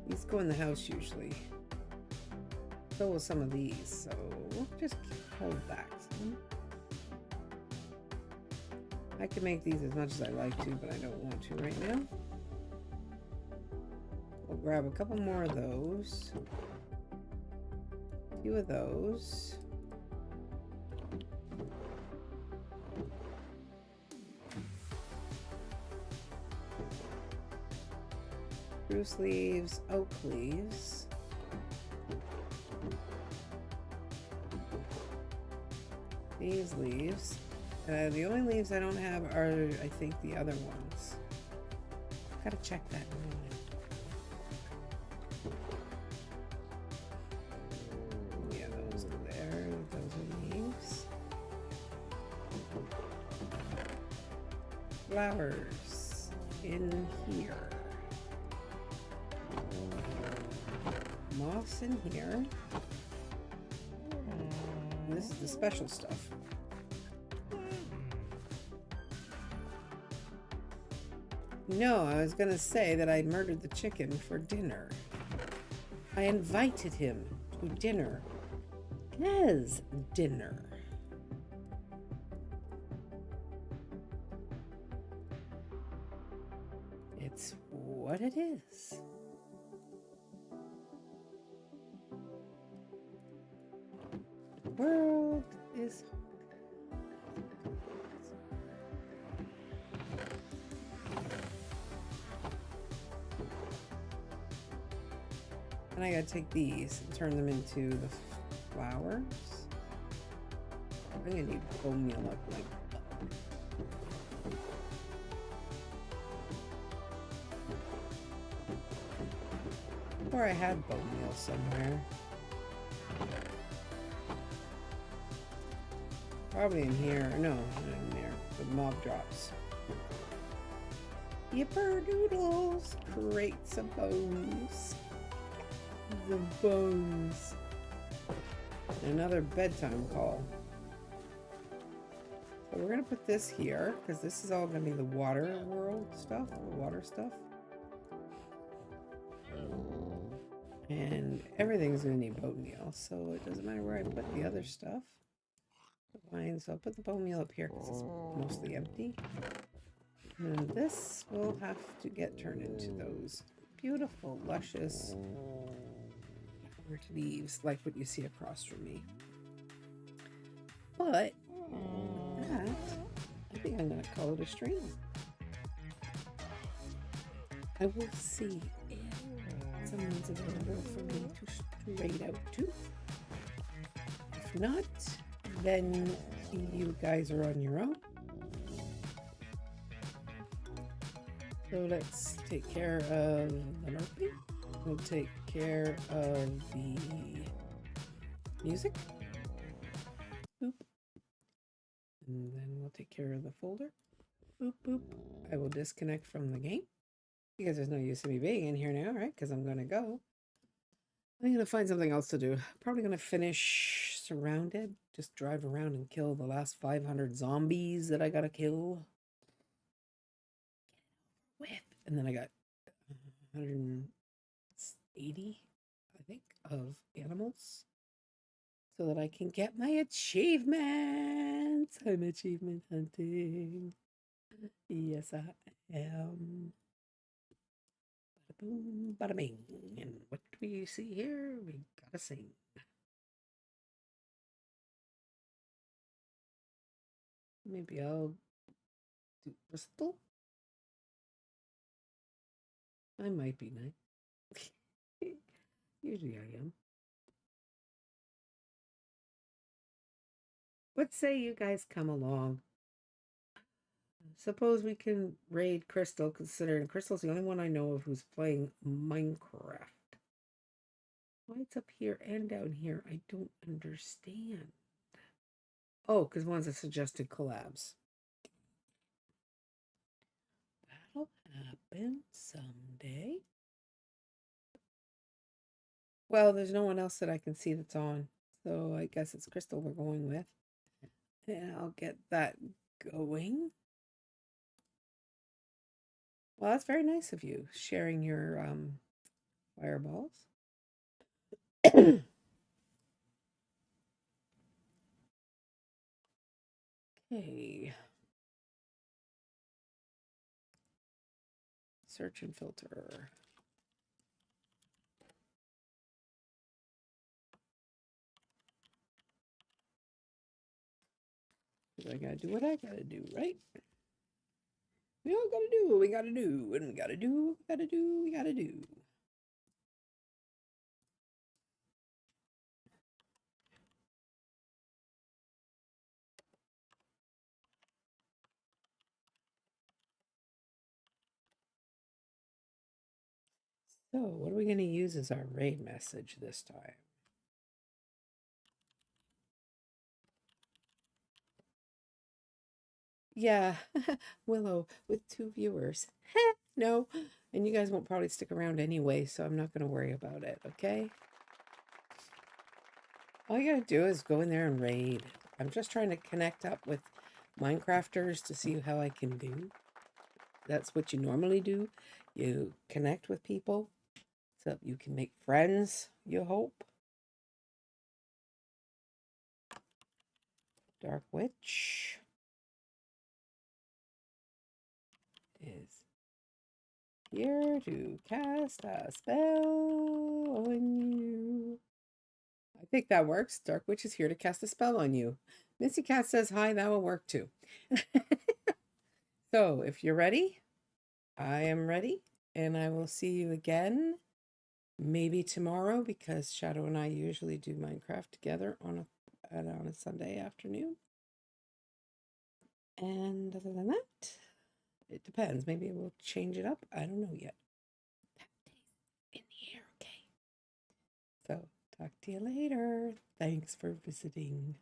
These go in the house usually. So will some of these, so we'll just hold back some. I can make these as much as I like to, but I don't want to right now. We'll grab a couple more of those. A few of those. Spruce leaves, oak leaves. These leaves. The only leaves I don't have are, I think, the other ones. Gotta check that in a minute. Yeah, those are there. Those are leaves. Flowers in here. moss in here. And this is the special stuff. No, I was gonna say that I murdered the chicken for dinner. I invited him to dinner as dinner. It's what it is. The world is and I gotta take these and turn them into the flowers. I'm gonna need bone meal up like or I had bone meal somewhere. Probably in here. No, not in there. The mob drops. Yipper doodles. Crates of bones. The bones. Another bedtime call. So we're gonna put this here because this is all gonna be the water world stuff, the water stuff. And everything's gonna need bone meal, so it doesn't matter where I put the other stuff. Fine, so I'll put the bone meal up here because it's mostly empty. And this will have to get turned into those beautiful, luscious leaves, like what you see across from me. But that, I think I'm gonna call it a stream. I will see if someone's available for me to straight out to. If not, then you guys are on your own. So let's take care of the marketing. We'll take care of the music. Boop. And then we'll take care of the folder. Boop, boop. I will disconnect from the game because there's no use in me being in here now, right? Because I'm going to go. I'm going to find something else to do. Probably going to finish Surrounded. Just drive around and kill the last 500 zombies that I got to kill. And then I got 180, I think, of animals. So that I can get my achievements. I'm achievement hunting. Yes, I am. Bada boom, bada bing. And what do we see here? We gotta sing. Maybe I'll do Bristol. I might be nice. Usually I am. What say you guys come along? Suppose we can raid Crystal, considering Crystal's the only one I know of who's playing Minecraft. Why it's up here and down here, I don't understand. Oh, because one's a suggested collabs. That'll happen someday. Well, there's no one else that I can see that's on. So I guess it's Crystal we're going with. And I'll get that going. Well, that's very nice of you, sharing your fireballs. Okay. Search and filter. I gotta do what I gotta do, right? We all gotta do what we gotta do, and we gotta do what we gotta do, we gotta do. So, what are we gonna use as our raid message this time? Yeah, Willow with 2 viewers. No, and you guys won't probably stick around anyway, so I'm not going to worry about it, okay? All you gotta do is go in there and raid. I'm just trying to connect up with Minecrafters to see how I can do. That's what you normally do. You connect with people so you can make friends, you hope. Dark Witch is here to cast a spell on you. I think that works. Dark Witch is here to cast a spell on you. Missy Cat says hi, that will work too. So if you're ready, I am ready, and I will see you again maybe tomorrow because Shadow and I usually do Minecraft together on a Sunday afternoon. And other than that, it depends. Maybe we'll change it up. I don't know yet. In the air, okay. So talk to you later. Thanks for visiting.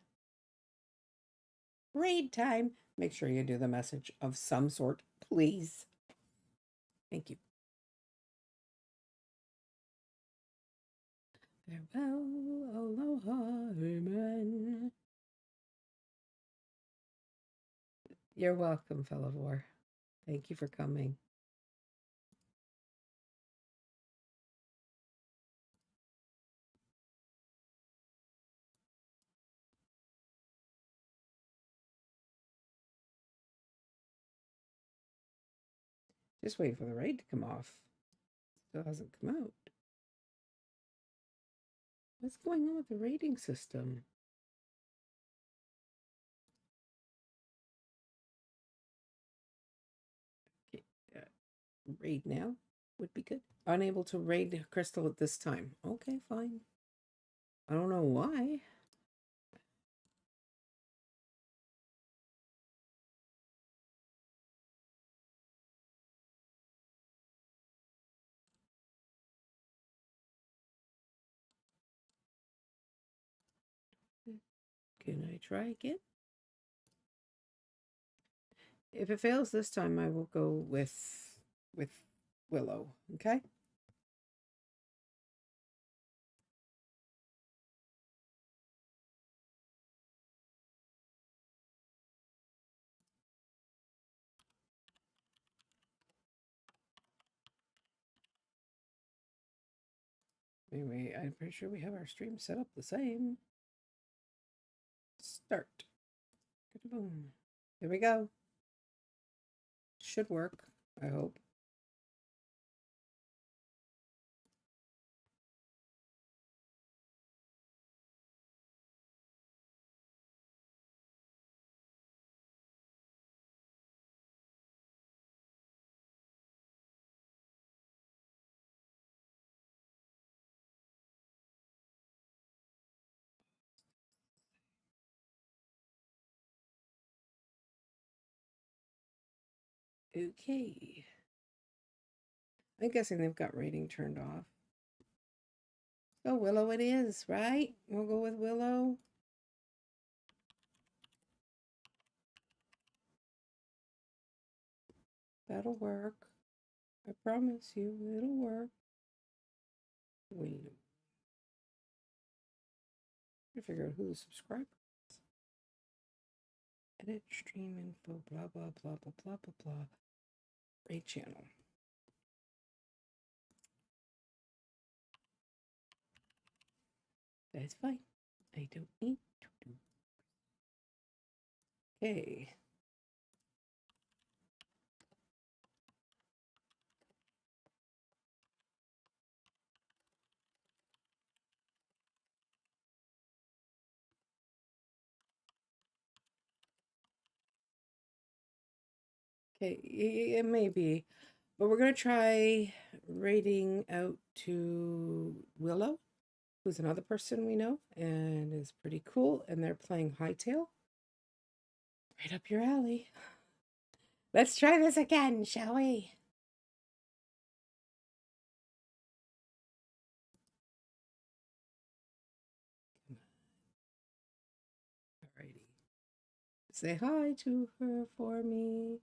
Raid time. Make sure you do the message of some sort, please. Thank you. Farewell, aloha, amen. You're welcome, fellow war. Thank you for coming. Just waiting for the raid to come off. Still hasn't come out. What's going on with the rating system? Okay, raid now would be good. Unable to raid Crystal at this time. Okay, fine. I don't know why. Can I try again? If it fails this time, I will go with Willow. Okay. Anyway, I'm pretty sure we have our stream set up the same. Start. Boom. Here we go. Should work, I hope. Okay. I'm guessing they've got rating turned off. So Willow it is, right? We'll go with Willow. That'll work. I promise you, it'll work. Wait. I figure out who the subscriber is. Edit stream info, blah, blah, blah, blah, blah, blah, blah. Rate channel. That's fine. I don't need to do. Okay. Okay, it may be. But we're going to try rating out to Willow, who's another person we know and is pretty cool. And they're playing Hytale. Right up your alley. Let's try this again, shall we? Alrighty. Say hi to her for me.